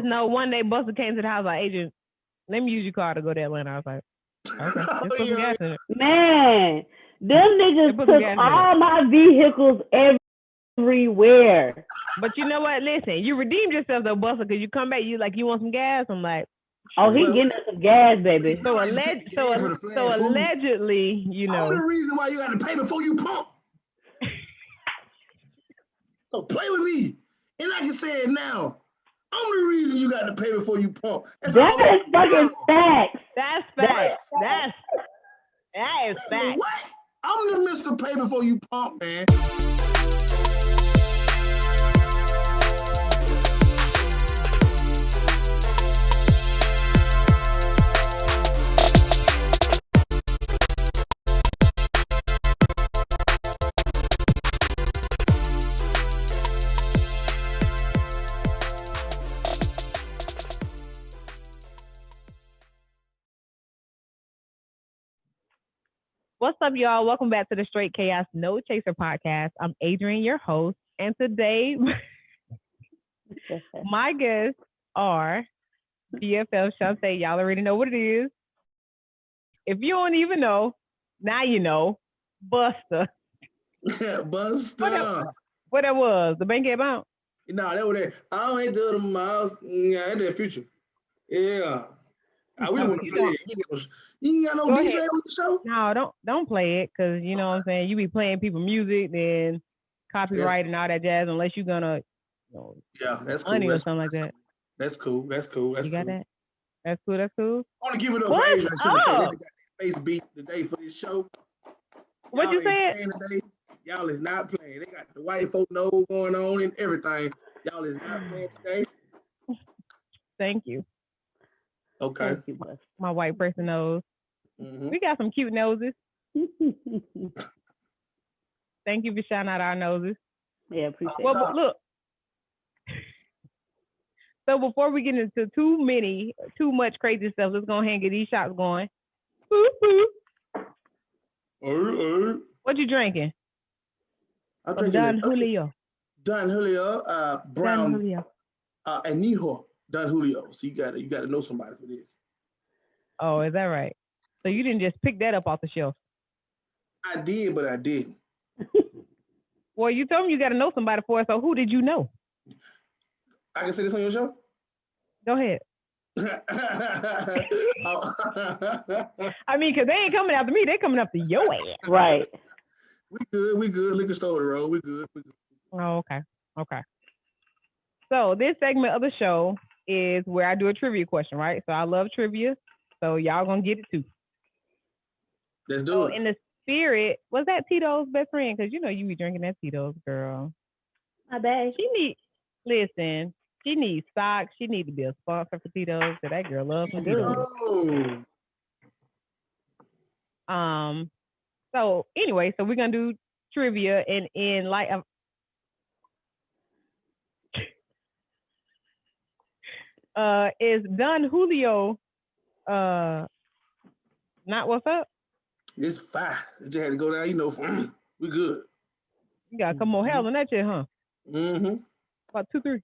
no, one day Busta came to the house like, Adrian, let me use your car to go to Atlanta. I was like, okay, just put some gas in it. Man, them niggas took all my vehicles everywhere. But you know what? Listen, you redeemed yourself though, Busta, because you come back, you like, you want some gas? I'm like, oh, he getting us some gas, baby. So allegedly, you know. Only reason why you got to pay before you pump. So play with me. And like I said now, only reason you got to pay before you pump. That is fucking facts. That's facts. That is facts. What? I'm the Mr. Pay before you pump, man. What's up, y'all? Welcome back to the StraightChaos Nochaser podcast. I'm Adrian, your host, and today my guests are BFL Shonte. Y'all already know what it is. If you don't even know, now you know. Busta. Busta. What that was? The Bankhead Bounce? No, that was that. I don't hate the other mouse. Yeah, that's that Future. Yeah. I really want to play it. You ain't got no DJ on the show? No, don't play it, because you know what I'm saying? You be playing people music, then copyright and all that jazz, unless you're gonna, yeah, that's cool. Or something like that. That's cool. That's cool. You got that? That's cool. I want to give it up for Adrian. They got face beat today for this show. What you said? Y'all is not playing. They got the white folk nose going on and everything. Y'all is not playing today. Thank you. Okay. My white person nose. Mm-hmm. We got some cute noses. Thank you for shouting out our noses. Yeah, appreciate it. Well, look. So before we get into too much crazy stuff, let's go ahead and get these shots going. What you drinking? I'm drinking Don Julio. Don Julio, brown, Don Julio. Añejo Don Julio. So you gotta know somebody for this. Oh, is that right? So you didn't just pick that up off the shelf? I did, but I didn't. Well, you told me you got to know somebody for it, so who did you know? I can say this on your show? Go ahead. I mean, because they ain't coming after me. They coming after your ass. Right. We good. Liquor store the road. We good. Oh, okay. So this segment of the show is where I do a trivia question, right? So I love trivia. So y'all gonna get it too. Let's do it. In the spirit, was that Tito's best friend? Because you know you be drinking that Tito's, girl. My bad. She needs socks. She needs to be a sponsor for Tito's. So that girl loves some good. So anyway, so we're gonna do trivia, and in light of is Don Julio not what's up? It's fine. It just had to go down, we good. You got a couple more hells on that shit, huh? Mm-hmm. About 2, 3.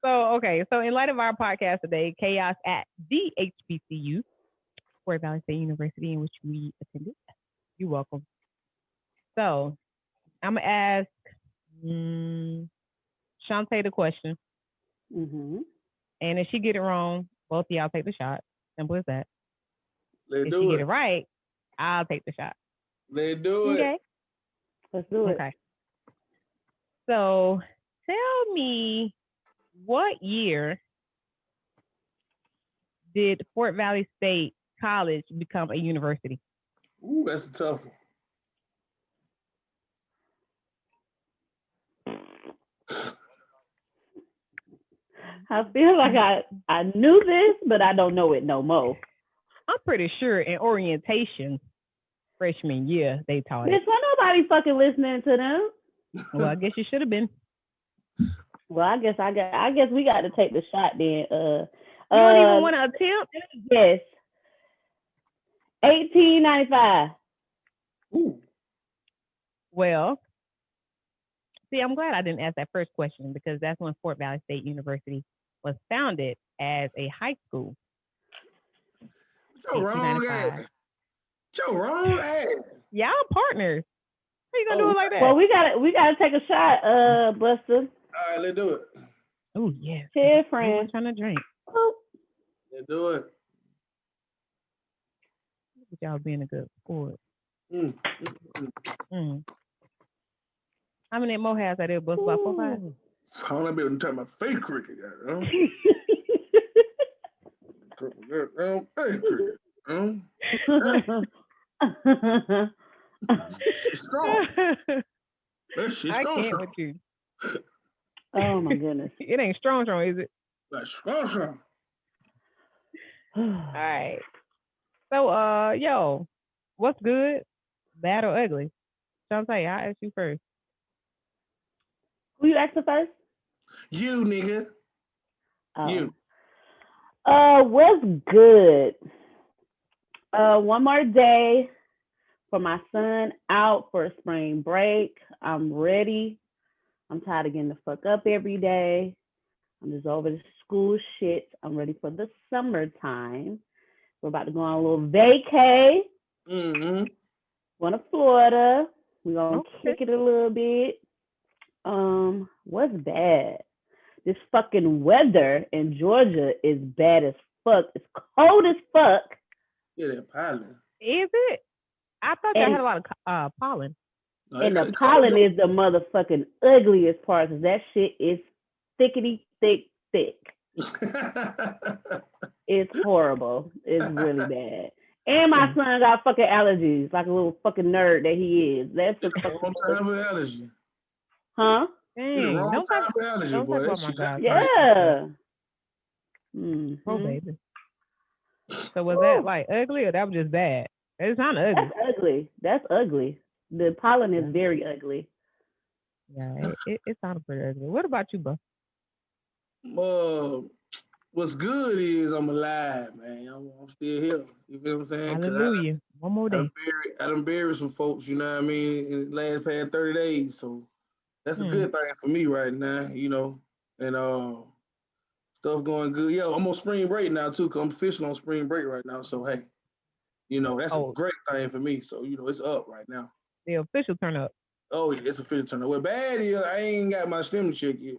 So in light of our podcast today, Chaos at the HBCU, Fort Valley State University, in which we attended. You're welcome. So I'm gonna ask Shonte the question. Mm-hmm. And if she get it wrong, both of y'all take the shot. Simple as that. If she get it right, I'll take the shot. Let's do it. Okay. Let's do it. Okay. So tell me, what year did Fort Valley State College become a university? Ooh, that's a tough one. I feel like I knew this, but I don't know it no more. I'm pretty sure in orientation freshman year they taught it. Bitch, why nobody fucking listening to them? Well, I guess you should have been. Well, I guess we got to take the shot then. You don't even want to attempt? Yes. 1895. Ooh. Well, See, I'm glad I didn't ask that first question because that's when Fort Valley State University was founded as a high school. Your wrong ass. Your wrong ass. Y'all partners. How you gonna do it like that? Well, we gotta take a shot, Busta. All right, let's do it. Oh yeah. Cheers, friend. I'm trying to drink. Oh. Let's do it. Look at y'all being a good sport. How many more has I did, Busta? About 4 or 5? I don't be able to turn my fake cricket, Fake cricket, It's strong. That shit's I strong. can't with you. Oh my goodness. It ain't strong, is it? That's strong. All right. So, yo, what's good, bad or ugly? Shonte, I'll ask you first. Who you asking first? You, nigga. Oh. You. What's good? One more day for my son out for spring break. I'm ready. I'm tired of getting the fuck up every day. I'm just over the school shit. I'm ready for the summertime. We're about to go on a little vacay. Going to Florida. We're going to kick it a little bit. What's bad? This fucking weather in Georgia is bad as fuck. It's cold as fuck. Yeah, that pollen. Is it? I thought y'all had a lot of pollen. No, and the pollen is the motherfucking ugliest part because that shit is thickety thick. It's horrible. It's really bad. And my son got fucking allergies, like a little fucking nerd that he is. That's the wrong time for allergy. Huh? Dang, wrong time for allergy, boy. That shit, yeah. Oh, baby. So was that like ugly or that was just bad? It's not ugly. That's ugly. The pollen is very ugly. Yeah, it sounded pretty ugly. What about you, bro? What's good is I'm alive, man. I'm still here. You feel what I'm saying? Hallelujah. One more day. I done buried some folks, you know what I mean, in the last past 30 days. So that's a good thing for me right now, you know. And stuff going good. Yeah, I'm on spring break now too, because I'm officially on spring break right now. So hey, you know, that's a great thing for me. So, you know, it's up right now. The official turn up. Oh yeah, it's official turn up. Well, bad is I ain't got my stimulus check yet.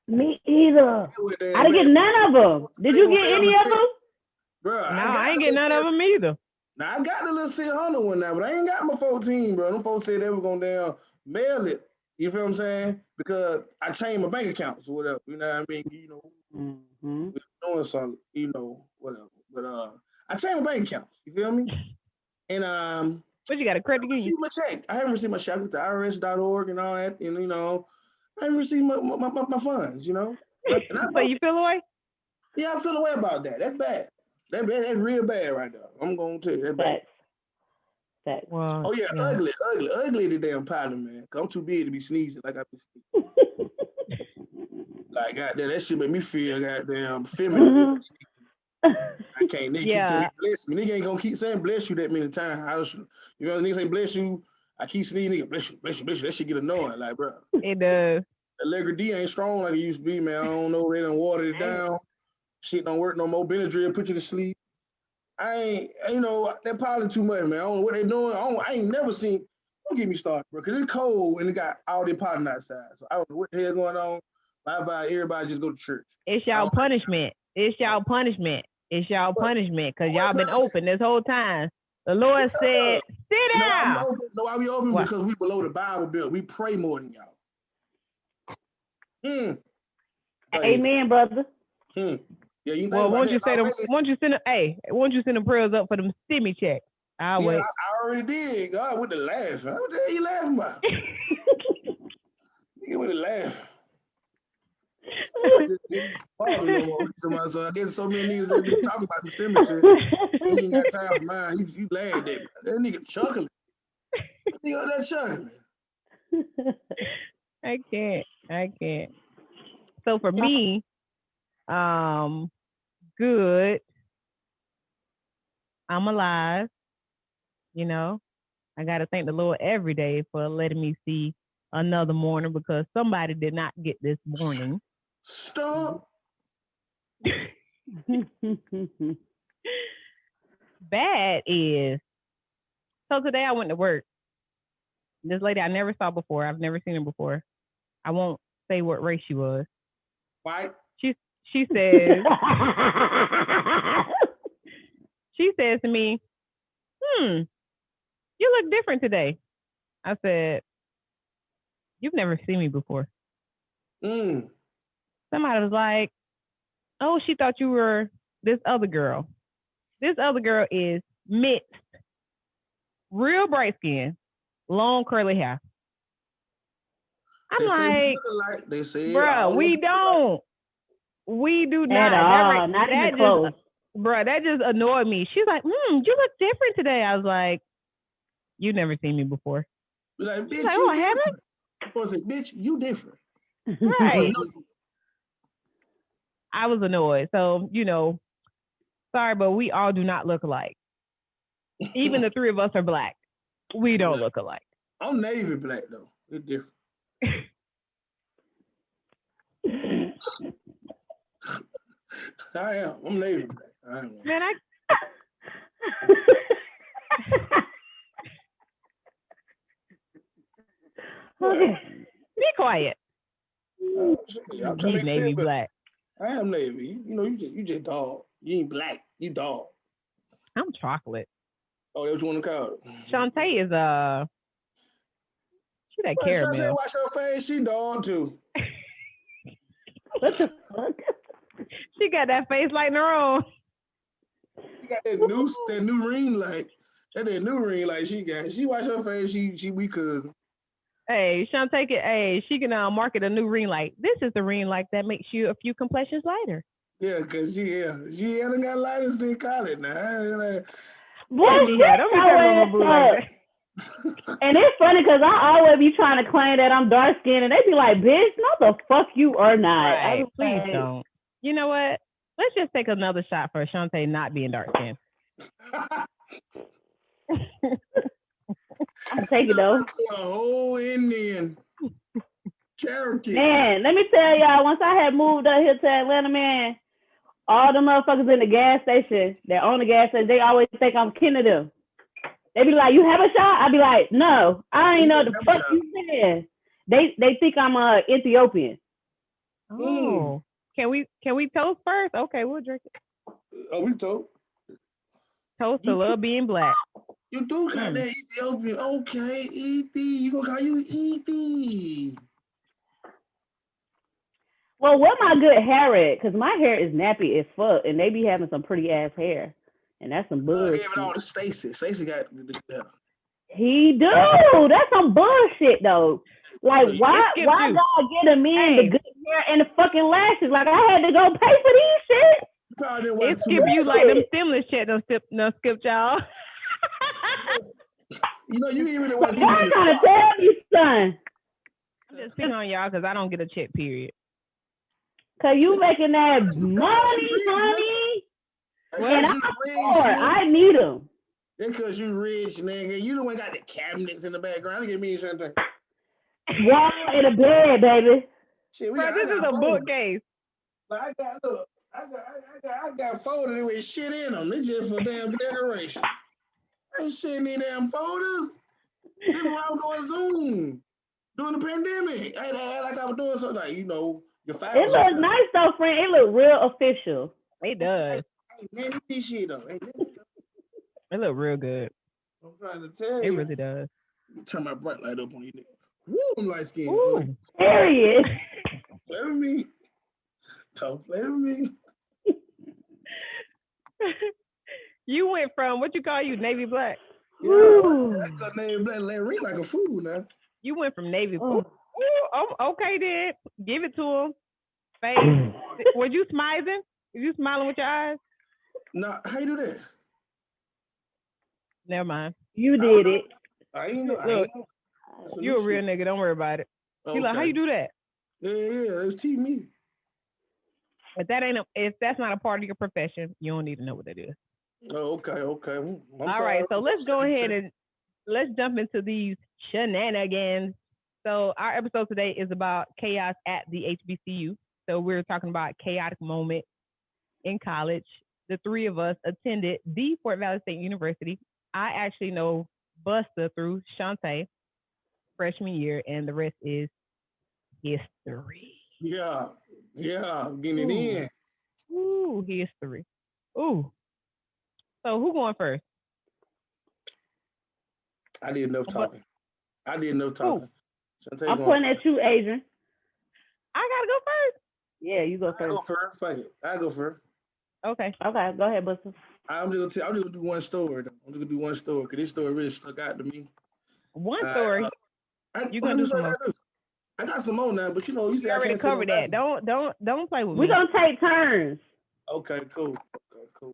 Me either. I didn't get none of them. Did you get any of them? Bro, no, I ain't get none of them either. Now, I got the little 600 one now, but I ain't got my 14, bro. Them folks said they were going to mail it. You feel what I'm saying? Because I changed my bank accounts or whatever. You know what I mean? You know, doing something, you know, whatever. But I changed my bank accounts. You feel me? And but you got a credit union? My check. I haven't received my check with the IRS.org and all that. And, you know, I haven't received my funds, you know. So you feel away? Yeah, I feel away about that. That's bad. That's real bad right there. I'm going to tell you, that's bad. Well, oh, yeah, ugly the damn powder, man. I'm too big to be sneezing like I be sneezing. Like, goddamn, that shit make me feel goddamn feminine. I can't, nigga keep telling me bless me. Nigga ain't gonna keep saying bless you that many times. You know, nigga say bless you, I keep sneezing, nigga, bless you. That shit get annoying, like, bro. It does. That Allegra D ain't strong like it used to be, man. I don't know, they done watered it down. Shit don't work no more. Benadryl put you to sleep. I ain't, you know, that pollen too much, man. I don't know what they doing. I ain't never seen, don't get me started, bro, because it's cold and it got all the pollen outside. So I don't know what the hell going on. I advise everybody just go to church. It's y'all punishment. It's y'all punishment. It's y'all punishment because y'all been open this whole time. The Lord said, sit down. Why we open? Because we below the Bible bill. We pray more than y'all. Amen, brother. Yeah, you well, won't you send the prayers up for them stimmy checks? I'll wait. I already did. God, with the laugh. What the hell you laughing about? You with the laugh. So I guess so many niggas that be talking about the stimmy check. He ain't got time for mine. You laughed at me. That nigga chuckling. That nigga that chuckling. I can't. So for me, good. I'm alive. You know, I got to thank the Lord every day for letting me see another morning because somebody did not get this morning. Stop. Bad is, so today I went to work. This lady I never saw before. I've never seen her before. I won't say what race she was. White. She says to me, you look different today. I said, you've never seen me before. Somebody was like, oh, she thought you were this other girl. This other girl is mixed, real bright skin, long curly hair. I'm like, they say, bruh, we don't. We do not. At all. Not even close. Bruh, that just annoyed me. She's like, you look different today. I was like, you've never seen me before. Like, bitch, like, you I different. I was like, bitch, you different. Right. I was annoyed. So, sorry, but we all do not look alike. Even the three of us are black. We don't look alike. I'm navy black, though. It's different. I am. I'm navy black. I am. Man, Okay. Be quiet. I'm trying to navy black. I am navy. You just dog. You ain't black. You dog. I'm chocolate. Oh, that's what you want to call it. Shonte is she that caramel. Shonte, watch her face. She dog too. What the fuck? She got that face like her own. She got that new ring light. That new ring light she got. She watch her face. She we cousin. Hey, Shonte, she can market a new ring light. This is the ring light that makes you a few complexions lighter. Yeah, because she hasn't got lighter since college now. Boy, don't be And it's funny because I always be trying to claim that I'm dark skinned and they be like, bitch, no the fuck you are not. Right. Please don't. You know what? Let's just take another shot for Shonte not being dark skinned. I'm taking though. A whole Indian Cherokee. Man, let me tell y'all, once I had moved up here to Atlanta, man, all the motherfuckers in the gas station that own the gas station, they always think I'm kin of them. They be like, you have a shot? I be like, no, I ain't know the fuck you said. They think I'm Ethiopian. Oh. Can we toast first? Okay, we'll drink it. Oh, we toast. Toast to love being black. You do got that Ethiopian. Okay, E.T. You gonna call you E.T. Well, where my good hair at? Because my hair is nappy as fuck, and they be having some pretty ass hair. And that's some bullshit. Give it all to Stacy. Stacy got He do. That's some bullshit though. Like why God get a man the good hair and the fucking lashes? Like I had to go pay for these shit. It skip you like them stimulus checks don't skip y'all. You ain't really want to trying to tell you, son. I'm just picking on y'all because I don't get a check, period. Cause you making that money, honey. And I'm poor. I need them. Because you rich, nigga. You the one got the cabinets in the background. Look at me, Shonte. Wall in a bed, baby. Shit, this is a bookcase. Like I got folders with shit in them. It's just for damn decoration. Ain't shit in these damn folders. This is when I was going Zoom during the pandemic. I like I was doing something like, your files. It looks nice though, friend. It look real official. It does. Ain't this shit though. It look real good. I'm trying to tell you. It really does. Turn my bright light up on you niggas. Woo, I'm light skinned. Period. Don't play with me. Don't play with me. You went from what you call navy black. Yeah, I got navy black. Let ring like a fool now. You went from navy. Okay, then give it to him. Face. Were you smiling? Were you smiling with your eyes? No, how you do that? Never mind. You did it. I ain't know. Look, you a real nigga. Don't worry about it. Okay. He like, how you do that? Yeah, it's teach me. If that's not a part of your profession, you don't need to know what that is. Oh, okay. All right, so let's go ahead and let's jump into these shenanigans. So our episode today is about chaos at the HBCU. So we're talking about chaotic moment in college. The three of us attended the Fort Valley State University. I actually know Busta through Shonte freshman year, and the rest is history. Yeah, getting it in. Ooh, history. Ooh. So who going first? I did enough talking. Ooh. I'm pointing at you, Adrian. I gotta go first. Yeah, you go first. I go first. Fuck it. I go first. Okay. Okay, go ahead, Busta. I'm just gonna do one story though. I'm just gonna do one story because this story really stuck out to me. One story. You gonna do some more? I got some more now, but you said I already can't covered that. Don't play with me. We're gonna take turns. Okay, cool.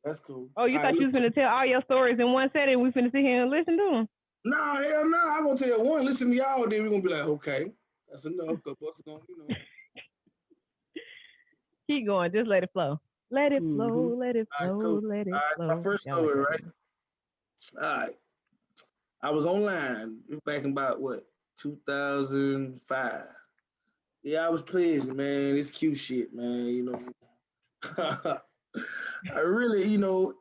That's cool. Oh, you thought you was gonna tell all your stories in one setting? We finna sit here and listen to them? No, hell no. I'm gonna tell one. Listen to y'all, then we're gonna be like, okay, that's enough. Cause Busta gonna, Keep going. Just let it flow. Let it flow. Let it flow. Cool. Let it flow. My first story, right? All right. I was online back in about 2005. Yeah, I was pleasing, man. It's cute shit, man. I really,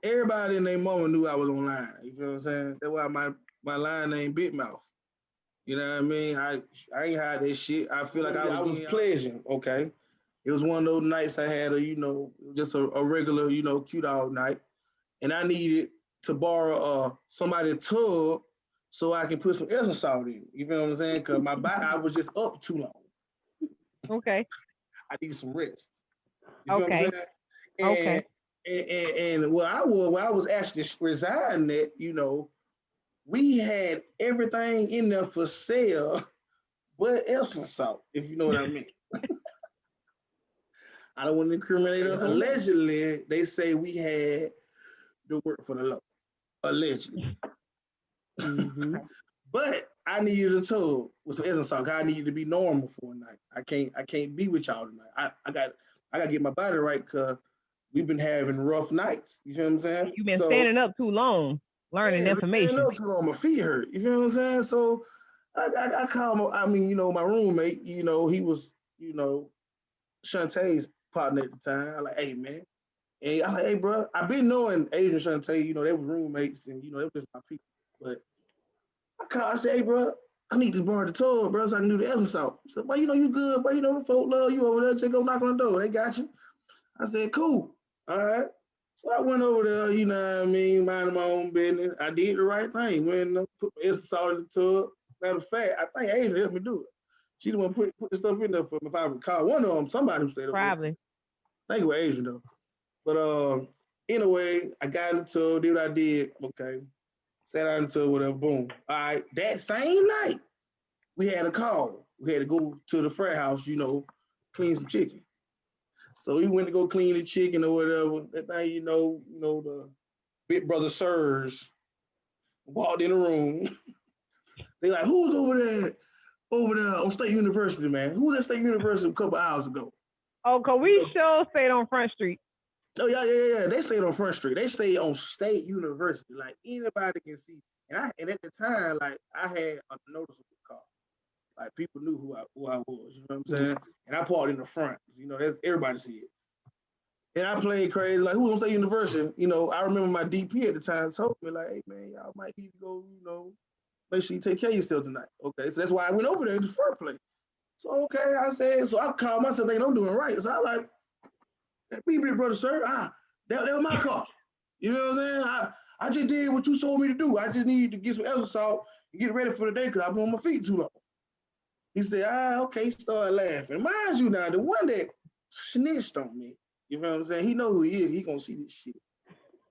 everybody and their mama knew I was online. You feel what I'm saying? That's why my line name Big Mouth. You know what I mean? I ain't hide that shit. I feel like I was pleasing, okay? It was one of those nights I had just a regular, cute dog night. And I needed to borrow somebody's tub so I can put some Epsom salt in. You feel what I'm saying? Because I was just up too long. Okay. I need some rest. You feel what I'm saying? Okay. And where I was actually residing at, we had everything in there for sale but Epsom salt, if you know what I mean. I don't want to incriminate us. Allegedly, they say we had the work for the law. Allegedly. But I needed a tub with some Epsom salt. I needed to be normal for a night. I can't be with y'all tonight. I got to get my body right because we've been having rough nights. You feel what I'm saying? You've been standing up too long, learning information. Standing up too long, my feet hurt. You feel what I'm saying? So I called my roommate. He was, Shonte's partner at the time. I like, hey man, and I like, hey bro, I've been knowing Adrian and Shonte. They were roommates, and they were just my people. But I said, hey bro, I need to borrow the tub, bro, so I can do the Epsom salt. He said, well, you good, bro. The folk love you over there. Just go knock on the door. They got you. I said, cool. All right. So I went over there, minding my own business. I did the right thing. Went and put my Epsom salt in the tub. Matter of fact, I think Adrian helped me do it. She the one put the stuff in there for me. If I recall, one of them, somebody who stayed up Probably. I think it was Adrian though. But anyway, I got in the tub, did what I did. Okay. Sat out in the tub, whatever, boom. All right. That same night, we had a call. We had to go to the frat house, clean some chicken. So we went to go clean the chicken or whatever. That thing, the big brother Sirs walked in the room. They like, who's over there on State University, man? Who was at State University a couple hours ago? Oh, cause we sure stayed on Front Street. Oh yeah. They stayed on Front Street. They stayed on State University. Like anybody can see. And at the time, like I had a noticeable car. Like people knew who I was. You know what I'm saying? And I parked in the front. That's everybody see it. And I played crazy. Like who's on State University? I remember my DP at the time told me like, hey man, y'all might need to go. Make sure you take care of yourself tonight. Okay, so that's why I went over there in the first place. So okay, I said, so I called myself, I'm doing right. So I like, me big brother, sir. That was my car. You know what I'm saying? I just did what you told me to do. I just need to get some Epsom salt and get ready for the day because I've been on my feet too long. He said, okay, he started laughing. Mind you now, the one that snitched on me, you know what I'm saying? He know who he is. He gonna see this shit.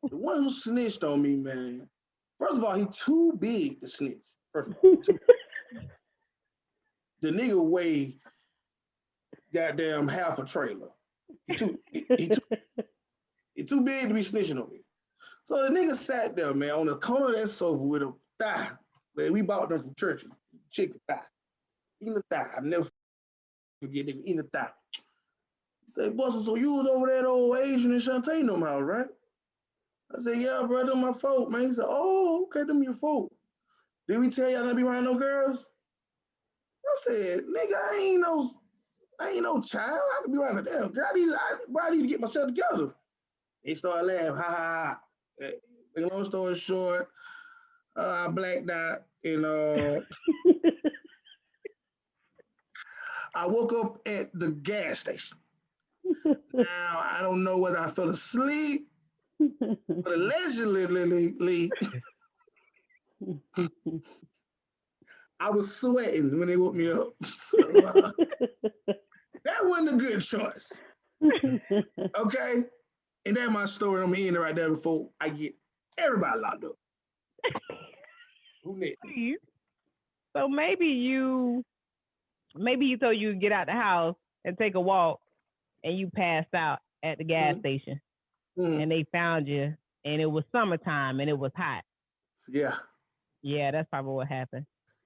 The one who snitched on me, man. First of all, he too big to snitch. First of all, the nigga weigh goddamn half a trailer. He too big to be snitching on me. So the nigga sat there, man, on the corner of that sofa with a thigh. Man, we bought them from churches. Chicken thigh. Eating the thigh. I never forget nigga eating the thigh. He said, Busta, so you was over there at old Adrian and Shonte no house, right? I said, yeah, bro, them my folk, man. He said, oh, okay, them your folk. Did we tell y'all not to be around no girls? I said, nigga, I ain't no child. I could be around the damn girl. I need to get myself together. He started laughing, ha ha ha. Long story short, I blacked out, I woke up at the gas station. Now I don't know whether I fell asleep, but allegedly, I was sweating when they woke me up. So that wasn't a good choice. Okay? And that's my story. I'm ending right there before I get everybody locked up. Who next? So maybe you thought you would get out the house and take a walk and you passed out at the gas station and they found you and it was summertime and it was hot. Yeah. Yeah, that's probably what happened.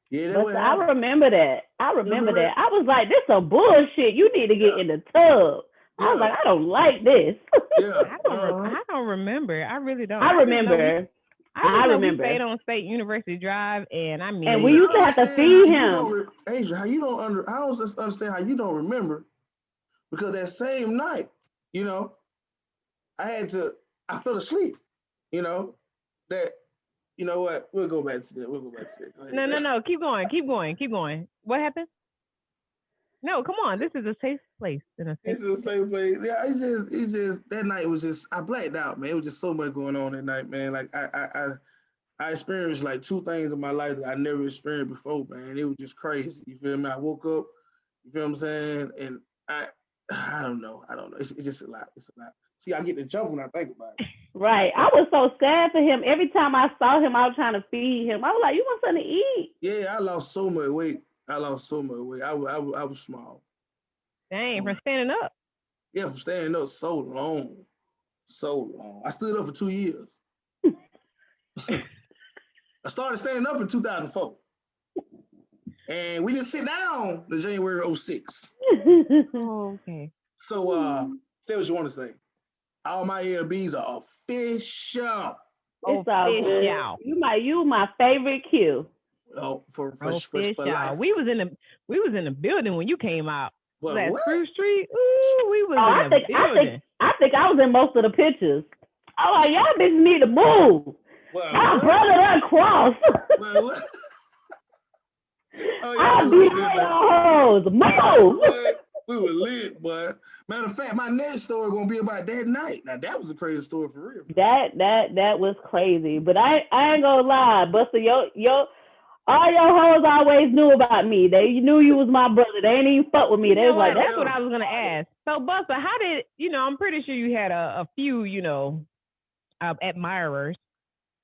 Yeah, but I remember that. I was like, this is bullshit. You need to get in the tub. I was like, I don't like this. Yeah. I don't remember. I really don't. I remember. We stayed on State University Drive, and I mean, and we used to have to feed him. Adrian, I don't understand how you don't remember, because that same night, I fell asleep. That. You know what? We'll go back to that. No. Keep going. What happened? No, come on. This is a safe place. This is a safe place. Yeah, it's just that night was just, I blacked out, man. It was just so much going on that night, man. Like I experienced like two things in my life that I never experienced before, man. It was just crazy. You feel me? I woke up. You feel what I'm saying? And I don't know. It's just a lot. It's a lot. See, I get to jump when I think about it. Right. I was so sad for him. Every time I saw him, I was trying to feed him. I was like, you want something to eat? Yeah, I lost so much weight. I was small. Dang, from standing up. Yeah, from standing up so long. I stood up for 2 years. I started standing up in 2004. And we didn't sit down in January 06. Oh, okay. So, say what you want to say. All my LBs are official. It's all good. You my favorite Q. Oh, for life. We was in the building when you came out. Well, that what? Spruce Street. Ooh, we was in the building. I think I was in most of the pictures. Oh, like, y'all bitches need to move. Well, my brother done crossed. Well, what? Oh, I'll be all y'all hoes. Move. We were lit, but matter of fact, my next story gonna be about that night. Now that was a crazy story for real. That was crazy, but I ain't gonna lie, Busta, all your hoes always knew about me. They knew you was my brother. They ain't even fuck with me. They was like, that's what I was gonna ask. So Busta, how did I'm pretty sure you had a few admirers.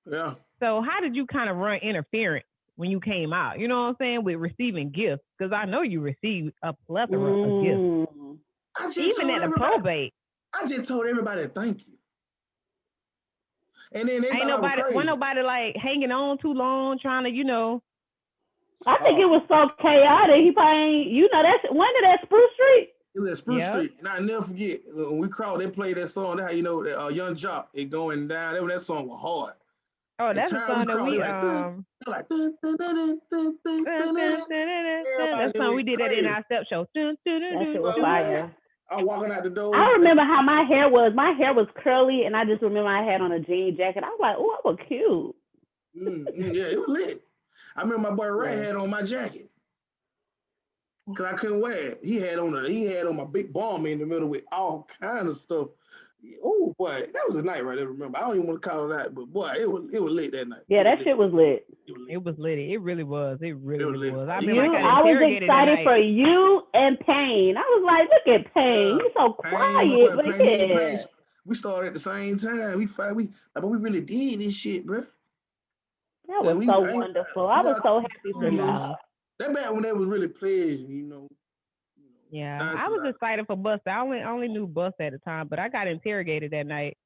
Yeah. So how did you kind of run interference when you came out? You know what I'm saying, with receiving gifts, because I know you received a plethora of gifts, even at the probate. I just told everybody thank you, and then they wasn't nobody like hanging on too long, trying to I think it was so chaotic. He probably ain't, that's when did that Spruce Street? It was at Spruce Street, and I never forget when we crawled. They played that song. That's how you know that Young Jock it going down. That song was hard. Oh, that's the song that we that song we did that in our step show. That shit was fire. I'm walking out the door. I remember how my hair was. My hair was curly, and I just remember I had on a jean jacket. I was like, oh, I was cute. Yeah, it was lit. I remember my boy Ray had on my jacket because I couldn't wear it. He had on my big bomb in the middle with all kinds of stuff. Oh boy, that was a night right there. Remember, I don't even want to call it that, but boy, it was lit that night. Yeah, that shit was lit. It was lit. It really was. It really was. I was excited for you and Payne. I was like, look at Payne. He's so quiet, but yeah. We started at the same time. But we really did this shit, bro. That was so wonderful. I was so happy for you. That back when they was really pleasant, Yeah, I was excited for Busta. I only knew Busta at the time, but I got interrogated that night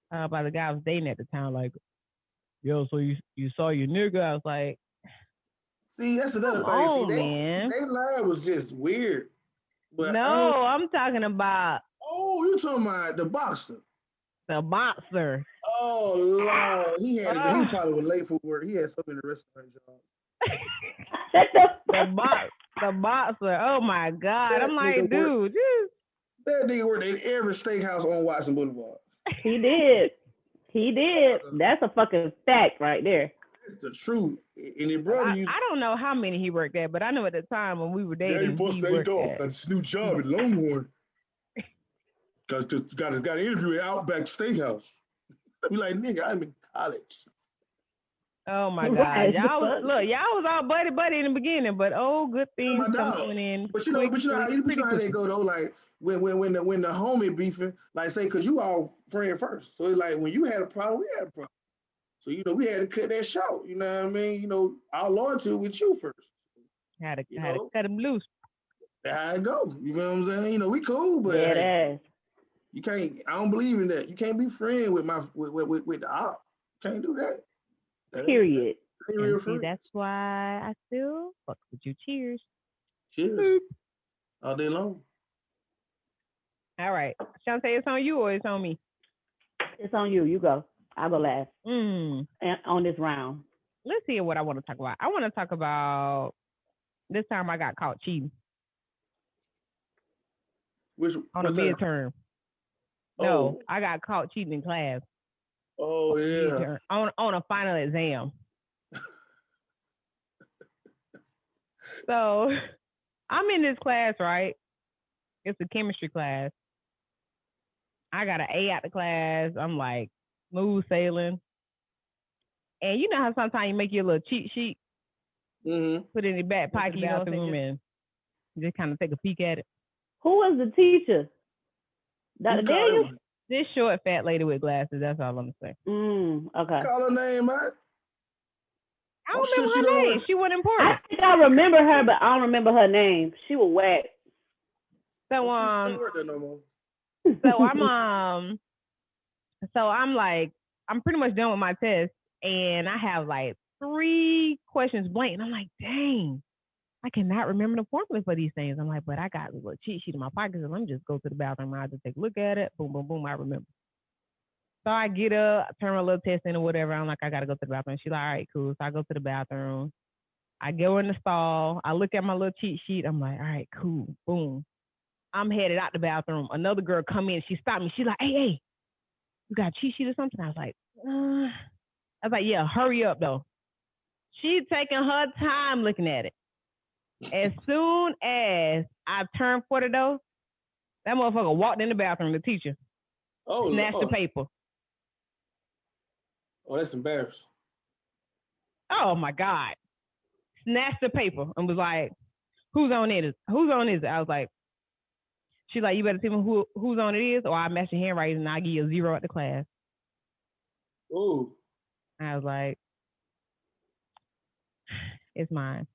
by the guy I was dating at the time. Like, yo, so you saw your nigga? I was like, see, that's another thing. They line was just weird. But no, I'm talking about. Oh, you talking about the boxer? The boxer. Oh Lord, he probably was late for work. He had so many restaurant jobs. The box. The boxer. Oh my God. That I'm like, nigga dude, That nigga worked at every steakhouse on Watson Boulevard. He did. He did. That's a fucking fact right there. That's the truth. And his brother I don't know how many he worked at, but I know at the time when we were dating, he worked at. Got this new job at Longhorn. Got an interview at Outback Steakhouse. Be like, nigga, I'm in college. Oh my God, Right. y'all was all buddy in the beginning, but good things coming in. But you know how they go though. Like when the homie beefing, like say, cause you all friend first. So it's like when you had a problem, we had a problem. So we had to cut that short. You know what I mean? Our loyalty with you first. Had to cut him loose. That's how it go. You know what I'm saying? We cool, but you can't. I don't believe in that. You can't be friends with the op. Can't do that. Period. See, that's why I still fuck with you. Cheers. Cheers. All day long. All right. Shonte, it's on you or it's on me? It's on you. You go. I'll go last on this round. Let's see what I want to talk about. I want to talk about this time I got caught cheating. On a midterm. No, I got caught cheating in class. Oh yeah. On a final exam. So I'm in this class, right? It's a chemistry class. I got an A out the class. I'm like smooth sailing. And you know how sometimes you make your little cheat sheet, put it in your back pocket, bathroom, and just kind of take a peek at it. Who was the teacher? Dr. Daniel? This short, fat lady with glasses. That's all I'm gonna say. Okay. Call her name, man. I don't remember her name. She wasn't important. I think I remember her, but I don't remember her name. She was whack. So I'm like, I'm pretty much done with my test, and I have like 3 questions blank, and I'm like, dang, I cannot remember the formula for these things. I'm like, but I got a little cheat sheet in my pocket, so let me just go to the bathroom. I just take a look at it. Boom, boom, boom. I remember. So I get up, I turn my little test in or whatever. I'm like, I gotta go to the bathroom. She's like, all right, cool. So I go to the bathroom. I go in the stall. I look at my little cheat sheet. I'm like, all right, cool. Boom. I'm headed out the bathroom. Another girl come in. She stopped me. She's like, hey, you got a cheat sheet or something? I was like, yeah, hurry up though. She's taking her time looking at it. As soon as I turned for the door, that motherfucker walked in the bathroom, the teacher. Snatched the paper. Oh, that's embarrassing. Oh my God. Snatched the paper and was like, who's on it? Who's on it? I was like, she's like, you better tell me who's on it is, or I'll match your handwriting and I'll give you a 0 at the class. Ooh. I was like, it's mine.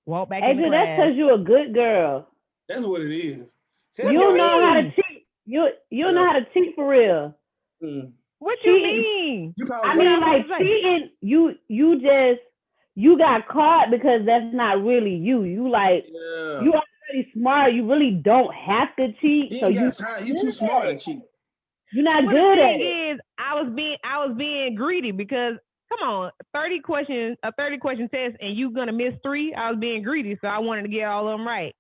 Walk back Adrian, in the class. that's because you're a good girl. That's what it is. You don't know how to cheat. You don't know how to cheat for real. What you mean? I mean, like cheating. You got caught because that's not really you. You already smart. You really don't have to cheat. You too smart to cheat. You're not good at it. I was being greedy because come on, 30 questions, a 30 question test, and you gonna miss 3. I was being greedy, so I wanted to get all of them right.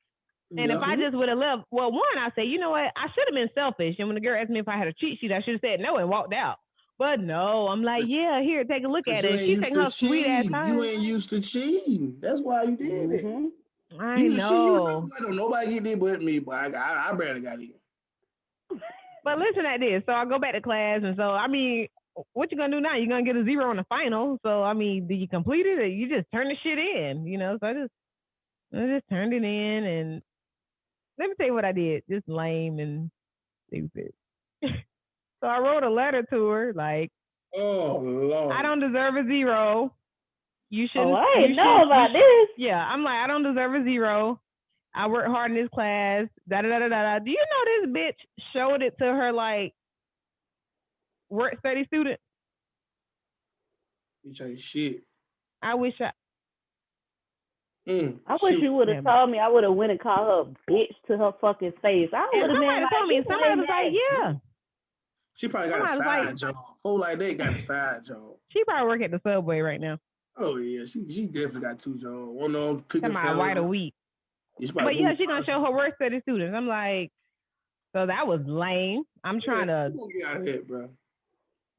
And if I just would have left, well, one, I say, you know what, I should have been selfish. And when the girl asked me if I had a cheat sheet, I should have said no and walked out. But no, I'm like, yeah, here, take a look at it. She taking her sweet ass time. You ain't used to cheating. That's why you did it. I know. Nobody get it but me, but I barely got it. But listen at this. So I go back to class, and so I mean, what you gonna do now? You're gonna get a 0 on the final. So I mean, do you complete it or you just turn the shit in? You know, so I just turned it in, and let me tell you what I did. Just lame and stupid. So I wrote a letter to her, like, oh Lord, I don't deserve a 0. You shouldn't. Oh, I didn't know about this. Yeah, I'm like, I don't deserve a 0. I worked hard in this class. Da da da da da. Do you know this bitch showed it to her like work study student? Bitch ain't shit. I wish I wish you would have told me. I would have went and called her bitch to her fucking face. I would have been like, told me. Somebody was like, yeah. She probably got a side job. Whole like they got a side job. She probably work at the Subway right now. Oh yeah, she definitely got 2 jobs. One of them cooking salad. White a week. But yeah, she gonna show her work to the students. I'm like, so that was lame. I'm trying to get out of here, bro.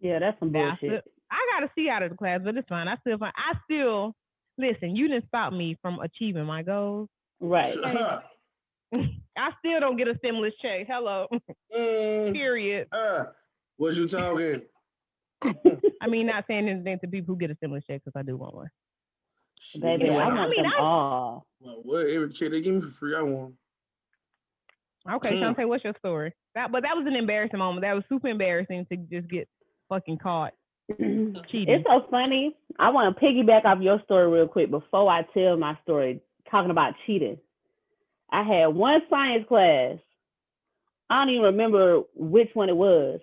Yeah, that's some bullshit. I got a C out of the class, but it's fine. I still listen. You didn't stop me from achieving my goals. Right. I still don't get a stimulus check. Hello. Period. What you talking? I mean, not saying anything to people who get a stimulus check because I do want one. Baby, I want them all. Well, what every check they give me for free, I want. Okay, Shonte, what's your story? But that was an embarrassing moment. That was super embarrassing to just get fucking caught cheating. It's so funny. I want to piggyback off your story real quick before I tell my story talking about cheating. I had one science class. I don't even remember which one it was.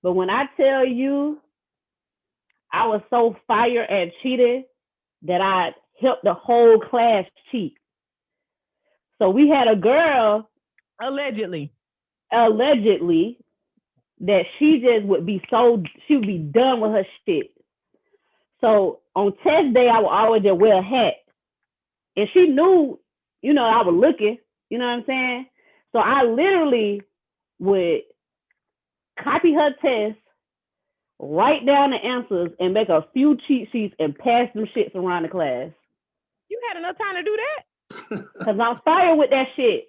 But when I tell you I was so fired at cheating that I helped the whole class cheat. So we had a girl allegedly that she just would be she would be done with her shit. So on test day, I would always just wear a hat. And she knew, I was looking, you know what I'm saying? So I literally would copy her test, write down the answers, and make a few cheat sheets and pass them shits around the class. You had enough time to do that? Because I'm fired with that shit.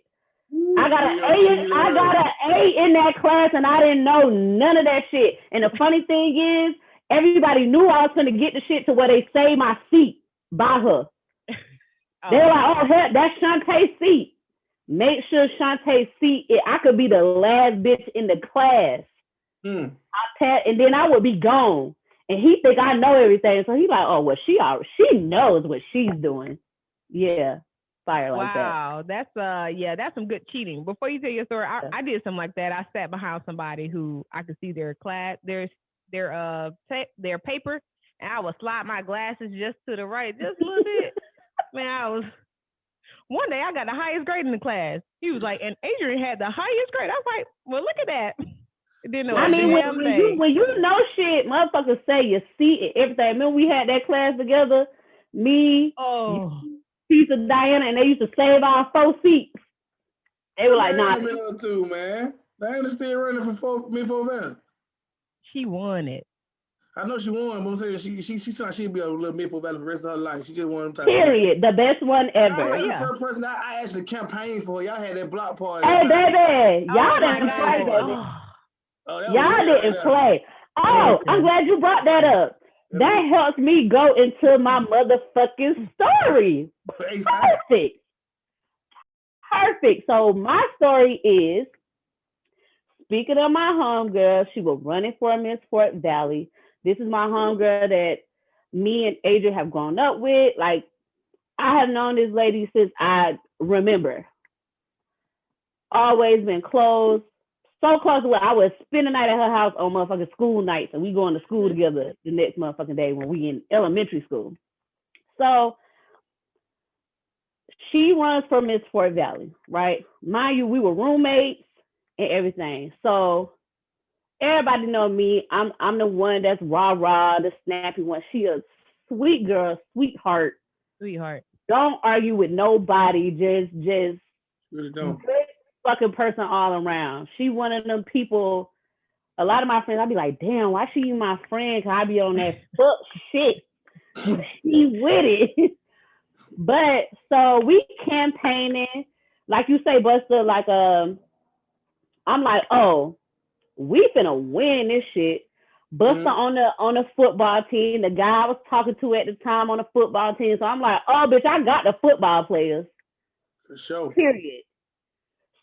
I got an A in that class, and I didn't know none of that shit. And the funny thing is, everybody knew I was going to get the shit to where they saved my seat by her. They were like, oh, hell, that's Shonte's seat. Make sure Shonte's seat, I could be the last bitch in the class. And then I would be gone. And he think I know everything. So he's like, oh, well, she knows what she's doing. Yeah. Fire like that. Wow, that's some good cheating. Before you tell your story, I did something like that. I sat behind somebody who I could see their class, their paper, and I would slide my glasses just to the right, just a little bit. Man, one day I got the highest grade in the class. He was like, and Adrian had the highest grade. I was like, well, look at that. When you know shit, motherfuckers say your seat and everything. Remember we had that class together, me, piece of Diana, and they used to save our 4 seats. They were like, nah. Too, man. Diana still running for Valley. She won it. I know she won, but I'm saying she said she'd be a little Midfield Valley for the rest of her life. She just won them. Period. The best one ever. The first person I actually campaigned for. Y'all had that block party. Hey, baby. Y'all didn't play, baby. Y'all didn't play. Oh, I'm glad you brought that up. That helps me go into my motherfucking story. Perfect. So my story is, speaking of my homegirl, she was running for Miss Fort Valley. This is my homegirl that me and Adrian have grown up with. Like, I have known this lady since I remember. Always been close. So close to where I would spend the night at her house on motherfucking school nights, and we going to school together the next motherfucking day when we in elementary school. So she runs for Miss Fort Valley, right? Mind you, we were roommates and everything. So everybody know me. I'm the one that's rah-rah, the snappy one. She a sweet girl, sweetheart. Don't argue with nobody. Just really don't. Fucking person all around. She one of them people. A lot of my friends, I'd be like, damn, why she my friend? Cause I be on that fuck shit. She with it. But so we campaigning, like you say, Busta. Like I'm like, oh, we finna win this shit. Busta on the football team. The guy I was talking to at the time on the football team. So I'm like, oh, bitch, I got the football players. For sure. Period.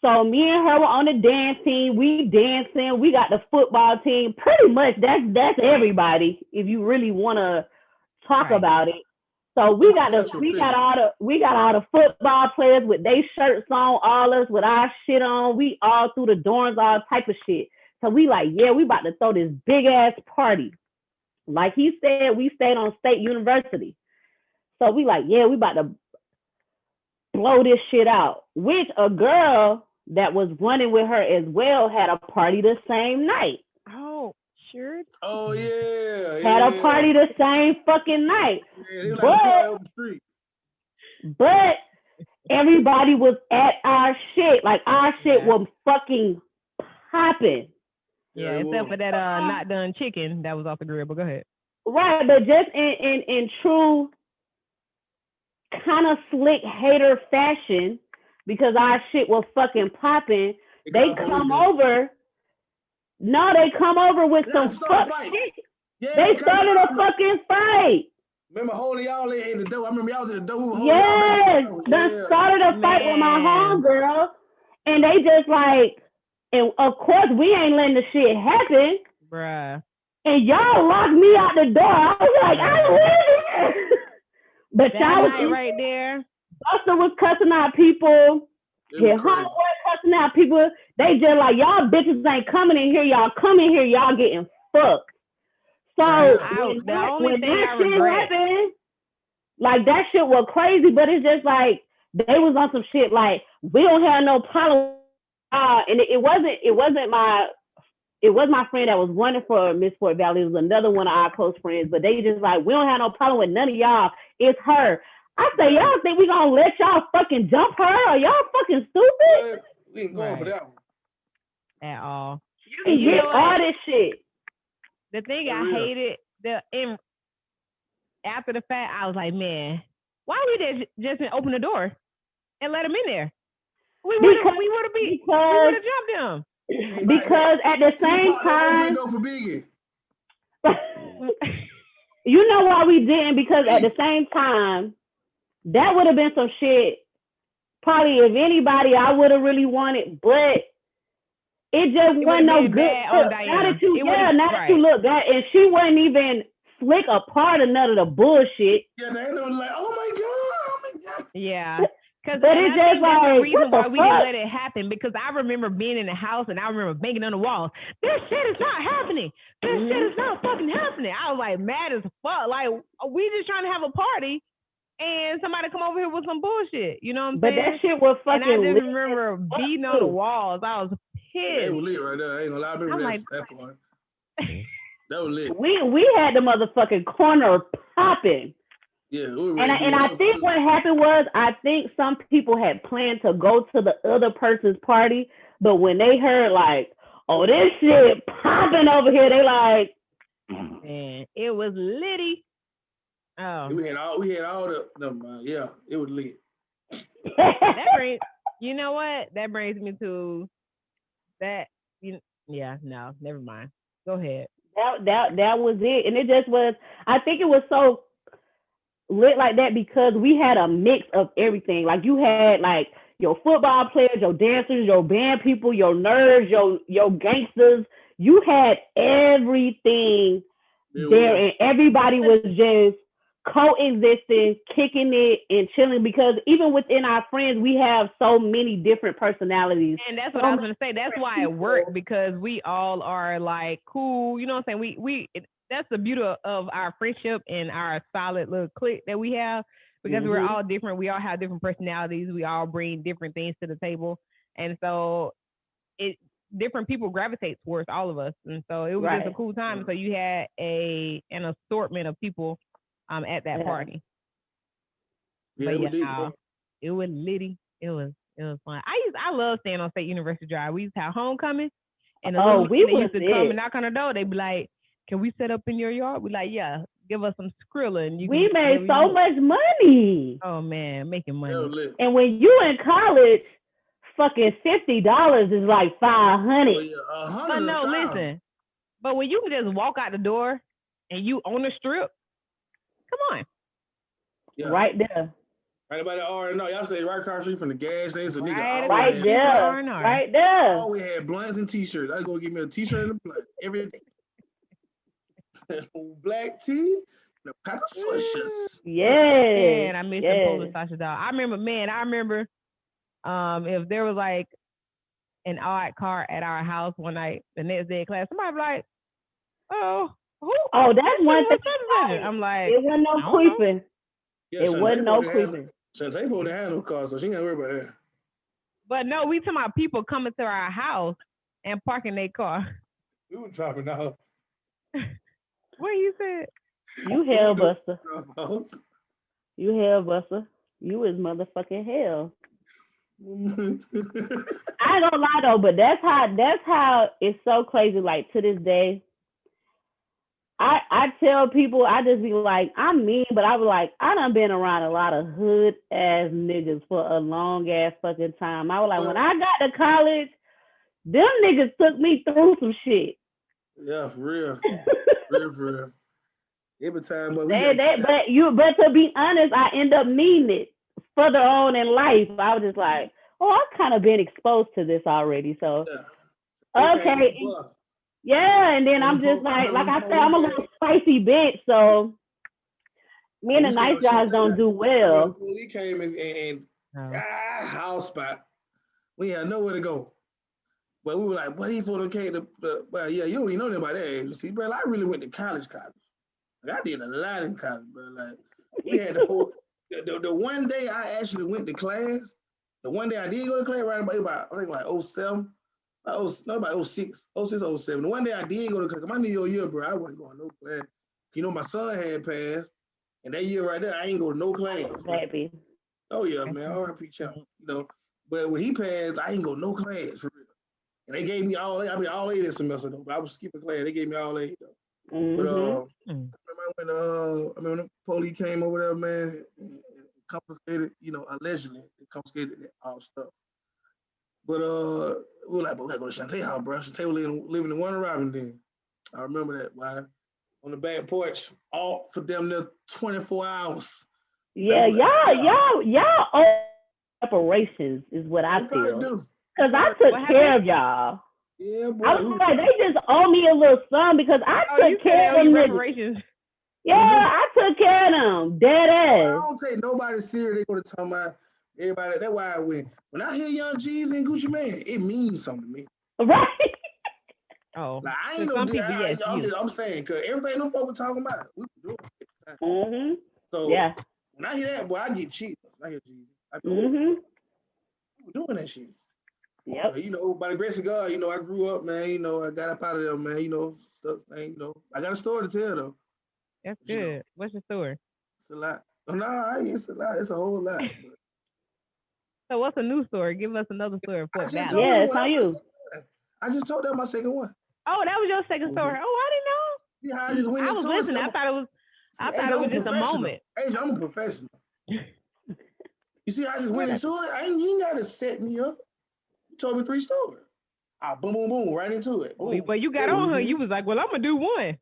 So me and her were on the dance team. We dancing. We got the football team. Pretty much that's everybody. If you really want to talk about it. So we got all the football players with their shirts on, all us with our shit on. We all through the dorms, all type of shit. So we like, yeah, we about to throw this big ass party. Like he said, we stayed on State University. So we like, yeah, we about to blow this shit out. Which a girl that was running with her as well had a party the same night. Oh, sure. Oh yeah. Had a party the same fucking night. Yeah, they like up the street. But everybody was at our shit. Like our shit Yeah. was fucking popping. Yeah, except for that not done chicken that was off the grill. But go ahead. Right, but just in true kind of slick hater fashion, because our shit was fucking popping. They come over. No, they come over with some fuck shit. Yeah, they started a fucking fight. Remember holding y'all in the door? I remember y'all was in the door. Yes, they started a fight with my homegirl, and they just like, and of course we ain't letting the shit happen, bruh. And y'all locked me out the door. I was like, I'm leaving. But that y'all was right there. Busta was cussing out people. His homeboy cussing out people. They just like, y'all bitches ain't coming in here. Y'all come in here. Y'all getting fucked. So when that shit happened, like that shit was crazy. But it's just like they was on some shit like we don't have no problem. And it wasn't my. It was my friend that was running for Miss Fort Valley. It was another one of our close friends, but they just like, we don't have no problem with none of y'all. It's her. I say, y'all think we gonna let y'all fucking jump her? Are y'all fucking stupid? We ain't going for that one. At all. You get all this shit. The thing I hated, after the fact, I was like, man, why we just open the door and let him in there? We would have jumped him. Because at the same time, you know why we didn't? Because at the same time, that would have been some shit. Probably if anybody, I would have really wanted, but it just wasn't no good. Now that you look back, and she wasn't even slick a part of none of the bullshit. Yeah, they was like, oh my god. Yeah. But it's just like, the reason why we didn't let it happen, because I remember being in the house and I remember banging on the walls. This shit is not happening. This shit is not fucking happening. I was like mad as fuck. Like, we just trying to have a party and somebody come over here with some bullshit. You know what I'm saying? But that shit was fucking And I just remember beating on the walls. I was pissed. It was lit right there. I ain't gonna lie. I remember that part. That was lit. We had the motherfucking corner popping. Yeah, and I think what happened was I think some people had planned to go to the other person's party, but when they heard like, oh, this shit popping over here, they like, man, it was litty. Oh, we had all the yeah, it was lit. You know what? That brings me to that. No, never mind. Go ahead. That was it, and it just was. I think it was so lit like that because we had a mix of everything. Like you had like your football players, your dancers, your band people, your nerds, your gangsters. You had everything there, and everybody was just coexisting, kicking it and chilling, because even within our friends, we have so many different personalities. And that's what I was going to say. That's why it worked, because we all are like cool. You know what I'm saying? We that's the beauty of our friendship and our solid little clique that we have, because we're all different. We all have different personalities. We all bring different things to the table. And so different people gravitate towards all of us. And so it was just a cool time. So you had an assortment of people at that party. Yeah, it was litty. It was fun. I love staying on State University Drive. We used to have homecoming, and they used to come and knock on the door. They'd be like, "Can we set up in your yard?" We like, "Yeah, give us some Skrilla." And we made so much money. Oh man, making money. And when you in college, fucking $50 is like $500. But no, listen. But when you can just walk out the door and you on the strip, come on. Yeah. Right there. Right about the R&R. Y'all say right across the street from the gas station. Right there. Oh, we had blunts and t-shirts. I was going to give me a t-shirt and a blunt every day. Black tea and a pack of swishers. Yeah. Man, I miss the Polish sausage dog. I remember if there was like an odd car at our house one night, the next day in class, somebody be like, oh, who? Oh, that's one thing. I'm like, it wasn't no creeping. Yeah, it wasn't no creeping. Shonte for the handle car, so she ain't got to worry about that. But no, we talking about people coming to our house and parking their car. We were dropping out. What you said? You hell buster. You hell buster. You is motherfucking hell. I ain't gonna lie though, but that's how it's so crazy. Like to this day, I tell people I just be like I'm mean, but I was like I done been around a lot of hood ass niggas for a long ass fucking time. I was like when I got to college, them niggas took me through some shit. Yeah, for real, for real. Every time, but but to be honest, I end up needing it further on in life. I was just like, oh, I've kind of been exposed to this already, so okay. Yeah, and then I'm just like I said, I'm a little spicy bitch, so me and the nice guys don't do well. Police came and house spot. We had nowhere to go. But we were like, what he for the came to well, yeah, you don't even know anything about that agency, bro. I really went to college. Like, I did a lot in college, bro. Like we had the one day I actually went to class, the one day I did go to class, right about I think like 07. About 06, 07. The one day I did go to class, my New Year, bro, I wasn't going to no class. You know, my son had passed, and that year right there, I ain't go to no class. Happy. Oh, yeah, man. R.I.P. Champ. You know, but when he passed, I ain't go to no class, for real. And they gave me all A. I mean, all A this semester, though. But I was skipping class. They gave me all A, though. Mm-hmm. But I remember when the police came over there, man, and confiscated, you know, allegedly, they confiscated all stuff. But we were like, but we gotta go to Shonte house, bro. Shonte was living in one Robin then. I remember that. Why? On the back porch, all for them there 24 hours. Yeah, y'all operations is what I feel. Because I took care of y'all. Yeah, boy. I was like, they just owe me a little something because I took care of them reparations. Yeah, I took care of them. Dead ass. I don't take nobody serious. They go to talk about everybody. That's why I win. When I hear Young G's and Gucci Mane, it means something to me. Right. Oh, like, I ain't no I'm saying, because everything them folks were talking about, we were doing it. Mm-hmm. So yeah. When I hear that, boy, I get cheap. When I hear G's, I go, we were doing that shit. Yep. You know, by the grace of God, you know, I grew up, man. You know, I got up out of there, man. You know, stuff, man. You know, I got a story to tell though. That's good. You know, what's your story? It's a lot. No, it's a lot. It's a whole lot. But... So what's a new story? Give us another story for that. Yeah, it's on you. I just told them my second one. Oh, that was your second story. Oh, I didn't know. Yeah, I just went into it. I was listening. I thought it was just a moment. Adrian, I'm a professional. You see, I just went into it. You ain't got to set me up. You told me 3 stories. Boom, boom, boom, right into it. Boom. But you got on her. You was like, well, I'm going to do one.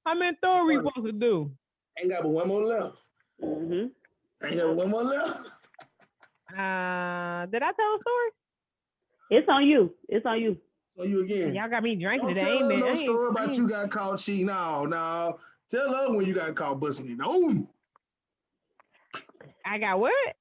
How many stories we supposed to do? Ain't got but one more left. Mm-hmm. Ain't got but one more left. Did I tell a story? It's on you. It's on you. So you again. Y'all got me drinking today. Don't tell her no story about you got caught cheating. No. Tell her when you got caught busting it. No. I got what?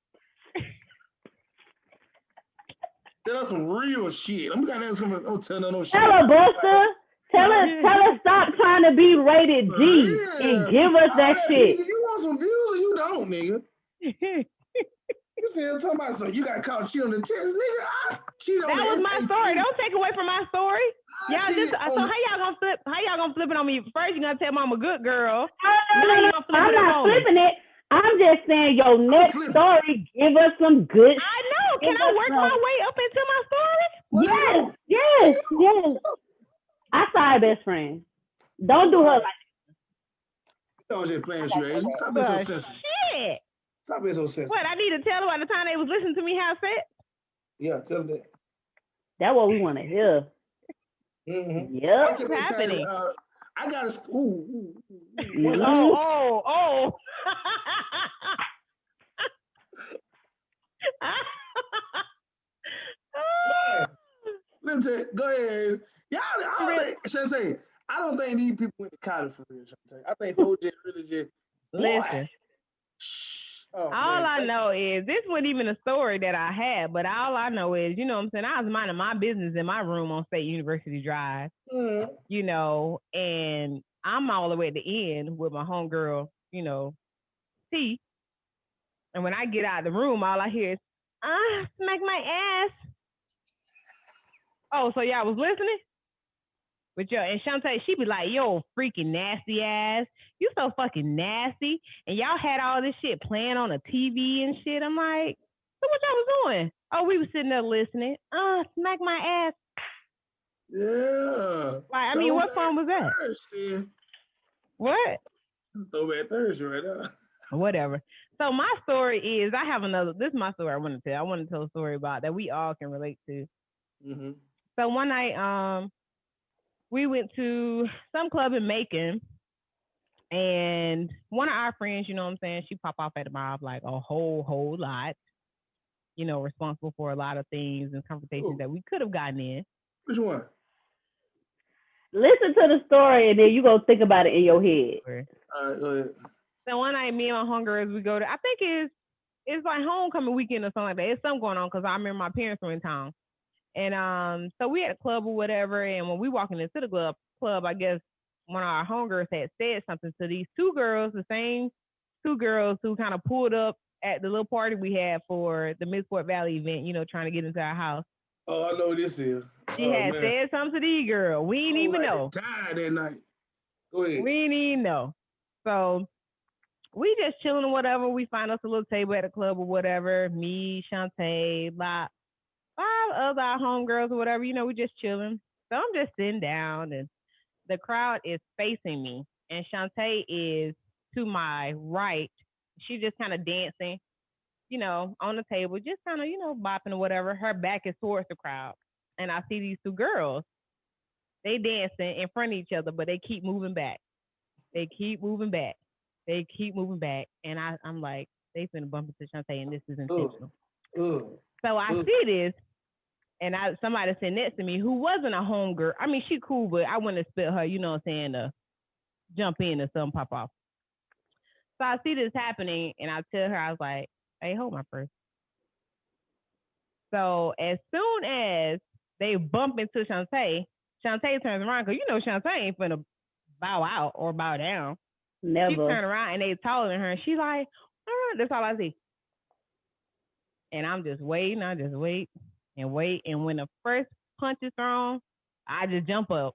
Tell her some real shit. I'm gonna ask her. Don't tell her no shit. Tell her, Busta. Tell her stop trying to be rated G and give us that shit. You want some views or you don't, nigga? You see him talking about something. You got caught cheating on the test, nigga. I cheated on the That was my SAT. story. Don't take away from my story. So how y'all gonna flip? How y'all gonna flip it on me? First, you gonna tell me I'm a good girl. No, I'm not flipping it. I'm just saying your next story. Give us some good. I know. Can I work my way up into my story? Yes. I saw her best friend. Don't do her like that. I was just playing with you, Adrian. Stop being so sensitive. Shit. Stop being so sensitive. What, I need to tell them by the time they was listening to me have sex? Yeah, tell them that. That's what we want to hear. Mm-hmm. Yep. What's happening? I got a... Oh. Listen, go ahead. Shonte, I don't think these people went to college for real, Shonte. I think OJ really just... Listen. All I know is, this wasn't even a story that I had, but all I know is, you know what I'm saying, I was minding my business in my room on State University Drive, you know, and I'm all the way at the end with my homegirl, you know, T. And when I get out of the room, all I hear is, smack my ass. Oh, so y'all was listening? But yo, and Shonte, she be like, yo, freaking nasty ass. You so fucking nasty. And y'all had all this shit playing on the TV and shit. I'm like, so what y'all was doing? Oh, we was sitting there listening. Smack my ass. Yeah. Like, I mean, what fun was that? Thursday. What? Throwback Thursday right now. Whatever. So my story is, I have another, this is my story I want to tell. I want to tell a story about that we all can relate to. Mm-hmm. So one night, we went to some club in Macon, and one of our friends, you know what I'm saying, she popped off at the mouth like a whole lot, you know, responsible for a lot of things and conversations that we could have gotten in. Which one? Listen to the story, and then you go think about it in your head. All right, go ahead. So one night, me and my homegirls, we go to, I think it's like homecoming weekend or something like that. It's something going on because I remember my parents were in town. And so we had a club or whatever, and when we walking into the club, I guess one of our homegirls had said something to these two girls, the same two girls who kind of pulled up at the little party we had for the Midport Valley event, you know, trying to get into our house. Oh, I know what this is. She had said something to these girls. We didn't even know. Died that night. Go ahead. We didn't even know. So we just chilling or whatever. We find us a little table at the club or whatever. Me, Shonte, about 5 other our homegirls or whatever. You know, we just chilling. So I'm just sitting down, and the crowd is facing me, and Shonte is to my right. She's just kind of dancing, you know, on the table, just kind of, you know, bopping or whatever. Her back is towards the crowd, and I see these two girls. They dancing in front of each other, but they keep moving back. They keep moving back. They keep moving back, and I'm like, they finna bump into Shonte, and this is intentional. So I see this, and somebody sitting next to me who wasn't a homegirl. I mean, she cool, but I wouldn't expect her, you know what I'm saying, to jump in or something pop off. So I see this happening, and I tell her, I was like, hey, hold my purse. So as soon as they bump into Shonte turns around, because you know Shonte ain't finna bow out or bow down. Never. She turned around, and they taller than her, and she's like, all right, that's all I see. And I'm just waiting. I just wait. And when the first punch is thrown, I just jump up.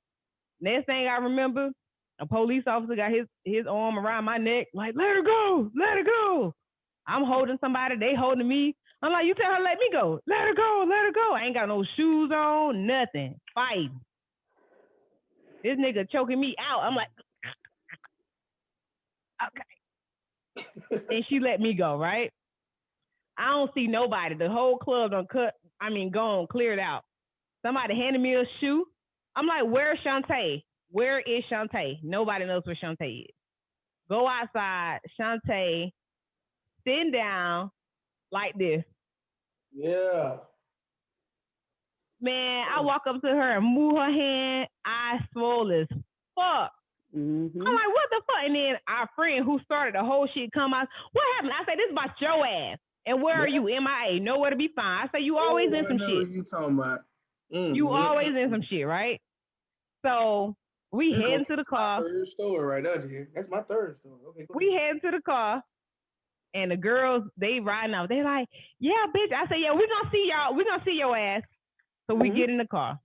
Next thing I remember, a police officer got his arm around my neck, like, let her go, let her go. I'm holding somebody, they holding me. I'm like, you tell her, let me go. Let her go, let her go. I ain't got no shoes on, nothing. Fighting. This nigga choking me out. I'm like, okay. And she let me go, right? I don't see nobody. The whole club gone, cleared out. Somebody handed me a shoe. I'm like, where's Shonte? Where is Shonte? Nobody knows where Shonte is. Go outside. Shonte sitting down like this. Yeah. Man, I walk up to her and move her hand. I swole as fuck. Mm-hmm. I'm like, what the fuck? And then our friend who started the whole shit come out. What happened? I said, this is about your ass. And where are you? MIA. Nowhere to be found. I say, you always in some shit. What you talking about? You always in some shit, right? So we head into the car. My third story right out here. That's my third story. Okay, we head to the car, and the girls, they riding out. They like, yeah, bitch. I say, yeah, we gonna see y'all. We gonna see your ass. So we get in the car.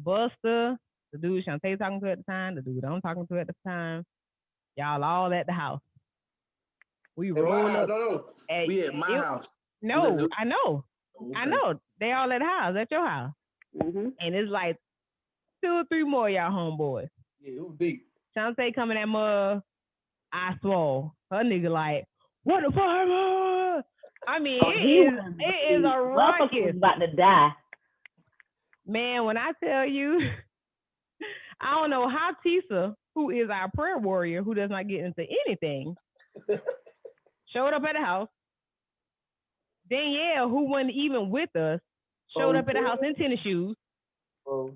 Busta, the dude Shonte talking to at the time, the dude I'm talking to at the time, y'all all at the house. We roll up. No. We at my house. No, I know. Okay. I know. They all at the house, at your house. Mm-hmm. And it's like 2 or 3 more of y'all homeboys. Yeah, it was deep. Shonte coming at mud. I swore. Her nigga like, what the fuck? I mean, it is a ruckus. Was about to die. Man, when I tell you, I don't know how Tisa, who is our prayer warrior, who does not get into anything, showed up at the house. Danielle, who wasn't even with us, showed up at the house in tennis shoes. Oh,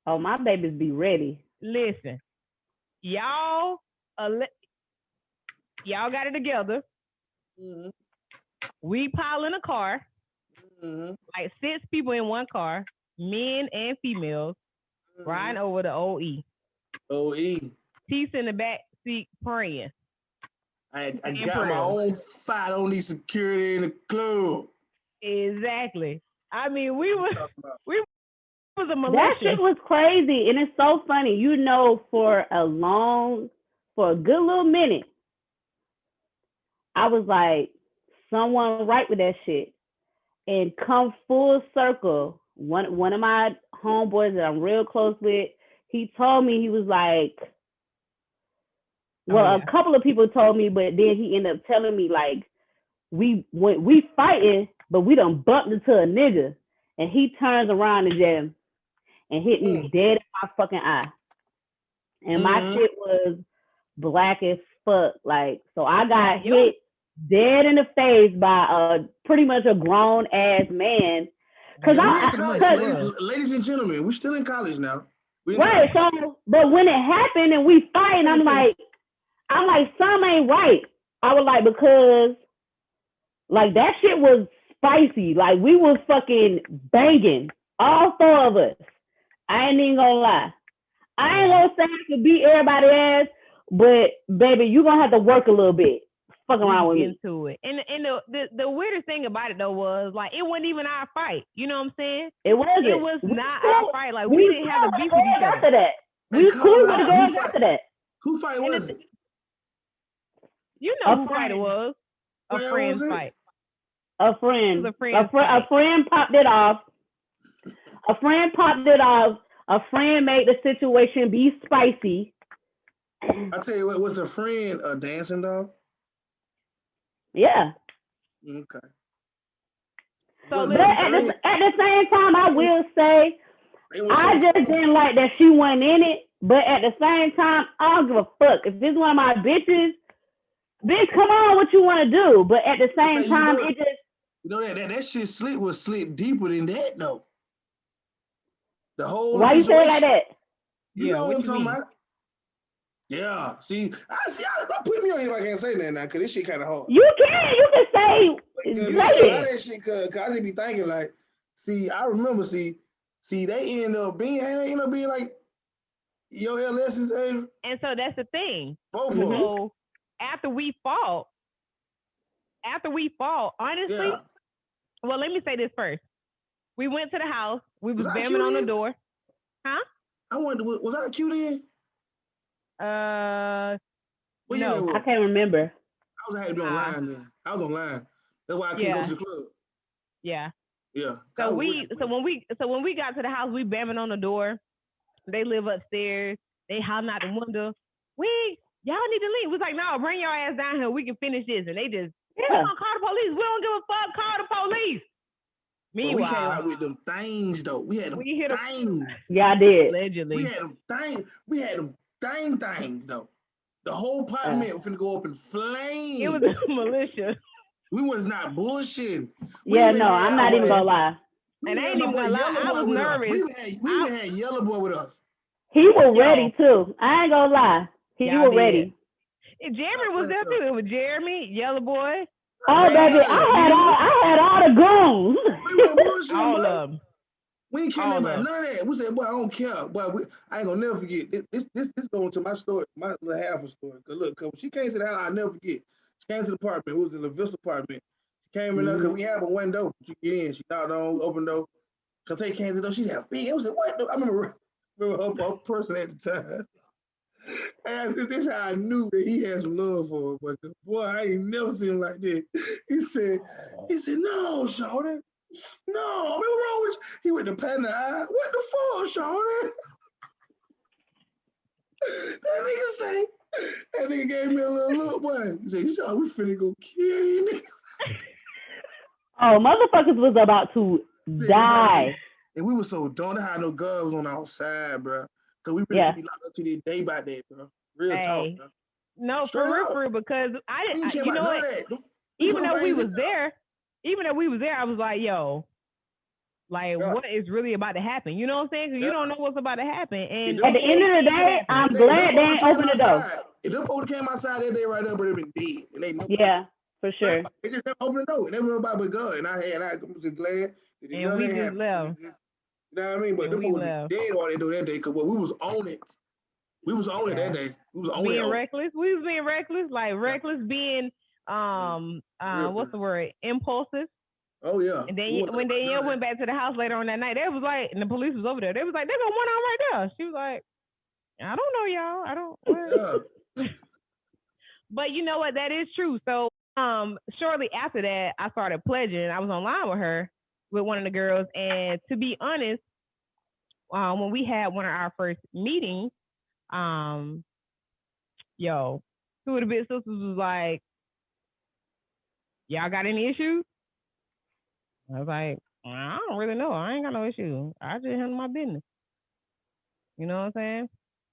my babies be ready. Listen, y'all got it together. Mm-hmm. We pile in a car, like 6 people in one car, men and females, riding over the OE. OE. Tisa in the back seat praying. I got my own fight. I don't need security in the club. Exactly. I mean, we was was a That militia. shit was crazy, and it's so funny. You know, for a good little minute, I was like, someone right with that shit, and come full circle. One of my homeboys that I'm real close with, he told me, he was like, well, a couple of people told me, but then he ended up telling me like, we fighting, but we done bumped into a nigga, and he turns around and hit me dead in my fucking eye, and my shit was black as fuck. Like, so I got hit dead in the face by pretty much a grown ass man. Ladies and gentlemen, we're still in college now. Right. So, but when it happened and we fighting, I'm like, something ain't right. I was like, because like that shit was spicy. Like we was fucking banging, all four of us. I ain't even gonna lie. I ain't gonna say I could beat everybody's ass, but baby, you gonna have to work a little bit. Fuck around with me. Into it. And the weirdest thing about it though was like it wasn't even our fight. You know what I'm saying? It wasn't. It was not our fight. Like we didn't have a beef with each other. After that. We was cool with the girls after that. Who fight was it? You know who fight it was. A friend's fight. A friend. A friend popped it off. A friend made the situation be spicy. I tell you what, was a friend a dancing dog? Yeah. Okay. So but at the same time, I will say, I just didn't like that she wasn't in it. But at the same time, I don't give a fuck. If this is one of my bitches, bitch, come on, what you want to do? But at the same time, it just... You know that shit was slit deeper than that, though. The whole Why you say it like that? You know what I'm talking about? Yeah. See, don't put me on here if I can't say that now, because this shit kind of hard. You can say that shit, cause I just be thinking like, I remember, they end up being like your LS's Adrian. And so that's the thing. Both of them. So after we fought, honestly, well, let me say this first. We went to the house. We was banging on the door. Huh? I wonder, was I cute in? No. I can't remember. I had to be online then. I was online. That's why I couldn't go to the club. Yeah. Yeah. So when we got to the house, we banging on the door. They live upstairs. They hollering out the window. Y'all need to leave. We was like, no, bring your ass down here. We can finish this. And they just, we gonna call the police. We don't give a fuck. Call the police. Meanwhile, we came out with them things though. We had them things. Yeah, I did. Allegedly. We had them things though. The whole apartment was finna go up in flames. It was a militia. We was not bullshitting. I'm not even gonna lie. And I ain't even gonna lie. I was nervous. We even had Yellow Boy with us. He was ready too. I ain't gonna lie. He was ready. And Jeremy was there too. It was Jeremy, Yellow Boy. Oh baby, I had all the goons. We were bullshitting, all of them. We ain't caring about none of that. We said, boy, I don't care. Boy, I ain't gonna never forget. This going to my story, my little half a story. Cause look, when she came to the house, I'll never forget. She came to the apartment. It was in the Vista apartment. She came in there because we have a window. She get in. She knocked on, opened the door. Shonte came to the door. She had a big. It was like, what? I remember her person at the time. And this is how I knew that he had some love for her. But boy, I ain't never seen him like that. He said, no, Shonte. No, what's wrong with you? He went to pat in the eye. What the fuck, Shonte? That nigga gave me a little look, boy. He said, we finna go kill you, nigga. Oh, motherfuckers was about to die. And we were so don't have no guns on outside, bro. Cause we really be locked up to this day by day, bro. Real talk, bro. No, for real, because I didn't. You know what? Even though we was there, I was like, yo, like, what is really about to happen? You know what I'm saying? Because you don't know what's about to happen. And at the end of the day, I'm glad they ain't opened the door. If them folks came outside that day right there, but they've been dead. And they know. Yeah, for sure. They just never opened the door. They were about but God. And I was just glad that and we just left. You know what I mean? But them folks were dead all they do that day because we was on it. We was on it that day. We was on it. Being reckless. We was being reckless. Like reckless being what's the word? Impulsive. Oh yeah. And then when Danielle went back to the house later on that night, they was like, and the police was over there. They was like, "There's one on right there." She was like, "I don't know, y'all. I don't." Yeah. But you know what? That is true. So shortly after that, I started pledging. I was online with her, with one of the girls, and to be honest, when we had one of our first meetings, yo, two of the big sisters was like, "Y'all got any issues?" I was like, "I don't really know. I ain't got no issue. I just handle my business." You know what I'm saying?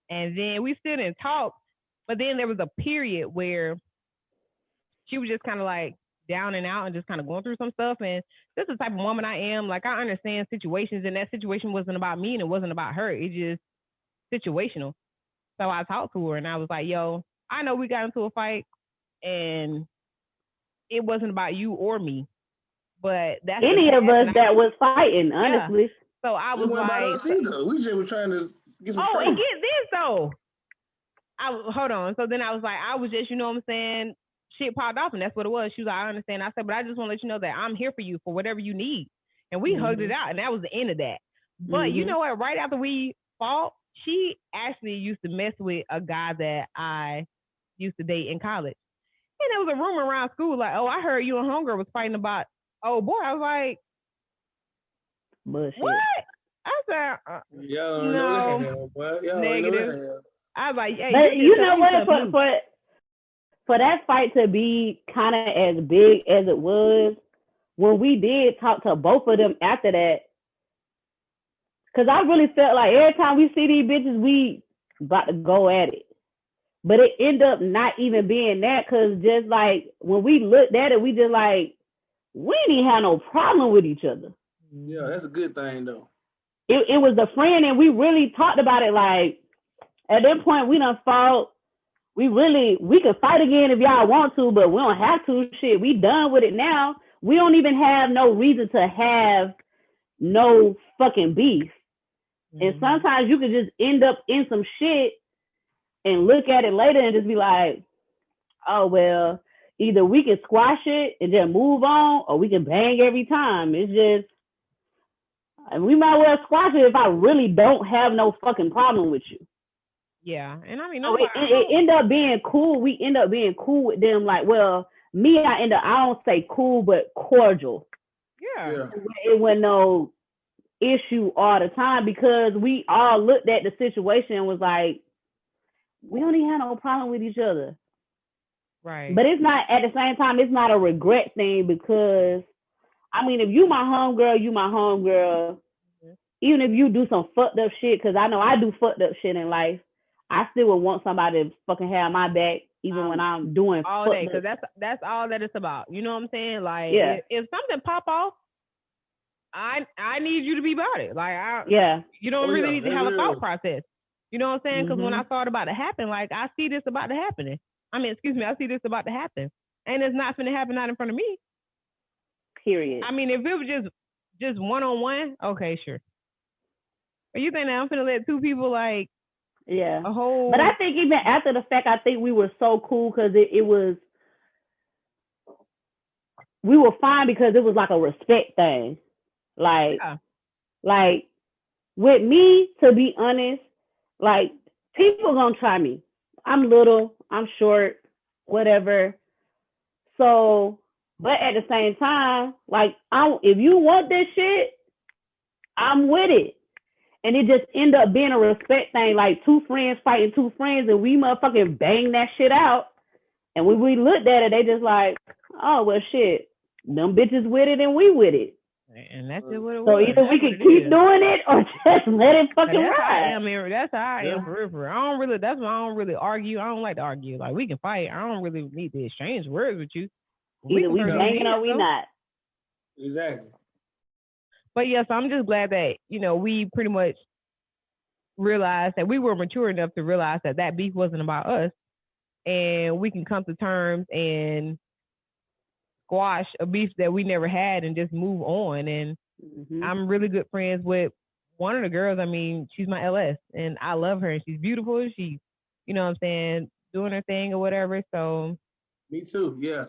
And then we still didn't talk, but then there was a period where she was just kind of like down and out and just kind of going through some stuff. And this is the type of woman I am. Like, I understand situations, and that situation wasn't about me and it wasn't about her. It's just situational. So I talked to her and I was like, "Yo, I know we got into a fight and it wasn't about you or me, but that's any of us that was fighting, honestly." Yeah. So I was like, us either. We just were trying to get some and strength. get this though. Hold on. So then I was like, I was just, you know what I'm saying? Shit popped off, and that's what it was. She was like, "I understand." I said, "But I just want to let you know that I'm here for you for whatever you need." And we hugged it out, and that was the end of that. But you know what? Right after we fought, she actually used to mess with a guy that I used to date in college. And there was a rumor around school like, "Oh, I heard you and homegirl was fighting about." Oh boy, I was like, "Bullshit." What? I said, no, negative. I was like, "Hey, but you know what? For that fight to be kind of as big as it was, when we did talk to both of them after that, because I really felt like every time we see these bitches, we about to go at it. But it ended up not even being that, because just like when we looked at it, we just like, we didn't have no problem with each other. Yeah, that's a good thing though. It was a friend, and we really talked about it. Like, at that point, we done fought. We could fight again if y'all want to, but we don't have to. Shit, we done with it now. We don't even have no reason to have no fucking beef. And sometimes you could just end up in some shit and look at it later and just be like, "Oh, well, either we can squash it and just move on, or we can bang every time." It's just, we might well squash it if I really don't have no fucking problem with you. Yeah, and I mean, so it end up being cool. We end up being cool with them. Like, well, I don't say cool, but cordial. Yeah. It wasn't no issue all the time, because we all looked at the situation and was like, we don't even have no problem with each other. Right. But it's not, at the same time, it's not a regret thing, because, I mean, if you my homegirl, you my homegirl. Mm-hmm. Even if you do some fucked up shit, because I know I do fucked up shit in life, I still would want somebody to fucking have my back, even when I'm doing all day, because that's all that it's about. You know what I'm saying? Like, if something pop off, I need you to be about it. Like, you don't really need to have a thought process. You know what I'm saying? Because when I thought about it happen, like, I see this about to happen. I see this about to happen, and it's not finna happen out in front of me. Period. I mean, if it was just one-on-one, okay, sure. But you think that I'm finna let two people like? Yeah. But I think even after the fact, I think we were so cool, because we were fine, because it was like a respect thing. Like, like with me, to be honest, like, people gonna try me. I'm little, I'm short, whatever. So, but at the same time, like, if you want this shit, I'm with it. And it just ended up being a respect thing, like two friends fighting two friends, and we motherfucking bang that shit out. And when we looked at it, they just like, "Oh, well, shit, them bitches with it and we with it." And that's just what it was. So either we can keep doing it or just let it fucking ride. That's how I am for real. I don't really. That's why I don't really argue. I don't like to argue. Like, we can fight. I don't really need to exchange words with you. Either we banging or we not. Exactly. But yes, I'm just glad that, we pretty much realized that we were mature enough to realize that beef wasn't about us, and we can come to terms and squash a beef that we never had and just move on. And I'm really good friends with one of the girls. I mean, she's my LS, and I love her, and she's beautiful. She's, you know what I'm saying, doing her thing or whatever. So. Me too. Yeah.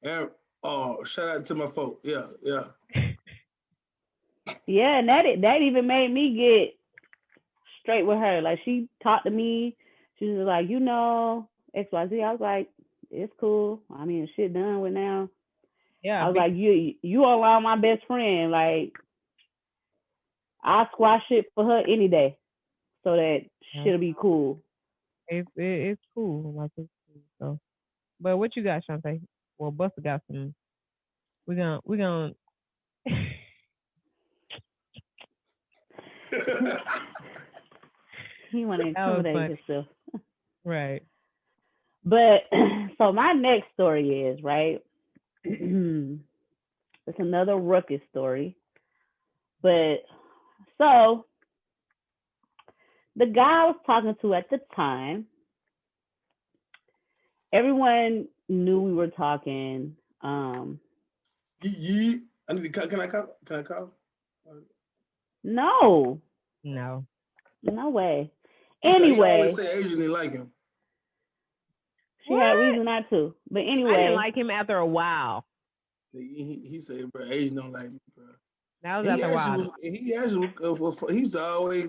And Oh, shout out to my folk. Yeah. Yeah, and that even made me get straight with her. Like she talked to me. She was like, XYZ. I was like, it's cool. I mean, shit done with now. Yeah. I was like, you around my best friend. Like, I squash shit for her any day, so that shit'll be cool. It's cool. Like it's cool. So, but what you got, Shonte? Well, Busta got some. We're gonna. He want to That was intimidate funny. himself. Right. But so my next story is right. It's another ruckus story. But so the guy I was talking to at the time, everyone knew we were talking. I need to call. Can I call? Can I call? No, No. no way. He always Anyway, say Asian didn't like him. she had reason not to. But I didn't anyway, like him after a while. He said, bro, Asian don't like me, bro. That was after a while. He actually, he used to always.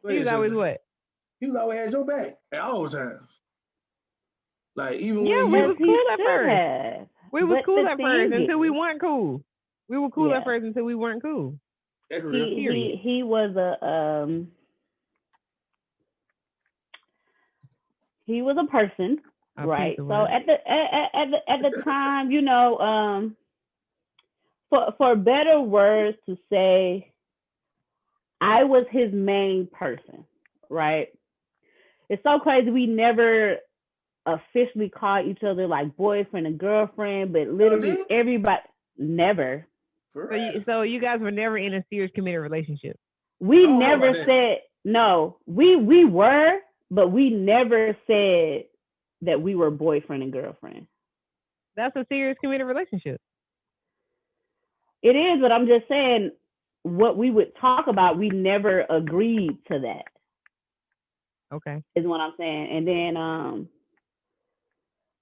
He was always what? He was always had your back at all times. Like even Yeah, when we you was cool at first. have. We was But cool the at thing first until we is- weren't cool. We were cool Yeah. at first until we weren't cool. that's real. he was a person, A right? piece of So work. at the time, for better words to say, I was his main person, right? It's so crazy. We never officially called each other like boyfriend and girlfriend, but literally did? everybody never. For So real. so you guys were never in a serious committed relationship. We don't know never about that. said no. We were, but we never said that we were boyfriend and girlfriend. That's a serious committed relationship. It is, but I'm just saying what we would talk about, we never agreed to that. Okay. Is what I'm saying. And then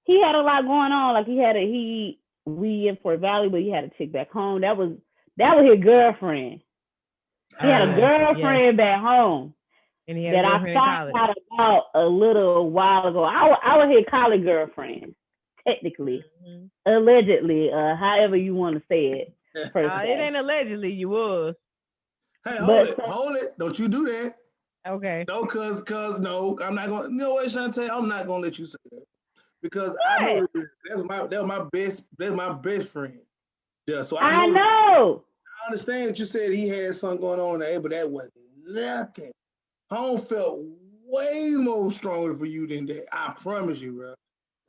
he had a lot going on. Like we in Fort Valley, but he had a chick back home. That was his girlfriend. He had a girlfriend back home. And he had that a I girlfriend in found college. out about a little while ago. I was his college girlfriend, technically, allegedly, however you want to say it. It ain't allegedly, you was. Hey, But- hold it. Don't you do that. Okay. No, cause no, I'm not gonna. You know what, Shonte? I'm not gonna let you say that because I know that's my best friend. Yeah, so I know. I understand that you said he had something going on there, but that was nothing. Home felt way more stronger for you than that. I promise you, bro.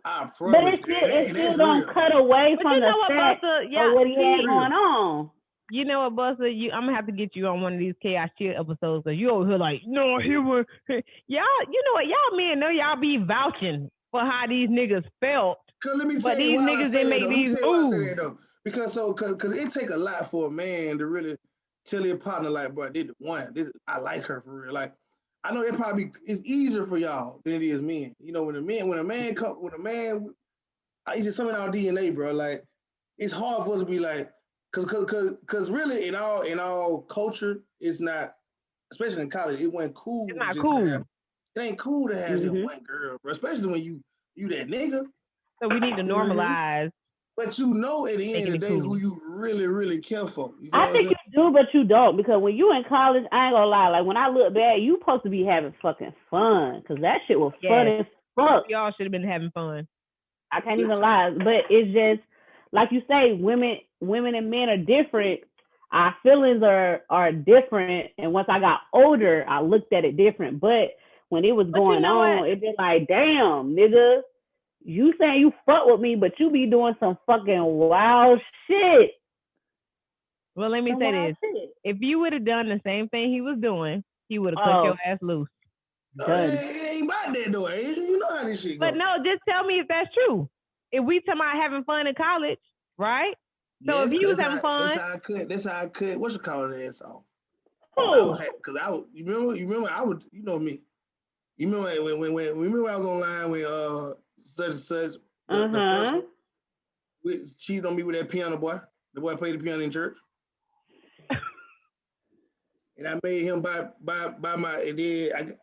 I promise. But it still don't cut away from the fact of what he had going on. You know what, Busta? I'm gonna have to get you on one of these chaos chill episodes because you over here like, no, he was y'all. You know what? Y'all men know y'all be vouching for how these niggas felt. Cause let me but tell you these why I niggas say didn't that. make these Why I say moves. that though. Because it take a lot for a man to really tell your partner like, bro, this the one. I like her for real. Like, I know it's easier for y'all than it is men. You know, when a man, it's just something in our DNA, bro. Like, it's hard for us to be like, cause really in our culture, it's not, especially in college, it wasn't cool. It's not cool. It ain't cool to have just one girl, bro. Especially when you that nigga. So we need to normalize. But you know at the end of the day who you really, really care for. You know I think you do, but you don't. Because when you in college, I ain't gonna lie. Like, when I look back, you supposed to be having fucking fun. Because that shit was fun as fuck. Y'all should have been having fun. I can't even lie. But it's just, like you say, women and men are different. Our feelings are different. And once I got older, I looked at it different. But when it was going on, it be like, damn, nigga. You saying you fuck with me, but you be doing some fucking wild shit. Well, let me say this. If you would have done the same thing he was doing, he would have cut your ass loose. It ain't about that though, Adrian. You know how this shit goes. But no, just tell me if that's true. If we talking about having fun in college, right? So if you was having fun. That's how I cut. What you call it ass off? Because you remember I would, you know me. You remember when I was online with such and such, the first one? cheated on me with that piano boy. The boy played the piano in church. And I made him buy my, and then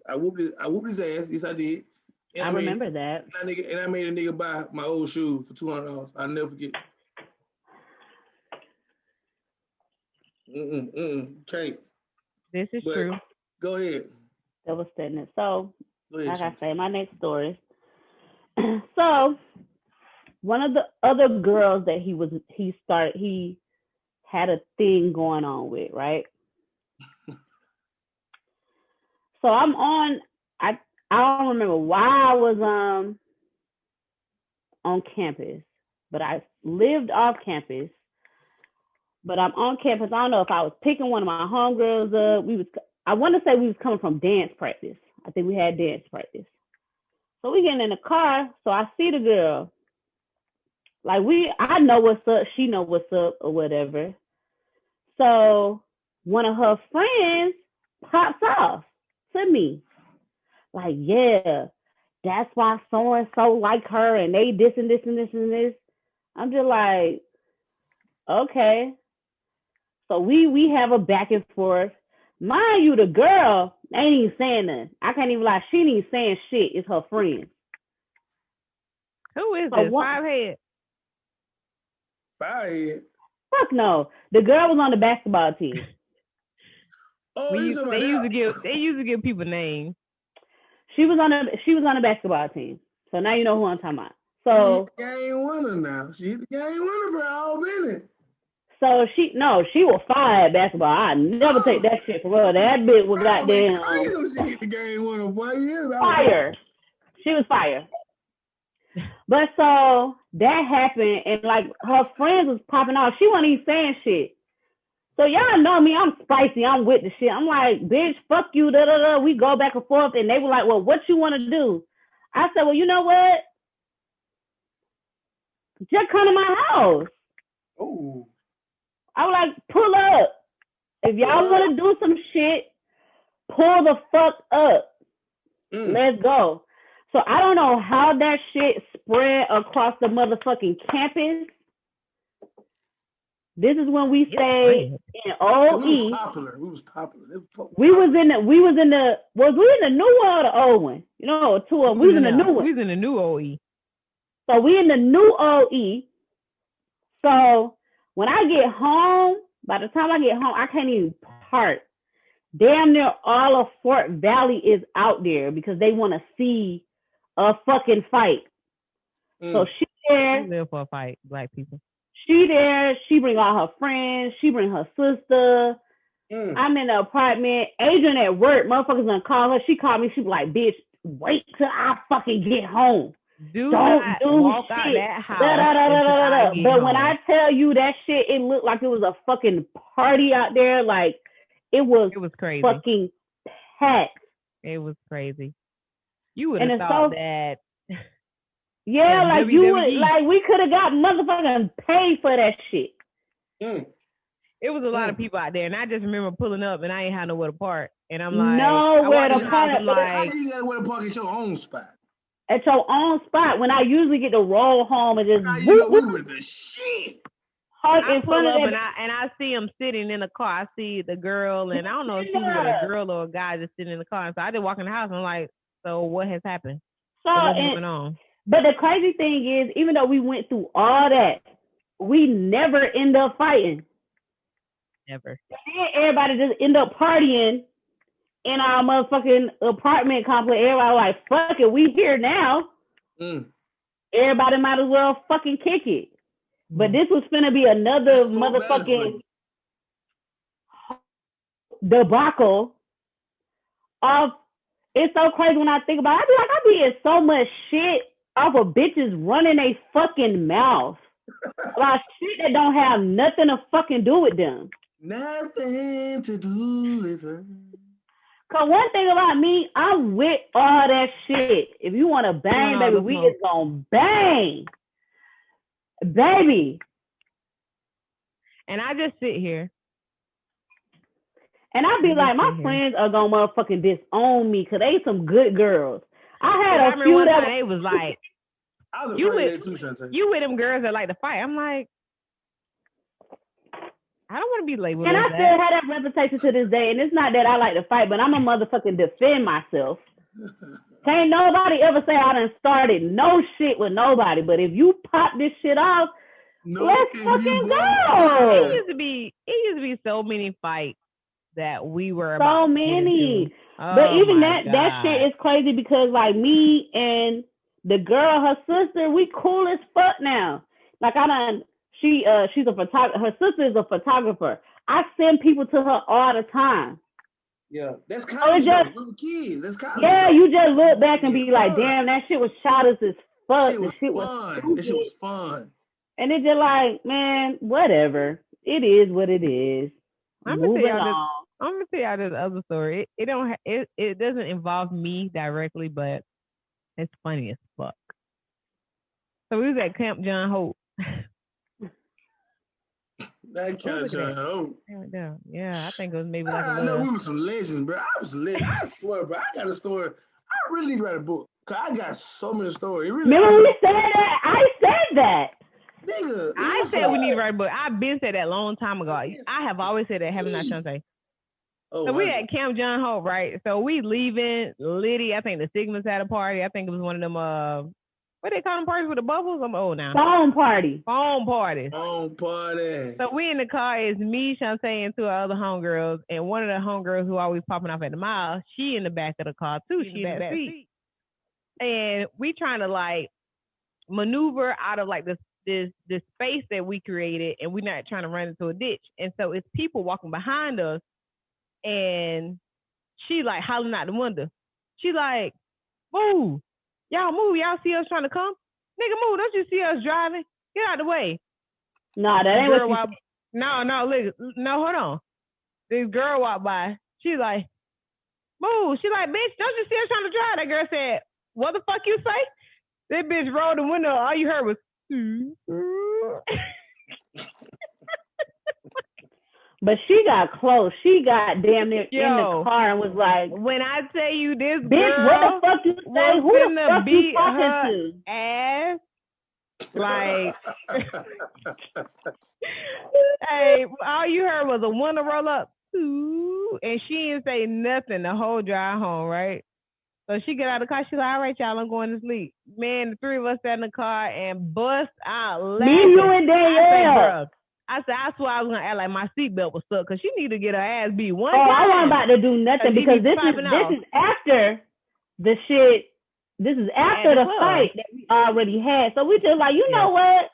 I whooped his ass. Yes, I did. And I remember that. And I made a nigga buy my old shoes for $200. I'll never forget. Okay. This is true. Go ahead. That was it. So, Go ahead, like I say, my next story. So, one of the other girls that he had a thing going on with, right? So I'm on. I don't remember why I was on campus, but I lived off campus. But I'm on campus. I don't know if I was picking one of my homegirls up. I want to say we was coming from dance practice. I think we had dance practice. So we getting in the car. So I see the girl. Like I know what's up. She know what's up or whatever. So one of her friends pops off to me. Like, yeah, that's why so and so like her and they this and this and this and this. I'm just like, okay. So we have a back and forth. Mind you, the girl ain't even saying nothing. I can't even lie. She ain't even saying shit. It's her friend. Who is this? Fivehead? Fivehead? Fuck no. The girl was on the basketball team. Oh, they used to give people names. She was on the basketball team. So now you know who I'm talking about. So she the game winner now. She the game winner for all minute. So she was fire at basketball. I never take that shit for her. That bitch was goddamn she the game winner, boy. Yeah, fire. She was fire. But so that happened, and like her friends was popping off. She wasn't even saying shit. So y'all know me, I'm spicy. I'm with the shit. I'm like, bitch, fuck you. Da da da. We go back and forth, and they were like, well, what you want to do? I said, well, you know what? Just come to my house. Oh. I was like, pull up. If y'all want to do some shit, pull the fuck up. Let's go. So I don't know how that shit spread across the motherfucking campus. This is when we stayed in OE. We was popular. Was we in the new one or the old one? You know, two of them. We was in the new one. We was in the new OE. So we in the new OE. So when I get home, by the time I get home, I can't even park. Damn near all of Fort Valley is out there because they want to see a fucking fight. So she there. We live for a fight, black people. She there. She bring all her friends. She bring her sister. I'm in the apartment. Adrian at work. Motherfuckers gonna call her. She called me. She be like, bitch, wait till I fucking get home. Don't do walk shit. out that house. But when I tell you that shit, it looked like it was a fucking party out there. Like it was crazy. Fucking packed. It was crazy. You would have thought that. Yeah, like WWE. You would, like we could have got motherfucking paid for that shit. It was a lot of people out there, and I just remember pulling up, and I ain't had nowhere to park, and I'm like, nowhere to park. How you gotta where to park at your own spot? At your own spot, when I usually get to roll home and just we with the shit. I pull up and I see him sitting in the car. I see the girl, and I don't know if she was a girl or a guy just sitting in the car. And so I just walk in the house, and I'm like, so what has happened? What's going on? But the crazy thing is, even though we went through all that, we never end up fighting. Never. And everybody just end up partying in our motherfucking apartment complex. Everybody like, fuck it, we here now. Everybody might as well fucking kick it. But this was finna be another motherfucking debacle of. It's so crazy when I think about it. I be in so much shit off of bitches running a fucking mouth about shit that don't have nothing to fucking do with them. Nothing to do with them. Cause one thing about me, I'm with all that shit. If you want to bang, baby, we is gonna bang. Baby. And I just sit here. And I be like, my friends are gonna motherfucking disown me because they some good girls. I had a few that they was like, I was afraid of that too, Shonte. You with them girls that like to fight. I'm like, I don't want to be labeled. And I still have that reputation to this day. And it's not that I like to fight, but I'm a motherfucking defend myself. Can't nobody ever say I done started no shit with nobody. But if you pop this shit off, let's fucking go. It used to be so many fights that we were so many. But even that shit is crazy because like me and the girl, her sister, we cool as fuck now. Like she's a photographer. Her sister is a photographer. I send people to her all the time. Yeah, that's college. We were kids. That's college. Yeah, you just look back and be like, damn, that shit was childish as fuck. That shit was fun. That shit was fun. And it's just like, man, whatever. It is what it is. I'm gonna tell y'all this other story. It doesn't involve me directly, but it's funny as fuck. So we was at Camp John Hope. That Camp John Hope. Yeah, I think it was maybe like I know we were some legends, bro. I was legend. I swear, bro. I got a story. I really need to write a book. Cause I got so many stories. Really, remember we said that? I said that. Nigga, I said we need to write a book. I've been said that a long time ago. I have always said that, haven't I, Shonte? Oh, so we at Camp John Hope, right? So we leaving. Liddy, I think the Sigmas had a party. I think it was one of them, what they call them parties with the bubbles? I'm old now. Phone party. Phone party. Phone party. So we in the car. It's me, Shonte, and two other homegirls. And one of the homegirls who always popping off at the mall, she in the back of the car too. She in the back seat. And we trying to like maneuver out of like this space that we created, and we're not trying to run into a ditch. And so it's people walking behind us, and she like hollering out the window. She like, move. Y'all move. Y'all see us trying to come? Nigga, move. Don't you see us driving? Get out of the way. Nah, that ain't what you... No, hold on. This girl walked by. She like, move. She like, bitch, don't you see us trying to drive? That girl said, what the fuck you say? That bitch rolled the window. All you heard was, But she got close. She got damn near in the car and was like, when I tell you this bitch, girl what the fuck you say? Who the fuck you talking to? Ass. Like, hey, all you heard was a window roll up. And she didn't say nothing the whole drive home, right? So she get out of the car. She's like, all right, y'all, I'm going to sleep. Man, the three of us sat in the car and bust out laughing. Me, you, and Danielle. I said, I swear I was going to act like my seatbelt was stuck because she need to get her ass beat one time. I wasn't about to do nothing because this is after the shit. This is after the fight that we already had. So we just like, you know what?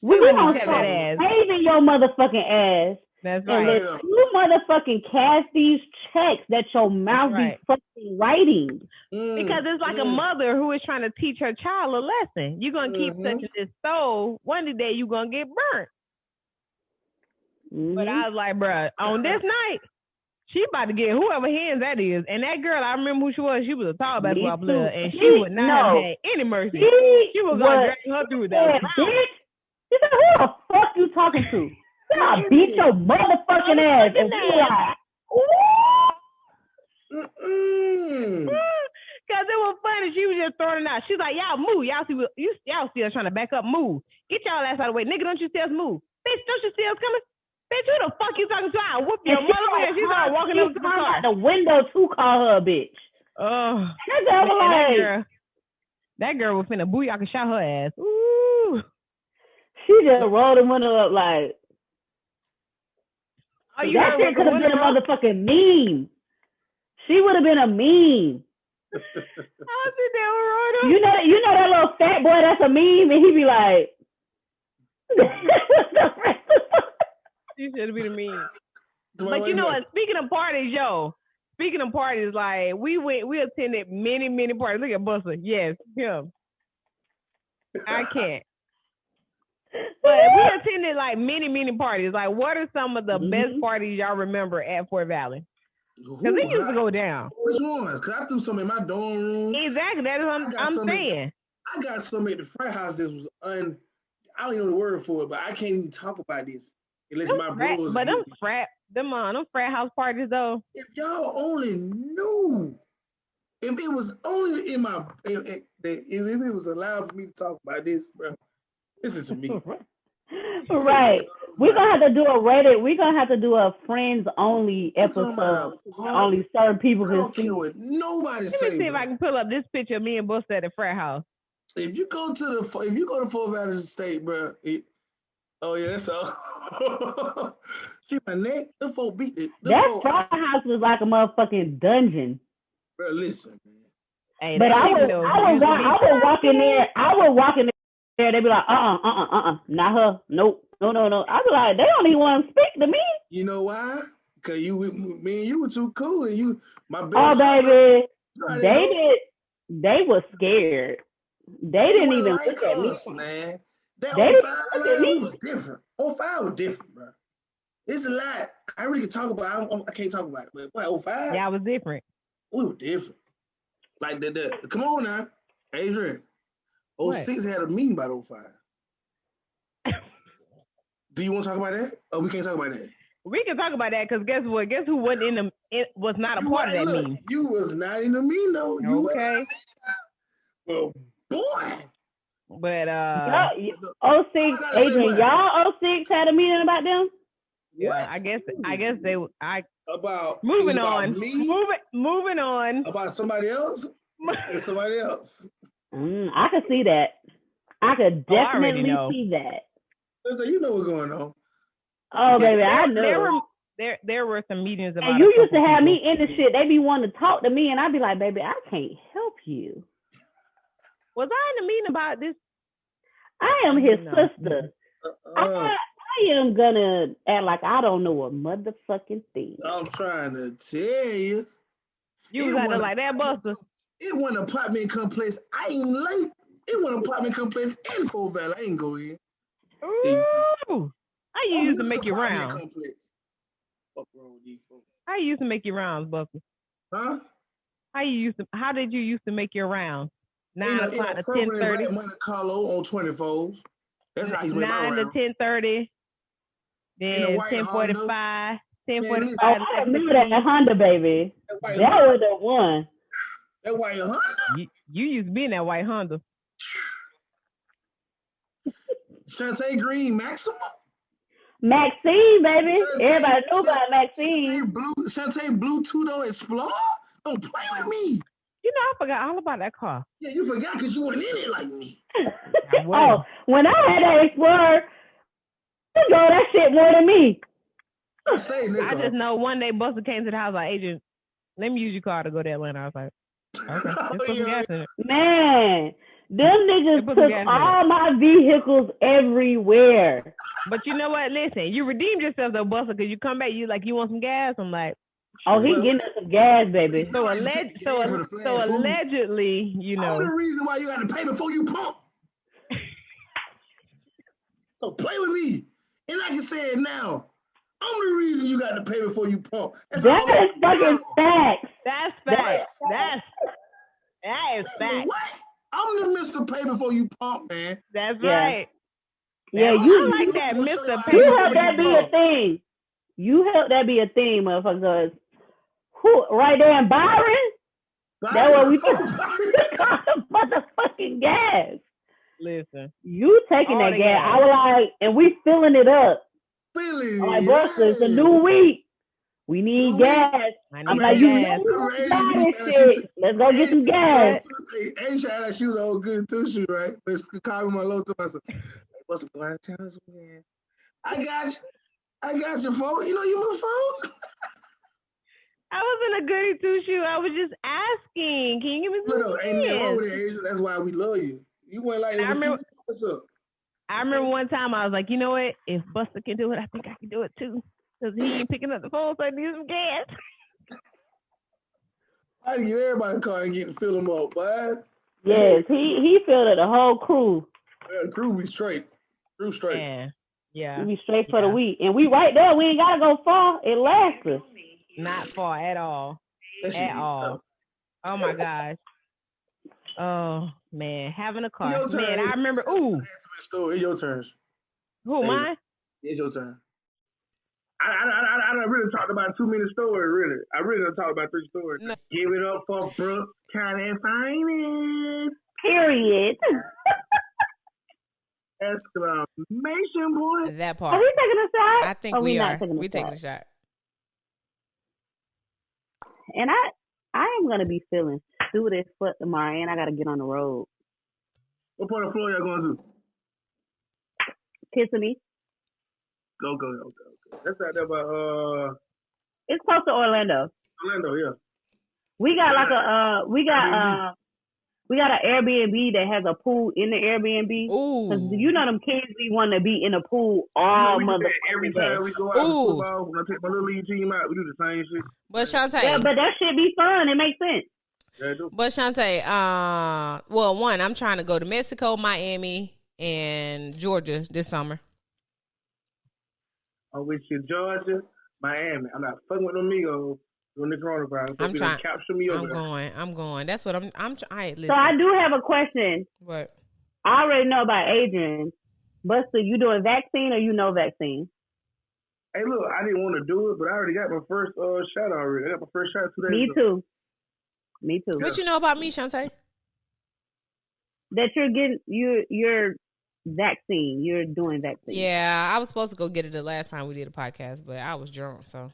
We gonna start saving your motherfucking ass. That's right. And you motherfucking cash these checks that your mouth be fucking writing. Because it's like a mother who is trying to teach her child a lesson. You're going to keep touching this stove. One day you're going to get burnt. But I was like, bruh, on this night, she about to get whoever hands that is. And that girl, I remember who she was. She was a tall basketball player. And she would not have had any mercy. She was going to drag her through that. Bitch, she said, who the fuck you talking to? I'll beat your motherfucking ass. And she like, Because it was funny. She was just throwing it out. She's like, y'all move. Y'all see us trying to back up. Move. Get y'all ass out of the way. Nigga, don't you see us move? Bitch, don't you see us coming? Bitch, who the fuck you talking to? I'll whoop your mother. She's like walking up to the car. Out the window to call her a bitch. Oh. That girl was finna booyah and shot her ass. Ooh. She just rolled the window up like, that shit could have been a motherfucking meme. She would have been a meme. You know that little fat boy that's a meme, and he be like, she should have been a meme. But you know what? Speaking of parties, like we attended many parties. Look at Busta. Yes, him. I can't. But we attended like many parties. Like, what are some of the best parties y'all remember at Fort Valley? Because it used to go down. Which ones? Because I threw some in my dorm room. Exactly. That's what I'm saying. I got some at the frat house that was I don't even know the word for it, but I can't even talk about this unless my bros. But them frat house parties though. If y'all only knew if it was only in my, if it was allowed for me to talk about this, bro, listen to me. Right. We're gonna have to do a Reddit. We're gonna have to do a friends only episode. Only certain people I can don't see. care what nobody Let say. me see if I can pull up this picture of me and Busta at the frat house. If you go to Fort Valley State, bro, oh yeah, that's all. See my neck? The folk beat it. That frat house was like a motherfucking dungeon. Bro, listen, man. Hey, But I would walk in there. I would walk in there. They'd be like, not her. Nope. No. I'd be like, they don't even want to speak to me. You know why? Cause me and you were too cool, and my best. Oh, baby, they were scared. They didn't even like look at me, man. That they 05 line was different. 05 was different, bro. It's a lot. I really can talk about. I can't talk about it, but what 05? Yeah, I was different. We were different. Like the come on now, Adrian. 06 had a meeting about 05. Do you want to talk about that? Oh, we can't talk about that. We can talk about that because guess what? Guess who wasn't was not a part of that meeting? You was not in the meeting though. You okay. Well, boy. But 06, Adrian, y'all 06 had a meeting about them? Yeah, I guess they about moving about on. Me? Moving on. About somebody else? Somebody else. I could see that. I could definitely see that. You know what's going on. Oh, baby, I know. There were some meetings about. And you used to have me in the shit. They be wanting to talk to me, and I'd be like, baby, I can't help you. Was I in a meeting about this? I am his sister. I am gonna act like I don't know a motherfucking thing. I'm trying to tell you. You got to like that, Busta. It wasn't an apartment complex. I ain't late. It wasn't an apartment complex in Fort Valley. I ain't go in. Ooh. How you used to make your rounds? Fuck wrong with these folks? How you used to make your rounds, Busta? Huh? How did you used to make your rounds? 9 o'clock to 10:30. Monte Carlo on 24s. That's how you make my round. 9 to 10:30. Then 10:45. 10:45. I remember that Honda, baby. That was the one. That white Honda? You used to be in that white Honda. Shonte Green Maxima? Maxine, baby. Everybody knew about Maxine. Shonte Blue Tudo Explorer? Don't play with me. You know, I forgot all about that car. Yeah, you forgot because you weren't in it like me. Oh, when I had that Explorer, you know that shit more than me. I just know one day Busta came to the house like, Adrian, let me use your car to go to Atlanta. I was like, okay, let's put some gas in it. Man, them niggas took all my vehicles everywhere. But you know what? Listen, you redeemed yourself though, Busta, because you come back, you want some gas? I'm like, oh, he getting us some gas, baby. So allegedly, you know. I'm the reason why you got to pay before you pump. Don't play with me. And like you said now, I'm the reason you got to pay before you pump. That is fucking facts. That's facts. That is facts. What? I'm the Mr. Pay before you pump, man. That's right. Yeah, I like that, Mr. Pay. You help that be a thing. You help that be a thing, motherfuckers. Who right there in Byron? That's what we took the motherfucking gas. Listen. You taking that gas. I was like, and we filling it up. Filling it. Like, Busta, it's a new week. We need gas. I'm like, you know shit. Let's go get some gas. Ain't trying like she was old good too, she right? Let's call me my low to myself. What's up, going to town this weekend? I got your phone. You know you my phone. I wasn't a goody two shoe. I was just asking. Can you give me some? No, ain't nothing wrong with it, Asia. That's why we love you. You went like, what's up? I remember one time I was like, you know what? If Busta can do it, I think I can do it too. Because he ain't picking up the phone, so I need some gas. I get everybody in the car and fill them up, bud. Yes, he filled it, the whole crew. Yeah, the crew be straight. Crew straight. Yeah. We be straight for the week. And we right there. We ain't got to go far. It lasts us. Not far at all. At all. Tough. Oh, my gosh. Oh, man. Having a car. Man, I remember. Ooh. It's your turn. Who, mine? It's your turn. I done really talked about too many stories, really. I really done talked about 3 stories. No. Give it up for Brooke County Finance. Period. Exclamation point. That part. Are we taking a shot? I think we are. We're taking a shot. And I am going to be feeling stupid as fuck tomorrow, and I got to get on the road. What part of Florida y'all going to? Kissimmee. Go. That's out there by It's close to Orlando. Orlando, yeah. We got like we got an Airbnb that has a pool in the Airbnb. Ooh. 'Cause you know them kids be wanting to be in a pool all motherfucking every time we go out to football, when I take my little league team out, we do the same shit. But Shonte. Yeah, but that shit be fun. It makes sense. Yeah, it do. But Shonte, well, one, I'm trying to go to Mexico, Miami, and Georgia this summer. I'm with you, Georgia, Miami. I'm not fucking with no amigos during the coronavirus. I'm trying. Capture me over I'm going. That's what I'm trying. So I do have a question. What? I already know about Adrian. Busta, you doing vaccine or you no vaccine? Hey, look, I didn't want to do it, but I already got my first shot already. I got my first shot 2 days ago. Me too. What you know about me, Shonte? That you're getting you're vaccine. You're doing vaccine. Yeah, I was supposed to go get it the last time we did a podcast, but I was drunk, so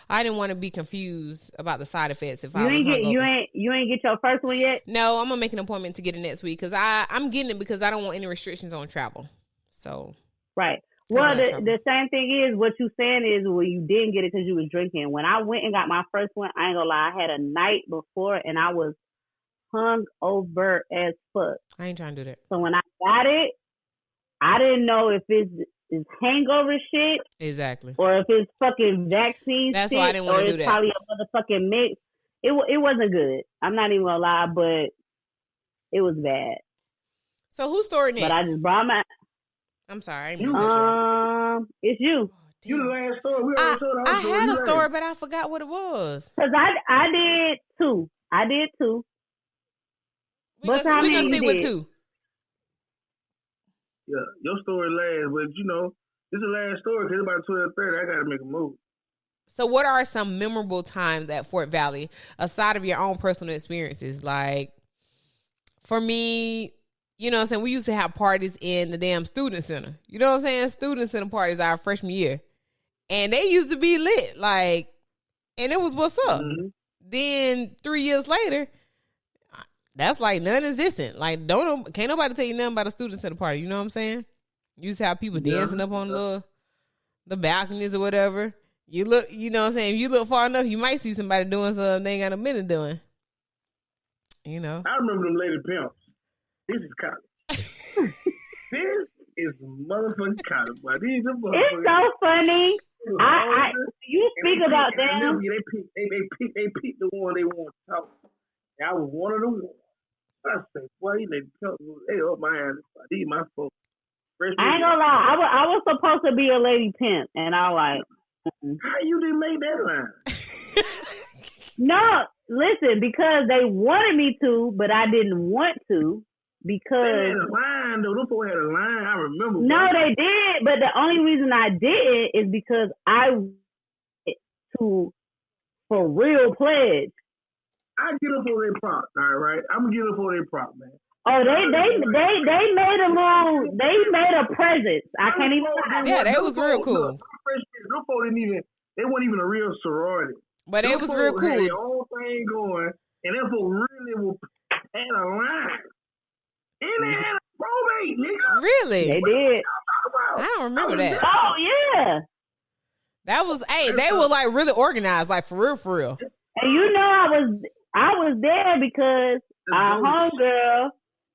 I didn't want to be confused about the side effects if I was hungover. You ain't get your first one yet? No, I'm gonna make an appointment to get it next week because I'm getting it because I don't want any restrictions on travel. So right. Well, the same thing is what you saying is you didn't get it because you was drinking. When I went and got my first one, I ain't gonna lie, I had a night before and I was hung over as fuck. I ain't trying to do that. So when I got it, I didn't know if it's hangover shit. Exactly. Or if it's fucking vaccine That's shit. Why I didn't want to do that. Or it's probably a motherfucking mix. It wasn't good. I'm not even gonna lie, but it was bad. So whose story next? But I just brought my... I'm sorry. It's you. You the last story. I had a story, but I forgot what it was. Because I did two. We gonna stick with 2. Yeah, your story last, but you know, this is the last story because it's about 12:30. I got to make a move. So what are some memorable times at Fort Valley, aside of your own personal experiences? Like, for me, you know what I'm saying, we used to have parties in the damn student center. You know what I'm saying? Student center parties our freshman year. And they used to be lit, like, and it was what's up. Mm-hmm. Then 3 years later, that's like non-existent. Like, can't nobody tell you nothing about a student center party. You know what I'm saying? You used to have people dancing up on the balconies or whatever. You look, you know what I'm saying? If you look far enough, you might see somebody doing something they ain't got a minute doing. You know? I remember them lady pimps. This is college. This is motherfucking college, boy. These are motherfuckers. It's so funny. You speak about them. They picked the one they want to talk. And I was one of them. I said, boy, these lady pimps, they up my ass. These my folks. I ain't gonna lie. I was supposed to be a lady pimp, and I was like, how you didn't make that line? No, listen, because they wanted me to, but I didn't want to because they had a line though. Those folks had a line. I remember. No, they did, but the only reason I didn't is because I to for real pledge. I get up for their props, all right. I'm gonna get up for their props, man. Oh, they made a presence. I can't even. Yeah, that was real cool. They weren't even a real sorority. But it was real cool. They had their own thing going, and them folks really had a line. And they had a probate, nigga. Really? They did. I don't remember that. Oh yeah. That was they were like really organized, like for real. And you know I was there because our homegirl,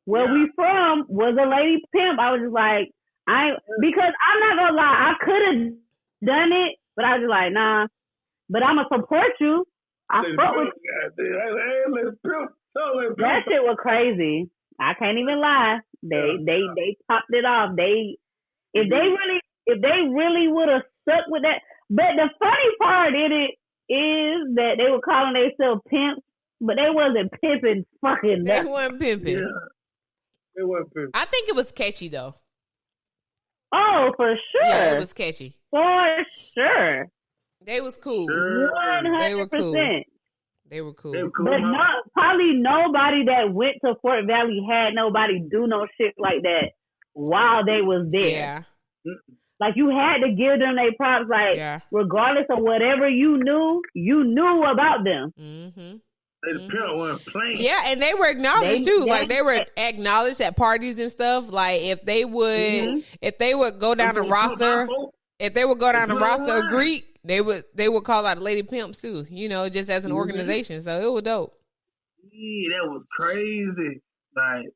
where we from, was a lady pimp. I was just like, because I'm not gonna lie, I could have done it, but I was just like, nah. But I'ma support you. I fuck with you. That shit was crazy. I can't even lie. They popped it off. If they really would have stuck with that. But the funny part in it is that they were calling themselves pimps, but they wasn't pimping fucking nothing. They weren't pimping. Yeah. They weren't pimping. I think it was catchy though. Oh, for sure. Yeah, it was catchy. For sure. They was cool. 100%. They were cool. They were cool. But probably nobody that went to Fort Valley had nobody do no shit like that while they was there. Yeah. Like, you had to give them their props, like, regardless of whatever you knew about them. Mm-hmm. Yeah, and they were acknowledged too. Like, they were acknowledged at parties and stuff. Like, if they would go down the roster, of Greek, they would call out Lady Pimps too. You know, just as an organization. So it was dope. Yeah, that was crazy. Like,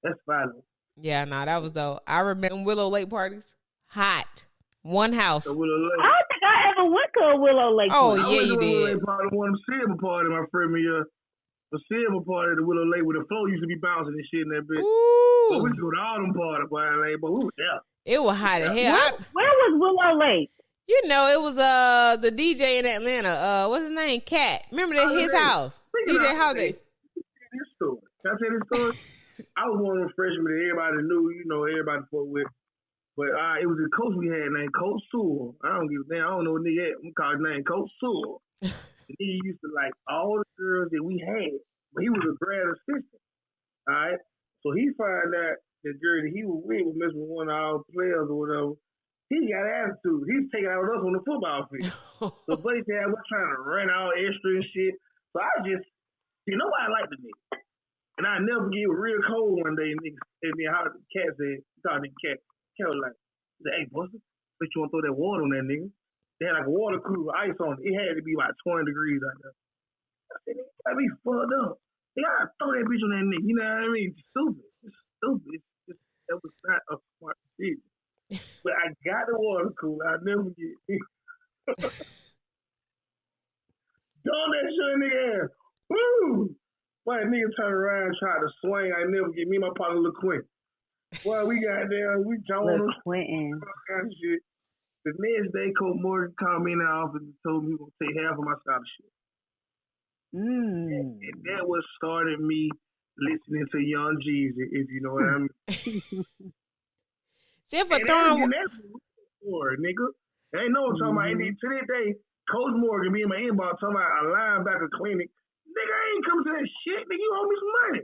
that's funny. Yeah, that was dope. I remember Willow Lake parties. Hot. One house. I don't think I ever went to a Willow Lake party. Oh, yeah, you did. Willow Lake party, one of them silver party, my friend, the silver party at the Willow Lake where the floor used to be bouncing and shit in that bitch. Ooh. But we go to all them parties, boy, but we was there. It was hot as hell. Where was Willow Lake? You know, it was the DJ in Atlanta. What's his name? Cat. Remember that his house? DJ Holiday. Can I tell this story? I was one of them freshmen that everybody knew, you know, everybody fought with. But it was a coach we had named Coach Sewell. I don't give a damn. I don't know what nigga had. We call his name Coach Sewell. And he used to like all the girls that we had. But he was a grad assistant. All right? So he found out the girl that he was with messing with one of our players or whatever. He got attitude. He's taking out us on the football field. So buddy said, we're trying to run all extra and shit. So I just, you know why I like the nigga? And I never forget, it was real cold one day, and then how the cat said, he called the cat. Cat was like, he said, hey, Busta, bet you want to throw that water on that nigga? They had like a water cooler with ice on it. It had to be about 20 degrees out there. I said, nigga, I be fucked up. They gotta throw that bitch on that nigga. You know what I mean? It's stupid. That was not a smart decision. But I got the water cooler. I never forget. Throw that shit in the air. Woo! Boy, nigga turned around and tried to swing. I never get me and my partner Lil Quinn. Boy, we got there. We jumped on all kind of shit. The next day, Coach Morgan called me in the office and told me he was going to take half of my scholarship. And that was started me listening to Young Jeezy, if you know what I mean. Just for throwing... nigga. They ain't no talking about. To this day, Coach Morgan, me in my inbox, talking about a linebacker clinic. Nigga, I ain't coming to that shit. Nigga, you owe me some money.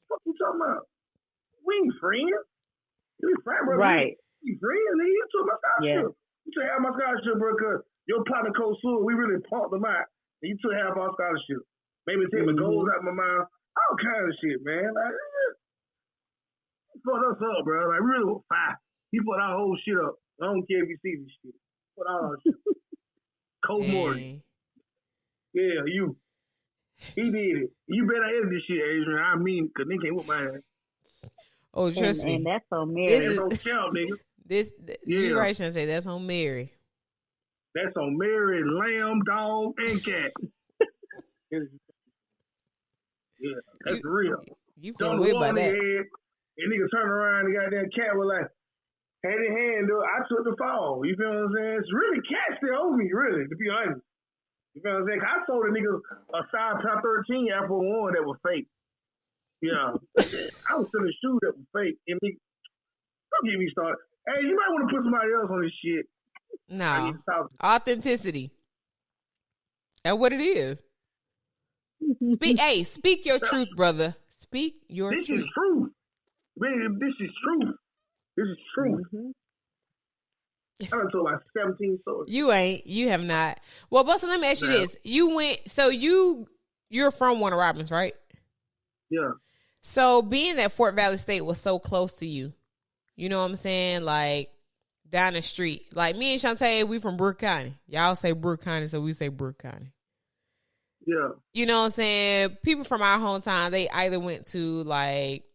What you talking about? We ain't friends. We friends, bro. Right. We friends, nigga. You took my scholarship. You took half my scholarship, bro, because your partner, Coach Sewell, we really pumped them out. And you took half our scholarship. Maybe take my goals out of my mouth. All kinds of shit, man. Like, you fucked us up, bro. Like, we really was fine. He fucked our whole shit up. I don't care if you see this shit. Put all our shit. Coach Morgan. Yeah, you. He did it. You better edit this shit, Adrian. I mean, because nigga can't whoop my ass. Oh, trust me. And that's on Mary. That's on Scout, nigga. You right, Shonte. That's on Mary. That's on Mary, lamb, dog, and cat. Yeah, that's real. You feel weird about that. And nigga turn around, the goddamn cat was like, hand in hand, dude, I took the fall. You feel what I'm saying? It's really cat still owe me, really, to be honest. You feel what I'm saying? I sold a nigga a size 13 Air Force One that was fake. Yeah. I was selling shoes that was fake. And nigga, don't get me started. Hey, you might want to put somebody else on this shit. No. Authenticity. That's what it is. Speak your truth, brother. Speak your truth. This is truth. Man, this is truth. This is truth. I done told like 17 stories. You have not. Well, Busta, let me ask you this. You're from Warner Robins, right? Yeah. So being that Fort Valley State was so close to you, you know what I'm saying? Like down the street. Like me and Shonte, we from Brooke County. Y'all say Brooke County, so we say Brooke County. Yeah. You know what I'm saying? People from our hometown, they either went to like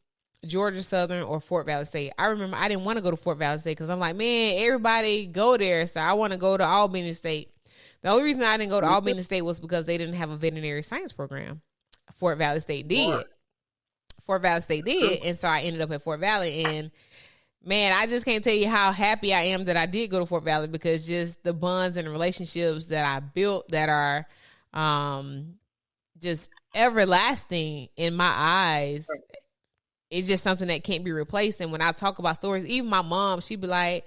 Georgia Southern or Fort Valley State. I remember I didn't want to go to Fort Valley State because I'm like, man, everybody go there, so I want to go to Albany State. The only reason I didn't go to Albany State was because they didn't have a veterinary science program. Fort Valley State did. Fort Valley State did, and so I ended up at Fort Valley. And man, I just can't tell you how happy I am that I did go to Fort Valley, because just the bonds and relationships that I built that are just everlasting in my eyes. It's just something that can't be replaced. And when I talk about stories, even my mom, she'd be like,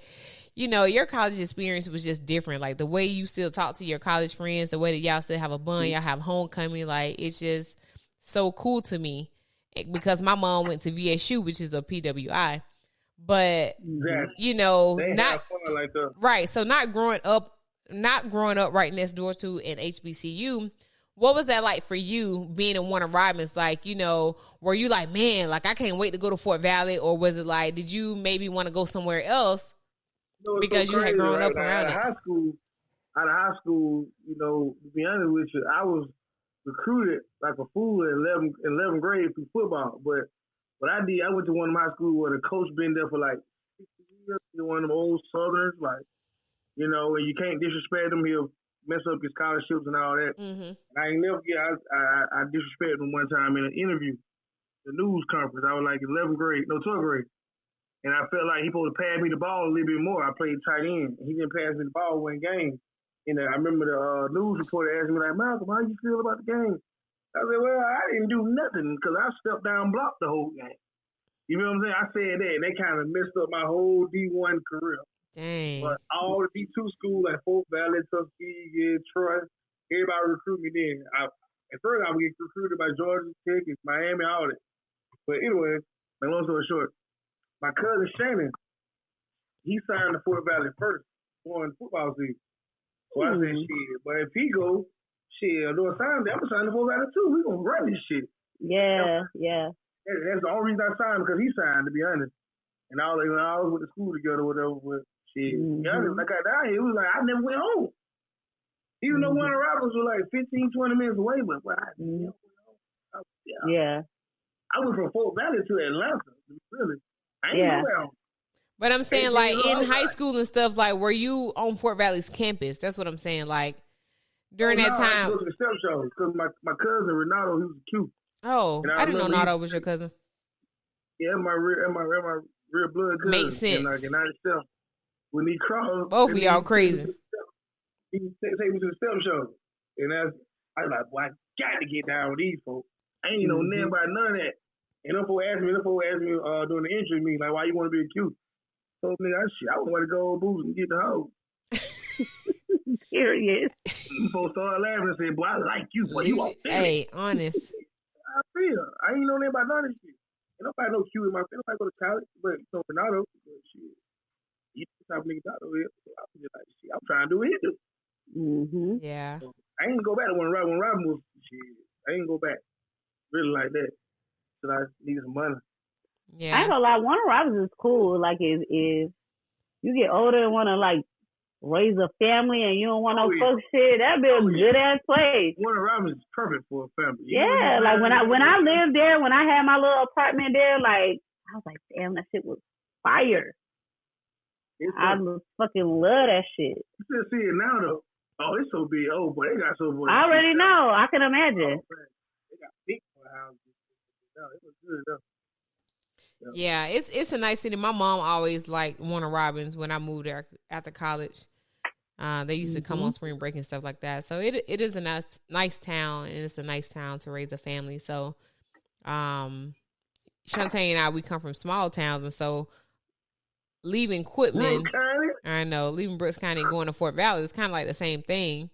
you know, your college experience was just different. Like the way you still talk to your college friends, the way that y'all still have a bond, y'all have homecoming. Like it's just so cool to me because my mom went to VSU, which is a PWI. But you know, they not fun like that. Right. So not growing up right next door to an HBCU. What was that like for you being in Warner Robins? Like, you know, were you like, man, like I can't wait to go to Fort Valley? Or was it like, did you maybe want to go somewhere else because so you had grown up like, around it? Out of high school, you know, to be honest with you, I was recruited like a fool in 11th grade through football. But what I did, I went to one of my schools where the coach been there for like 60 years, one of them old Southerners, like, you know, and you can't disrespect him. He'll mess up your scholarships and all that. Mm-hmm. And I ain't never I disrespected him one time in an interview, the news conference. I was like 12th grade. And I felt like he supposed to pass me the ball a little bit more. I played tight end. He didn't pass me the ball one game. And I remember the news reporter asked me like, Malcolm, how you feel about the game? I said, well, I didn't do nothing because I stepped down and blocked the whole game. You know what I'm saying? I said that, and they kind of messed up my whole D1 career. Dang. But all the D2 schools like Fort Valley, Tuskegee, Troy, everybody recruit me then. At first, I would get recruited by Georgia Tech, Miami, all that. But anyway, long story short, my cousin Shannon, he signed to Fort Valley first for the football season. So I said, shit, but if he go, shit, I'm going to sign to Fort Valley too. We going to run this shit. Yeah. That's the only reason I signed because he signed, to be honest. And I was with the school together, whatever, but shit. When I got down here, it was like, I never went home. Even though Warner Robins was like 15, 20 minutes away, but I never went home. Yeah. I went from Fort Valley to Atlanta, really. I ain't go down. But I'm saying, like, in high school and stuff, like, were you on Fort Valley's campus? That's what I'm saying. Like, during that time. I go to the step show because my cousin, Renato, he was cute. Oh, I didn't know Renato was your cousin. Yeah, my real blood cousin. Makes sense. And like, in 97, when he crossed. Both of y'all crazy. He take me to the step show. And I was like, boy, I got to get down with these folks. I ain't know nothing about none of that. And them folks asked me during the entry meeting, like, why you want to be a cute? So, nigga, I want to go booze and get the hoe. Serious. Folks started laughing and said, boy, I like you. Boy, you want Hey, honest. I feel. I ain't know nothing about none of this shit. And nobody know cute in my family. Nobody go to college. But so Renato, shit. He the type of nigga Renato is. So I was just like, shit, I'm trying to do what he do. Mm-hmm. Yeah. So I ain't go back to when Robin was shit. I ain't go back really like that. So I needed some money. Yeah. I ain't gonna lie, Warner Robins is cool. Like, if you get older and want to, like, raise a family and you don't want no fuck shit, that'd be a good-ass place. Warner Robins is perfect for a family. Yeah, like, when I lived there, when I had my little apartment there, like, I was like, damn, that shit was fire. I fucking love that shit. You still see it now, though. Oh, it's so big. Oh, boy, they got so much. I already know. I can imagine. They got big for houses. No, it was good, though. Yeah, it's a nice city. My mom always liked Warner Robins when I moved there after college. They used to come on spring break and stuff like that. So it is a nice town, and it's a nice town to raise a family. So, Shonte and I, we come from small towns, and so leaving Quitman, leaving Brooks County and going to Fort Valley is kind of like the same thing.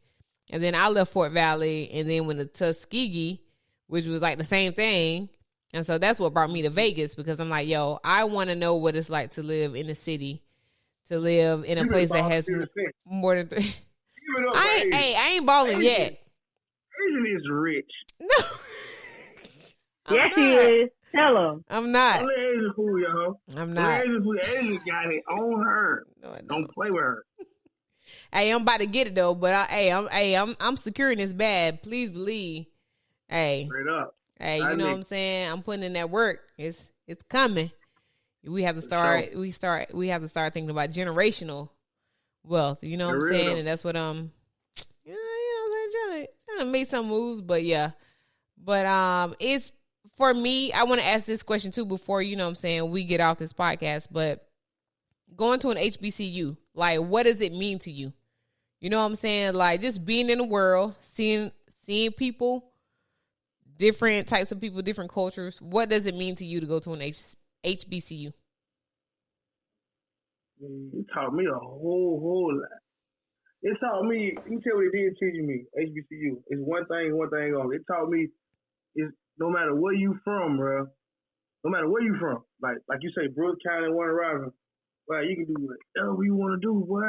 And then I left Fort Valley, and then went to Tuskegee, which was like the same thing. And so that's what brought me to Vegas, because I'm like, yo, I want to know what it's like to live in a city, to live in a place that has more than three. I ain't balling yet. Adrian is rich. No. Yes, he is. Tell him. I'm not. Don't let Adrian fool y'all. I'm not. Adrian got it on her. No, don't play with her. Hey, I'm about to get it though, but I'm securing this bag. Please believe. Hey. Straight up. Hey, you know what I'm saying? I'm putting in that work. It's coming. We have to start. We have to start thinking about generational wealth. You know what I'm saying? Though. And that's what trying to make some moves. But yeah, it's for me. I want to ask this question too before we get off this podcast. But going to an HBCU, like, what does it mean to you? You know what I'm saying? Like, just being in the world, seeing people. Different types of people, different cultures. What does it mean to you to go to an HBCU? He taught me a whole lot. It taught me, you can tell what it did teach me, HBCU. It's one thing only. It taught me is no matter where you from, bro, no matter where you from, like you say, Brooks County, Warren Robin, well, you can do whatever you want to do, boy.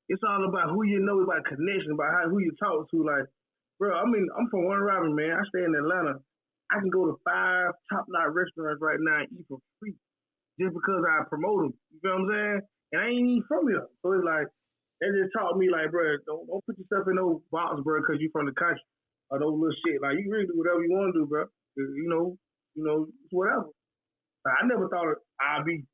It's all about who you know, about connection, about who you talk to. Like, bro, I mean, I'm from Warren Robin, man. I stay in Atlanta. I can go to 5 top-notch restaurants right now and eat for free just because I promote them. You feel what I'm saying? And I ain't even from here. So it's like, that just taught me, like, bro, don't put yourself in no box, bro, because you from the country or those little shit. Like, you really do whatever you want to do, bro. You know, whatever. Like, I never thought I'd be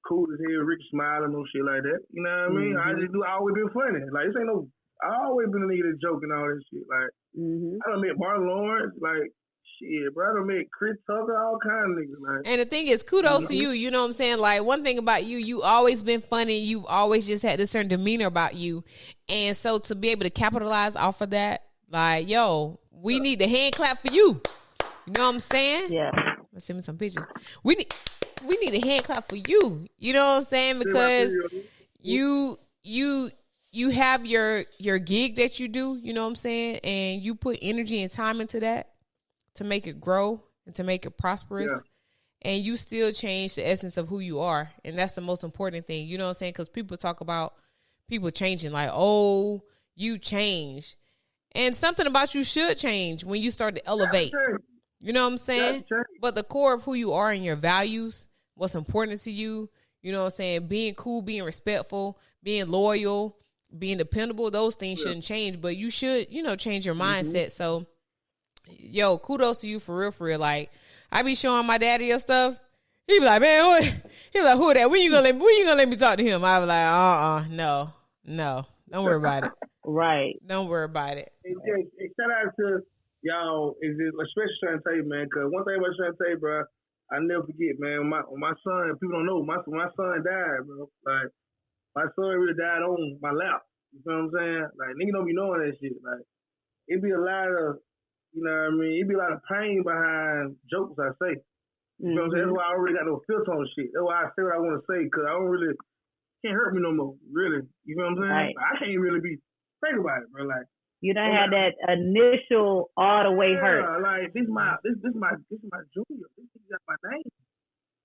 cool as hell, Ricky smiling, no shit like that. You know what I mean? I always been funny. Like, this ain't no, I always been a nigga that joke and all that shit. Like, I done met Martin Lawrence, like, shit, bro. I done met Chris Tucker, all kind of niggas. Like, and the thing is, kudos to you. You know what I'm saying? Like, one thing about you, you always been funny. You've always just had this certain demeanor about you. And so to be able to capitalize off of that, like, yo, we need the hand clap for you. You know what I'm saying? Yeah. Let's send me some pictures. We need a hand clap for you. You know what I'm saying? Because you have your gig that you do, you know what I'm saying? And you put energy and time into that to make it grow and to make it prosperous. Yeah. And you still change the essence of who you are. And that's the most important thing. You know what I'm saying? Because people talk about people changing like, oh, you change. And something about you should change when you start to elevate. You know what I'm saying? But the core of who you are and your values, what's important to you, you know what I'm saying? Being cool, being respectful, being loyal, being dependable, those things shouldn't change. But you should, change your mindset. So, yo, kudos to you for real. Like, I be showing my daddy your stuff. He be like, man, what? He be like, who that? When you gonna let me talk to him? I was like, no. Don't worry about it. Right. Don't worry about it. Hey, shout out to y'all, especially Shonte, man, because one thing about Shonte, bro, I never forget, man, when my son, people don't know, my son died, bro. Like, my son really died on my lap. You know what I'm saying? Like, nigga don't be knowing that shit. Like, it be a lot of, you know what I mean? It be a lot of pain behind jokes I say. You know what I'm saying? That's why I already got no filter on shit. That's why I say what I want to say, because I don't really, can't hurt me no more, really. You know what I'm saying? Right. I can't really be, think about it, bro. Like, you done had that initial all the way hurt. Like, this my junior. This nigga got my name.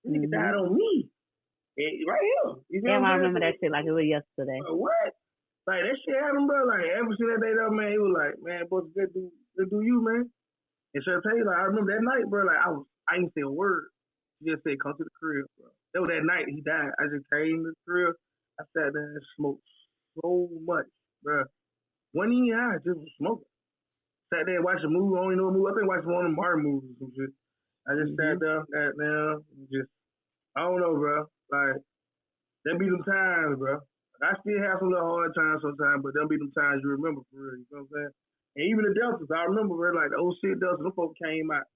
This nigga died on me. Right here. You know I remember that shit like it was yesterday. What? Like, that shit happened, bro. Like, ever since that day, though, man, he was like, man, boy, good do you, man. And so I tell you, like, I remember that night, bro, like, I didn't say a word. He just said, come to the crib, bro. That was that night he died. I just came to the crib. I sat there and smoked so much, bro. One year, I just was smoking. Sat there and watched a movie. I don't even know what movie. I think I watched one of the Martin movies or some shit. I just sat there, just, I don't know, bro. Like, there be them times, bro. I still have some little hard times sometimes, but there'll be them times you remember for real. You know what I'm saying? And even the Deltas, I remember, bro, like, the old shit Deltas, them folks came out.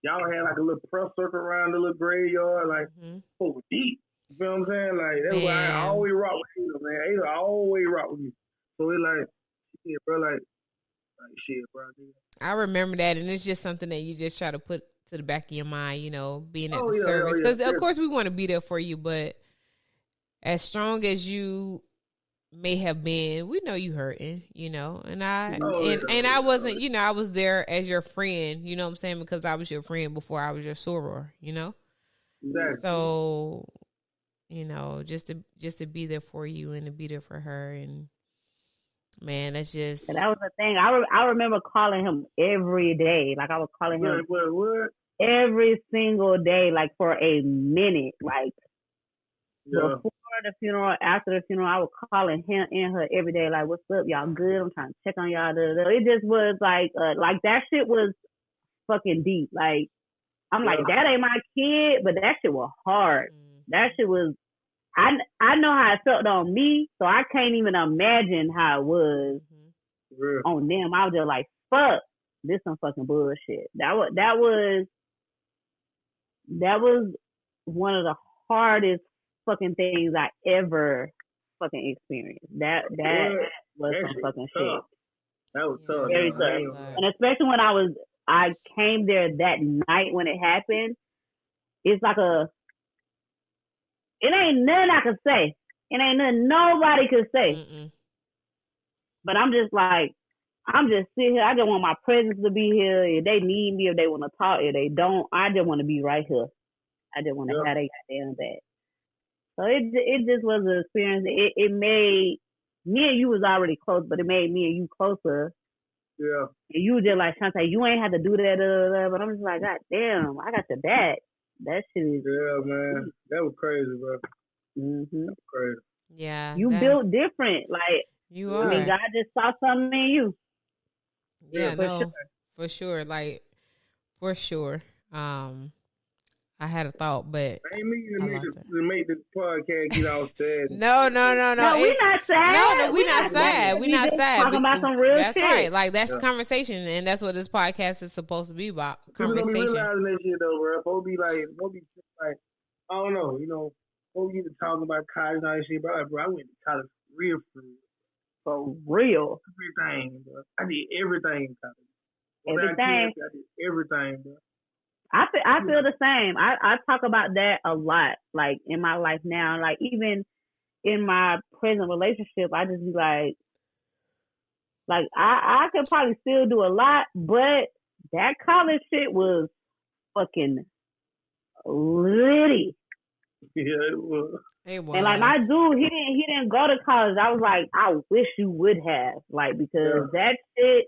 Y'all had, like, a little press circle around the little graveyard, like, over deep. You feel what I'm saying? Like, that's why I always rock with you, man. Ada always rock with you. So it's like, shit, bro, like shit, bro. Dude. I remember that, and it's just something that you just try to put to the back of your mind, being at the service. Because, of course, we want to be there for you, but as strong as you may have been, we know you hurting, and I wasn't, I was there as your friend, you know what I'm saying? Because I was your friend before I was your soror, Exactly. So, just to be there for you and to be there for her, and man, that's just. And that was the thing. I remember calling him every day. Like, I was calling him every single day, like, for a minute. Like, before the funeral, after the funeral, I was calling him and her every day. Like, what's up? Y'all good? I'm trying to check on y'all. It just was like that shit was fucking deep. Like, I'm like, that ain't my kid, but that shit was hard. That shit was. I know how it felt on me, so I can't even imagine how it was on them. I was just like, fuck, this some fucking bullshit. That was one of the hardest fucking things I ever fucking experienced. That was some fucking shit. That was tough. Very tough. And especially when I came there that night when it happened, it's like it ain't nothing I can say. It ain't nothing nobody could say. Mm-mm. But I'm just sitting here. I just want my presence to be here. If they need me, if they want to talk, if they don't, I just want to be right here. I just want to have they goddamn back. So it just was an experience. It made me and you was already close, but it made me and you closer. Yeah. And you were just like, Shonte, you ain't have to do that, but I'm just like, God damn, I got your back. That shit is. Yeah, man. That was crazy, bro. Mm-hmm. That was crazy. Yeah. You built different. Like, you are. I mean, God just saw something in you. Yeah, for no, sure. for sure. Like, for sure. I had a thought, but I ain't meaning to make the podcast get all sad. No. No, we not sad. No, we not sad. We not sad. Talking about some real That's shit. right. Like, that's conversation, and that's what this podcast is supposed to be about. Conversation. People don't be realizing that shit though, bro. Folks be like, I don't know, folks get to talking about college and all that shit, bro. Like, bro, I went to college for real. Everything, bro. I did everything in college. Everything. I did everything, bro. I feel the same. I talk about that a lot, like in my life now. Like even in my present relationship, I just be like I could probably still do a lot, but that college shit was fucking litty. Yeah, it was. It was. And like my dude, he didn't go to college. I was like, I wish you would have, like, because that shit.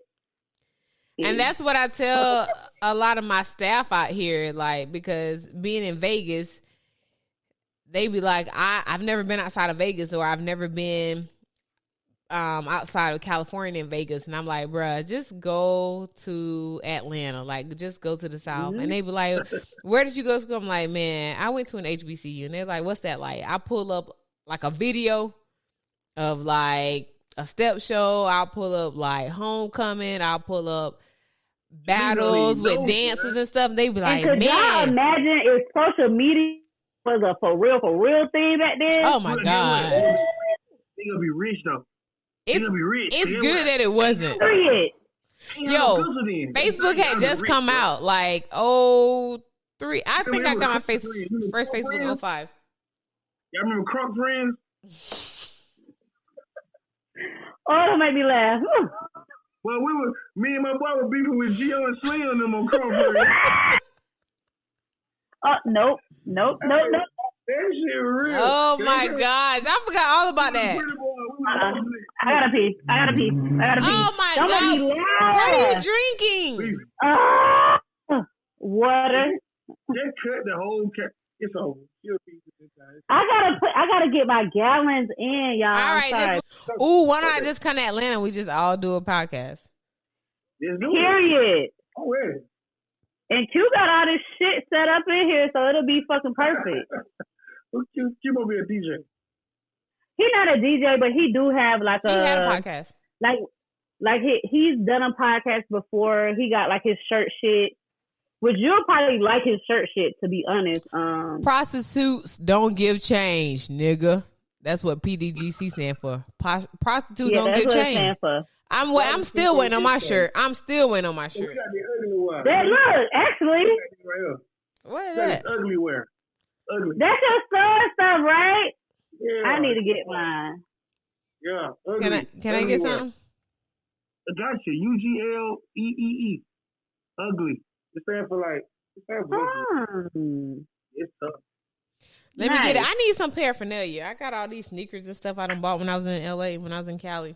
And that's what I tell a lot of my staff out here, like, because being in Vegas, they be like, I've never been outside of Vegas, or I've never been outside of California in Vegas. And I'm like, bruh, just go to Atlanta. Like, just go to the South. Mm-hmm. And they be like, where did you go to school? I'm like, man, I went to an HBCU. And they're like, what's that like? I pull up like a video of like a step show. I'll pull up like homecoming. I'll pull up battles with dances and stuff. They be like, and man, y'all imagine if social media was a for real thing back then? Oh my God. They gonna be rich though. It's good that it wasn't. Period. Yo, Facebook had just come out like 03. I think I got my first Facebook in 05. Y'all remember Crunk Friends? Oh, that made me laugh. Well, me and my boy were beefing with Gio and Slim and them on Crunk Friends. Nope. That shit real. Oh my gosh, I forgot all about that. I gotta pee. Oh my God, what are you drinking? Water. Just cut the whole cat. It's over. I gotta get my gallons in, y'all. All right, why don't I just come to Atlanta? We just all do a podcast. Period. Oh, yeah. And Q got all this shit set up in here, so it'll be fucking perfect. Q gonna be a DJ. He's not a DJ, but he do have like he had a podcast. Like he's done a podcast before. He got like his shirt shit, which you'll probably like his shirt shit, to be honest. Prostitutes don't give change, nigga. That's what PDGC stand for. Prostitutes don't give change. Stand for. I'm still waiting on my shirt. That look, actually. What is that? Ugly wear. Ugly. That's your store stuff, right? Yeah. I need to get mine. Yeah. Ugly. Can I get something? I got you. UGLEEE. Ugly. It stands for like. It's tough. Let me get it. I need some paraphernalia. I got all these sneakers and stuff I done bought when I was in LA, when I was in Cali.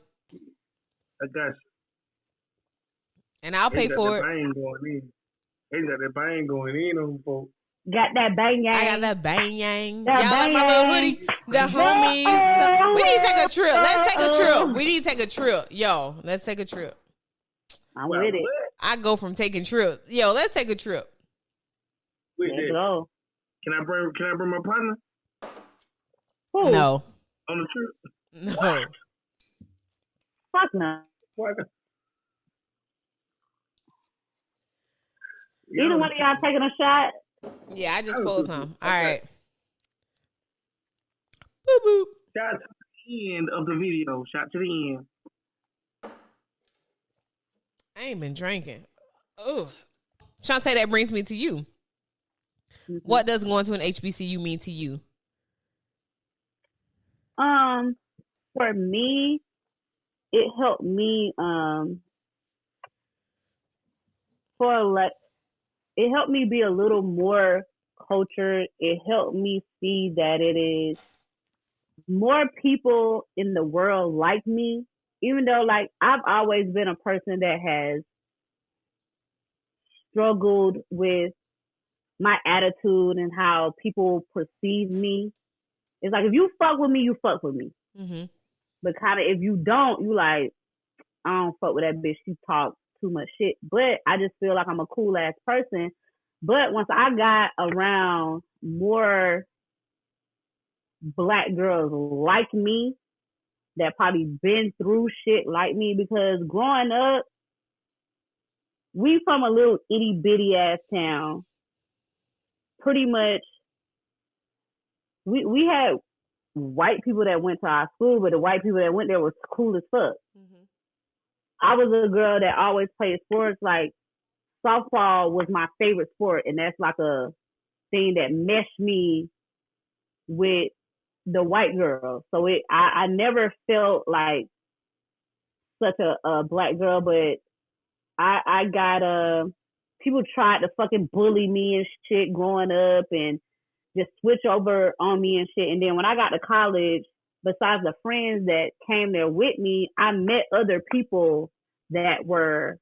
I got you. And I'll pay for it. They got that bang going in on folks. Got that bang yang. I got that bang yang. That Y'all like my little hoodie? The homies. We need to take a trip. Let's take a trip. We need to take a trip. Yo, let's take a trip. I'm with it. I go from taking trips. Yo, let's take a trip. Let's go. Can I bring my partner? Who? No. On the trip? No. Fuck no. What? Either one of y'all taking a shot? Yeah, I just pulled some. All right. Boop, boop. Shout to the end of the video. Shout to the end. I ain't been drinking. Oh, Shonte, that brings me to you. Mm-hmm. What does going to an HBCU mean to you? For me, it helped me it helped me be a little more cultured. It helped me see that it is more people in the world like me, even though like I've always been a person that has struggled with my attitude and how people perceive me. It's like if you fuck with me, you fuck with me. Mm-hmm. But kind of if you don't, you like, I don't fuck with that bitch. She talk too much shit. But I just feel like I'm a cool ass person. But once I got around more black girls like me that probably been through shit like me, because growing up, we from a little itty bitty ass town. Pretty much, we had white people that went to our school, but the white people that went there was cool as fuck. Mm-hmm. I was a girl that always played sports. Like softball was my favorite sport, and that's like a thing that meshed me with the white girl. So I never felt like such a black girl, but I got people tried to fucking bully me and shit growing up and just switch over on me and shit. And then when I got to college, besides the friends that came there with me, I met other people that were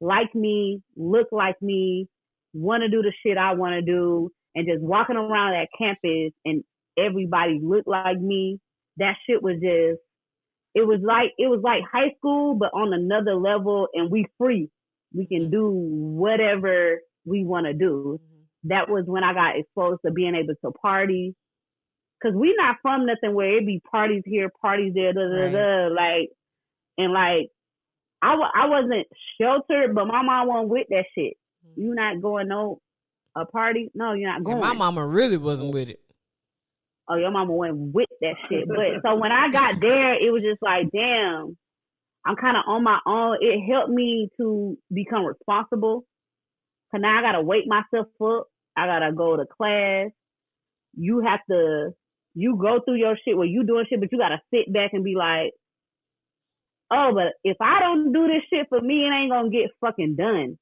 like me, look like me, want to do the shit I want to do, and just walking around that campus and everybody looked like me. That shit was just, it was like high school, but on another level, and we free. We can do whatever we want to do. That was when I got exposed to being able to party. Cause we not from nothing where it be parties here, parties there, like, and like, I wasn't sheltered, but my mom wasn't with that shit. You not going a party? No, you're not going. And my mama really wasn't with it. Oh, your mama went with that shit. But so when I got there, it was just like, damn, I'm kind of on my own. It helped me to become responsible. So now I gotta wake myself up. I gotta go to class. You go through your shit where you doing shit, but you gotta sit back and be like, oh, but if I don't do this shit for me, it ain't gonna get fucking done.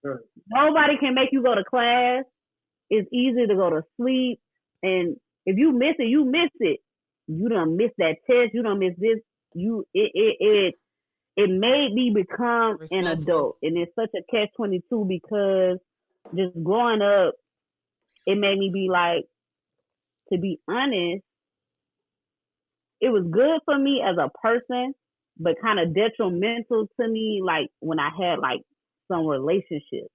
Sure. Nobody can make you go to class. It's easy to go to sleep. And if you miss it, you miss it. You done miss that test. You done miss this. It made me become an adult. And it's such a catch-22 because just growing up, it made me be like, to be honest, it was good for me as a person, but kind of detrimental to me, like when I had like some relationships.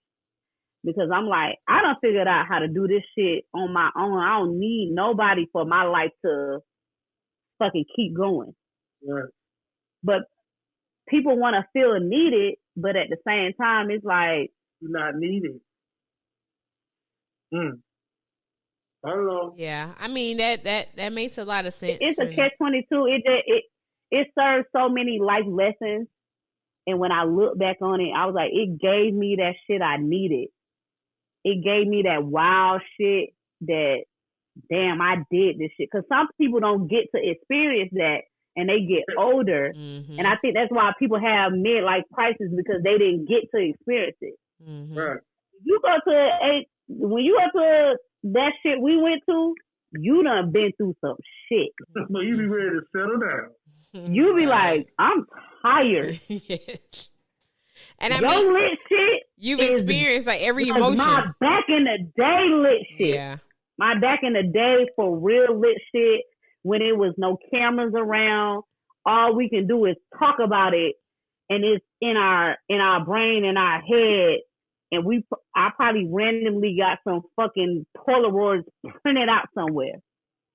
Because I'm like, I done figured out how to do this shit on my own. I don't need nobody for my life to fucking keep going. Right. But people want to feel needed, but at the same time, it's like, you're not needed. I don't know. Yeah, I mean that makes a lot of sense. It's a catch-22. It serves so many life lessons, and when I look back on it, I was like, it gave me that shit I needed. It gave me that wild shit that, damn, I did this shit. Because some people don't get to experience that, and they get older, and I think that's why people have midlife crisis, because they didn't get to experience it. Right. When you go to that shit we went to, you done been through some shit. So you be ready to settle down. You be like, I'm tired. Yes. And I mean, lit shit. You've experienced like every emotion. My back in the day lit shit. Yeah. My back in the day for real lit shit, when it was no cameras around. All we can do is talk about it, and it's in our brain, in our head. And I probably randomly got some fucking Polaroids printed out somewhere.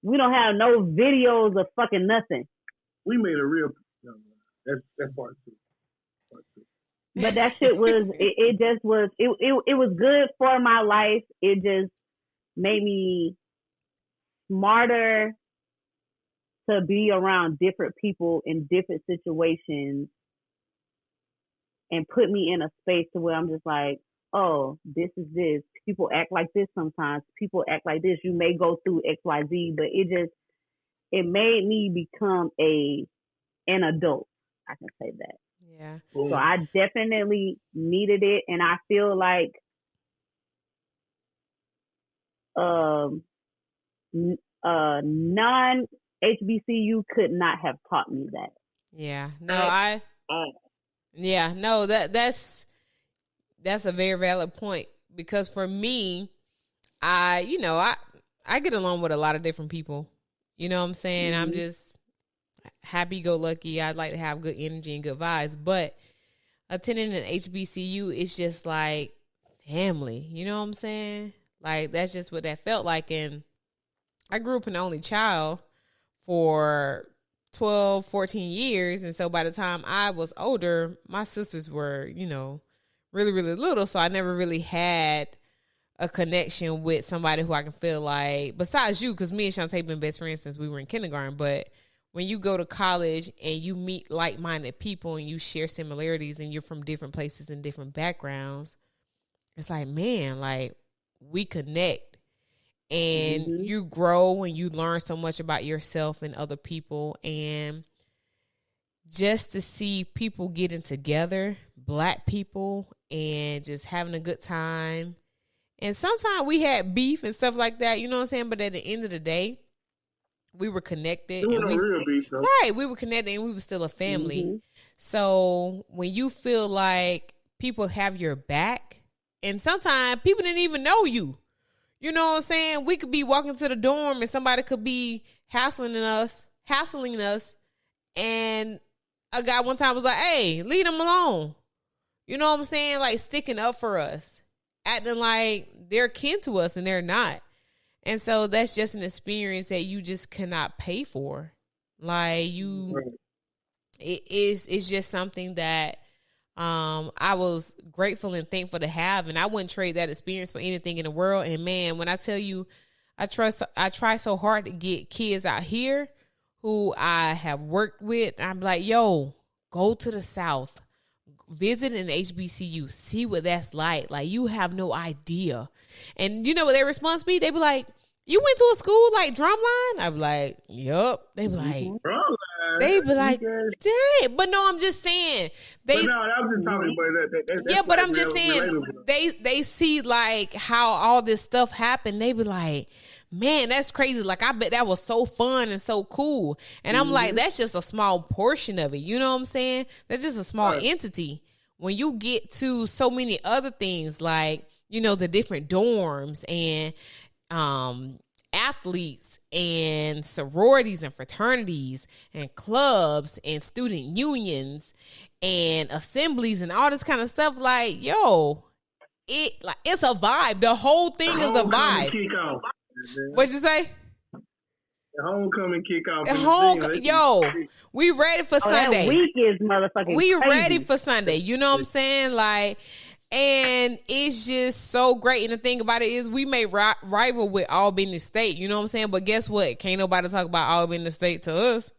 We don't have no videos of fucking nothing. We made a real. That's part two. But that shit was. It just was. It was good for my life. It just made me smarter to be around different people in different situations, and put me in a space to where I'm just like, oh, this is this. People act like this sometimes. People act like this. You may go through XYZ, but it made me become an adult. I can say that. Yeah. So I definitely needed it, and I feel like non HBCU could not have taught me that. Yeah. No, yeah, no, that's a very valid point, because for me, I get along with a lot of different people. You know what I'm saying? I'm just happy-go-lucky. I'd like to have good energy and good vibes, but attending an HBCU is just like family. You know what I'm saying? Like, that's just what that felt like. And I grew up an only child for 12, 14 years. And so by the time I was older, my sisters were, really, really little. So I never really had a connection with somebody who I can feel like, besides you, because me and Shonte been best friends since we were in kindergarten. But when you go to college and you meet like-minded people and you share similarities and you're from different places and different backgrounds, it's like, man, like, we connect, and you grow and you learn so much about yourself and other people. And just to see people getting together, Black people, and just having a good time. And sometimes we had beef and stuff like that, you know what I'm saying? But at the end of the day, we were connected. It wasn't real beef, though. Right, we were connected, and we were still a family. So when you feel like people have your back, and sometimes people didn't even know you. You know what I'm saying? We could be walking to the dorm and somebody could be hassling us. And a guy one time was like, hey, leave them alone. You know what I'm saying? Like, sticking up for us, acting like they're kin to us, and they're not. And so that's just an experience that you just cannot pay for. Like, it's just something that I was grateful and thankful to have, and I wouldn't trade that experience for anything in the world. And man, when I tell you, I try so hard to get kids out here who I have worked with. I'm like, yo, go to the South, visit an HBCU, see what that's like. Like, you have no idea. And you know what their response be? They be like, you went to a school like Drumline? I be like, yup. They be like, dang. But no, I'm just saying. I'm just talking about but I'm just saying, they see like how all this stuff happened. They be like, man, that's crazy. Like, I bet that was so fun and so cool. And I'm like, that's just a small portion of it. You know what I'm saying? That's just a small entity. When you get to so many other things, like, the different dorms and athletes and sororities and fraternities and clubs and student unions and assemblies and all this kind of stuff, like, yo, it's a vibe. The whole thing is a vibe. What'd you say? The homecoming kickoff. We ready for Sunday. That week is motherfucking We crazy. ready for Sunday. You know what I'm saying? Like, and it's just so great. And the thing about it is, we may rival with Albany State. You know what I'm saying? But guess what? Can't nobody talk about Albany State to us.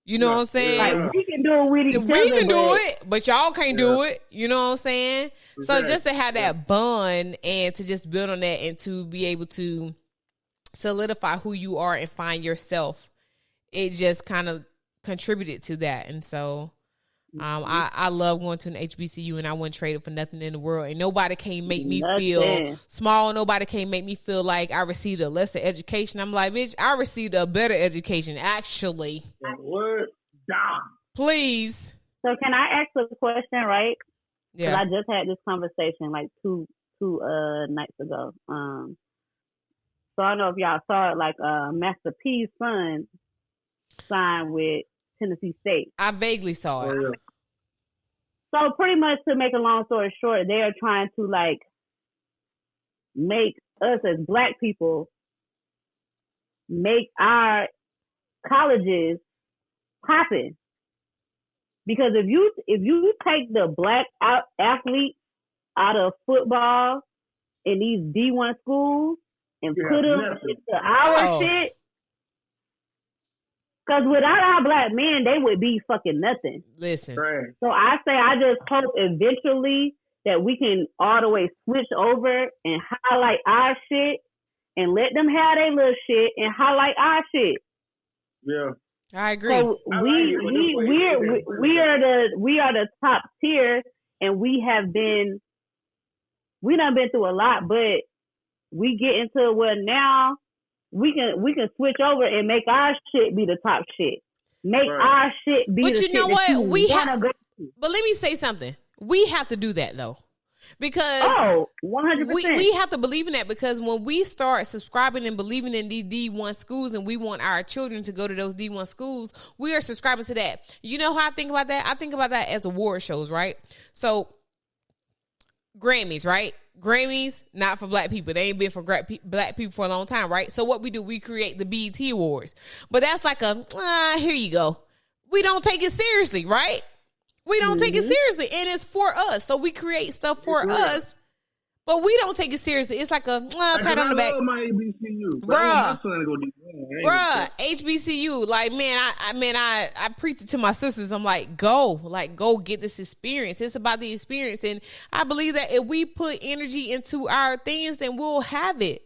You know what I'm saying? Like, we can do it with each other. We can do it, but y'all can't do it. You know what I'm saying? Exactly. So just to have that bond and to just build on that and to be able to solidify who you are and find yourself, it just kind of contributed to that. And so I love going to an HBCU, and I wouldn't trade it for nothing in the world. And nobody can make me feel small. Nobody can make me feel like I received a lesser education. I'm like, bitch, I received a better education, actually. What? Please. So can I ask a question, right? Yeah. I just had this conversation like two nights ago. So I don't know if y'all saw it, like Master P's son signed with Tennessee State. I vaguely saw it. Yeah. So pretty much, to make a long story short, they are trying to like make us as Black people make our colleges popping. Because if you take the Black athletes out of football in these D1 schools and put them into our shit, because without our Black men, they would be fucking nothing. Listen. Right. So I say, I just hope eventually that we can all the way switch over and highlight our shit and let them have their little shit and highlight our shit. Yeah. I agree. So we are the top tier, and we done been through a lot, but we get into where now we can switch over and make our shit be the top shit. Make our shit be but the you shit know that what? you We wanna go to. But let me say something. We have to do that though. Because 100%. we have to believe in that, because when we start subscribing and believing in these D1 schools and we want our children to go to those D1 schools, we are subscribing to that. You know how I think about that? I think about that as award shows, right? So Grammys, right? Grammys, not for black people. They ain't been for black people for a long time, right? So what we do, we create the BET Awards. But that's like here you go. We don't take it seriously, right? We don't take it seriously, and it's for us. So we create stuff for us, but we don't take it seriously. It's like a pat on the back. I love my HBCU. Bruh, HBCU. Like, man, I preach it to my sisters. I'm like, go get this experience. It's about the experience, and I believe that if we put energy into our things, then we'll have it.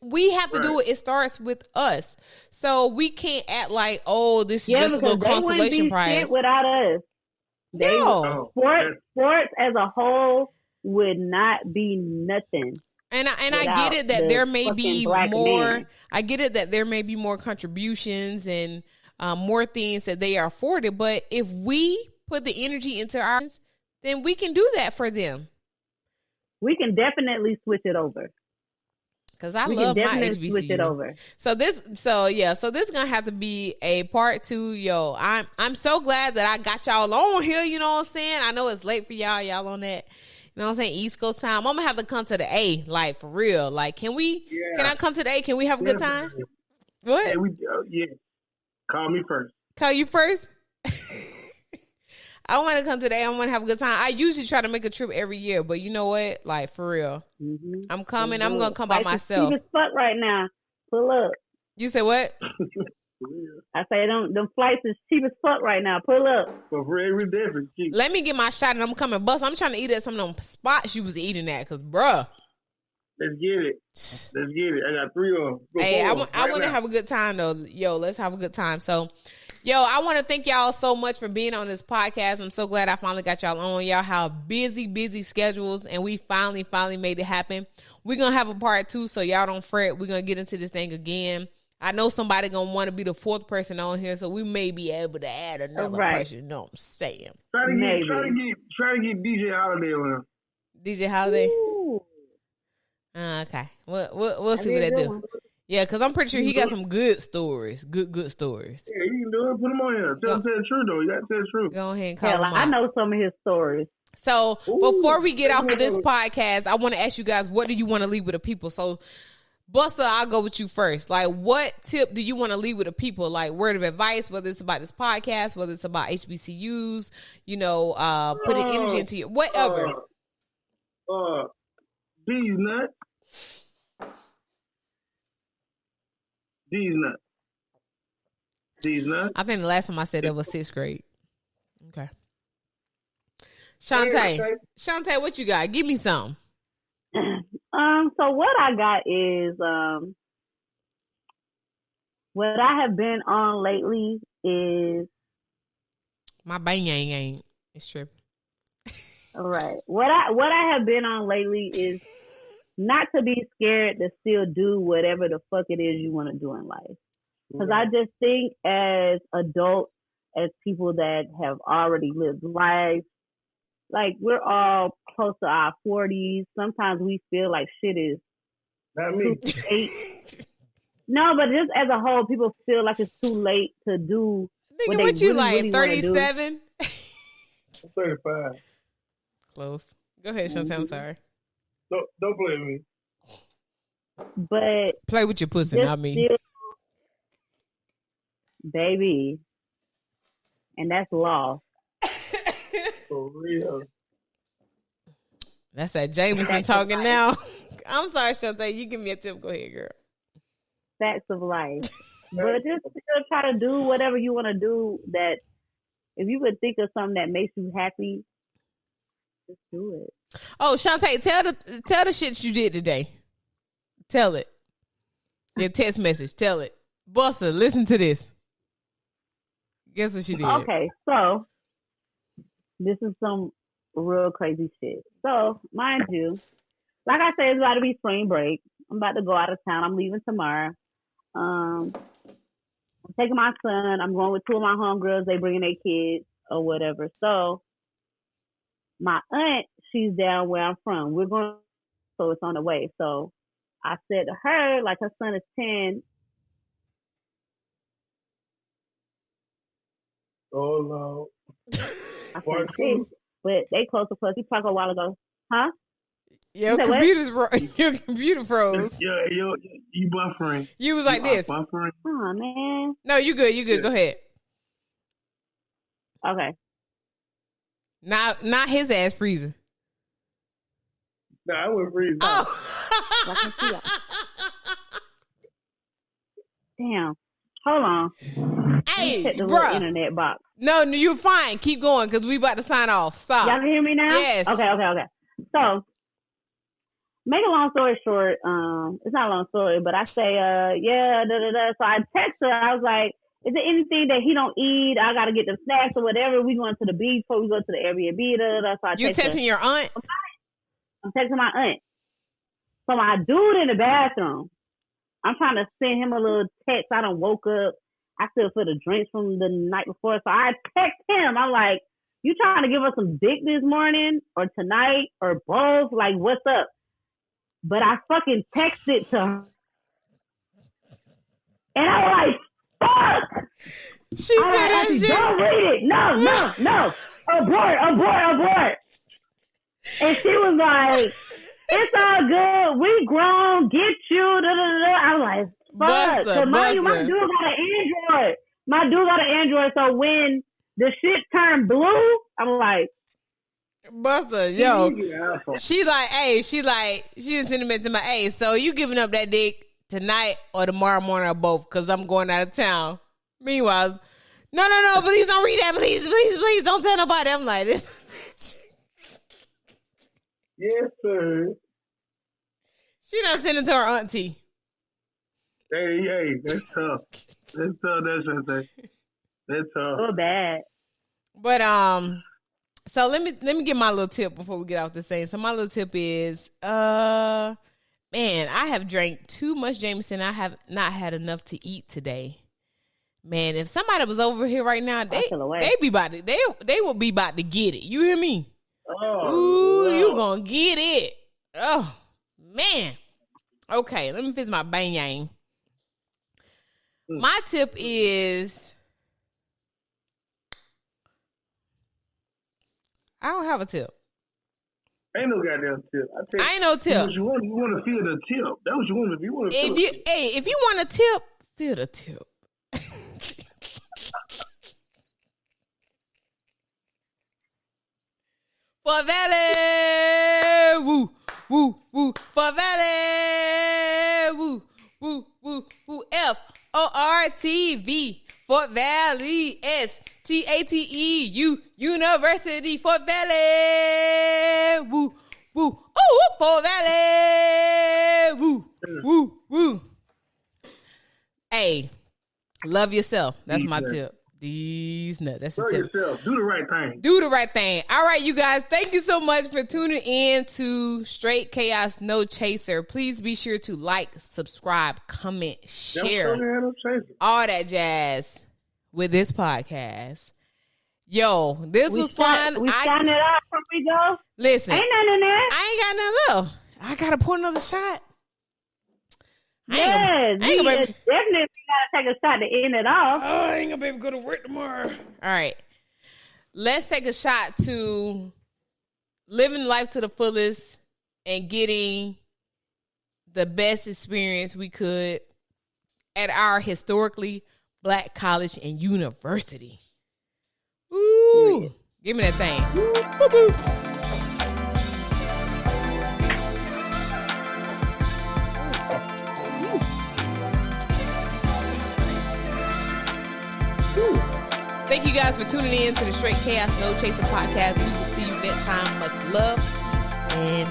We have to do it. It starts with us. So we can't act like, this is just a little consolation prize. Shit without us. Sports as a whole would not be nothing. And I get it that there may be more. Man. I get it that there may be more contributions and more things that they are afforded. But if we put the energy into ours, then we can do that for them. We can definitely switch it over. Cause I love my HBCU. Switch it over. So this is gonna have to be a part 2. Yo, I'm so glad that I got y'all on here. You know what I'm saying? I know it's late for y'all. Y'all on that, you know what I'm saying? East Coast time. I'm gonna have to come to the A, like for real. Like, can I come to the A? Can we have a good time? What? Yeah. Call me first. Call you first. I want to come today. I want to have a good time. I usually try to make a trip every year, but you know what? Like, for real. I'm coming. I'm going to come by myself. Cheap as fuck right now. Pull up. You say what? I say them flights is cheap as fuck right now. Pull up. For every different cheap. Let me get my shot and I'm coming. Bust, I'm trying to eat at some of them spots you was eating at, because, bruh. Let's get it. I got 3 of them. Hey, I want to have a good time, though. Yo, let's have a good time. So, yo, I want to thank y'all so much for being on this podcast. I'm so glad I finally got y'all on. Y'all have busy schedules, and we finally made it happen. We're going to have a part 2, so y'all don't fret. We're going to get into this thing again. I know somebody going to want to be the 4th person on here, so we may be able to add another person. You know what I'm saying? Try to get DJ Holiday on. DJ Holiday? Ooh. Okay. We'll see what they do. Yeah, because I'm pretty sure he got some good stories. Good stories. Yeah, you can do it. Put him on here. Tell the truth, though. You got to tell the truth. Go ahead and call him out. I know some of his stories. So, before we get off of this podcast, I want to ask you guys, what do you want to leave with the people? So, Busta, I'll go with you first. Like, what tip do you want to leave with the people? Like, word of advice, whether it's about this podcast, whether it's about HBCUs, putting energy into you, whatever. These nuts. I think the last time I said that was 6th grade. Okay. Shonte, what you got? Give me some. So what I got is what I have been on lately is my bang ain't. It's tripping. All right. What I have been on lately is not to be scared to still do whatever the fuck it is you want to do in life. Because I just think as adults, as people that have already lived life, like we're all close to our 40s. Sometimes we feel like shit is not me. Too late. No, but just as a whole, people feel like it's too late to do. What you like, 37? 35. Close. Go ahead, Shonte. I'm sorry. Don't play with me. But play with your pussy, not me. Baby. And that's law. For real. That's that Jameson talking now. I'm sorry, Shonte. You give me a tip. Go ahead, girl. Facts of life. But just still try to do whatever you want to do. That if you could think of something that makes you happy, just do it. Oh, Shonte, tell the shit you did today. Tell it. Your text message. Tell it. Busta, listen to this. Guess what she did? Okay, so this is some real crazy shit. So, mind you, like I said, it's about to be spring break. I'm about to go out of town. I'm leaving tomorrow. I'm taking my son. I'm going with two of my homegirls. They bringing their kids or whatever. So, my aunt, she's down where I'm from. We're going, so it's on the way. So, I said to her, like her son is 10. Oh, no. I said, hey, but they close to us. We talked a while ago. Huh? Your computer froze. Yeah, you buffering. You was like this. Buffering. Oh, man. No, you good. You good. Yeah. Go ahead. Okay. Not his ass freezing. No, I wouldn't freeze. Oh. Damn. Hold on. Hey, hit the bruh. Internet box. No, you're fine. Keep going because we about to sign off. Stop. Y'all can hear me now? Yes. Okay. So, make a long story short, it's not a long story, but I say, yeah, So I text her. I was like, is there anything that he don't eat? I got to get the snacks or whatever. We going to the beach before we go to the Airbnb. So I you texting your aunt? I'm texting my aunt. So my dude in the bathroom, I'm trying to send him a little text. I done woke up. I still feel the drinks from the night before. So I text him. I'm like, you trying to give us some dick this morning or tonight or both? Like, what's up? But I fucking texted to her. And I was like, fuck! She said that shit. Don't read it. No. Abort. And she was like, it's all good. We grown. Get you. I was like, fuck. So my dude got an Android. So when the shit turned blue, I'm like, Busta, yo. She just sent a message to my, hey, so you giving up that dick tonight or tomorrow morning or both? Because I'm going out of town. Meanwhile, no, please don't read that. Please don't tell nobody. I'm like, this bitch. Yes, sir. She done sent it to her auntie. Hey, that's tough. That's tough. So bad. But so let me get my little tip before we get off the scene. So my little tip is, man, I have drank too much Jameson. I have not had enough to eat today. Man, if somebody was over here right now, they would be about to get it. You hear me? Oh, ooh, you gonna get it. Oh, man. Okay, let me fix my bang yang. My tip is, I don't have a tip. Ain't no goddamn tip. I ain't no tip. You want to feel the tip. That's what you want to. You want to feel the tip. If you want a tip, feel the tip. For Valley, woo, woo, woo. For Valley, woo, woo, woo, woo. FORTV, Fort Valley, STATEU, University, Fort Valley, woo, woo. Oh, Fort Valley, woo, woo, woo. Hey, love yourself. That's my tip. These nuts. That's the tip. Yourself. Do the right thing. Do the right thing. All right, you guys. Thank you so much for tuning in to Straight Chaos No Chaser. Please be sure to like, subscribe, comment, share, all that jazz with this podcast. Yo, this was fun. We sign it up before we go. Listen, ain't nothing in there. I ain't got nothing left. I gotta pour another shot. Yes, definitely gotta take a shot to end it off. Oh, I ain't gonna be able to go to work tomorrow. All right, let's take a shot to living life to the fullest and getting the best experience we could at our historically Black college and university. Ooh, give me that thing. Woo-hoo. Thank you guys for tuning in to the Straight Chaos No Chaser podcast. We will see you next time. Much love and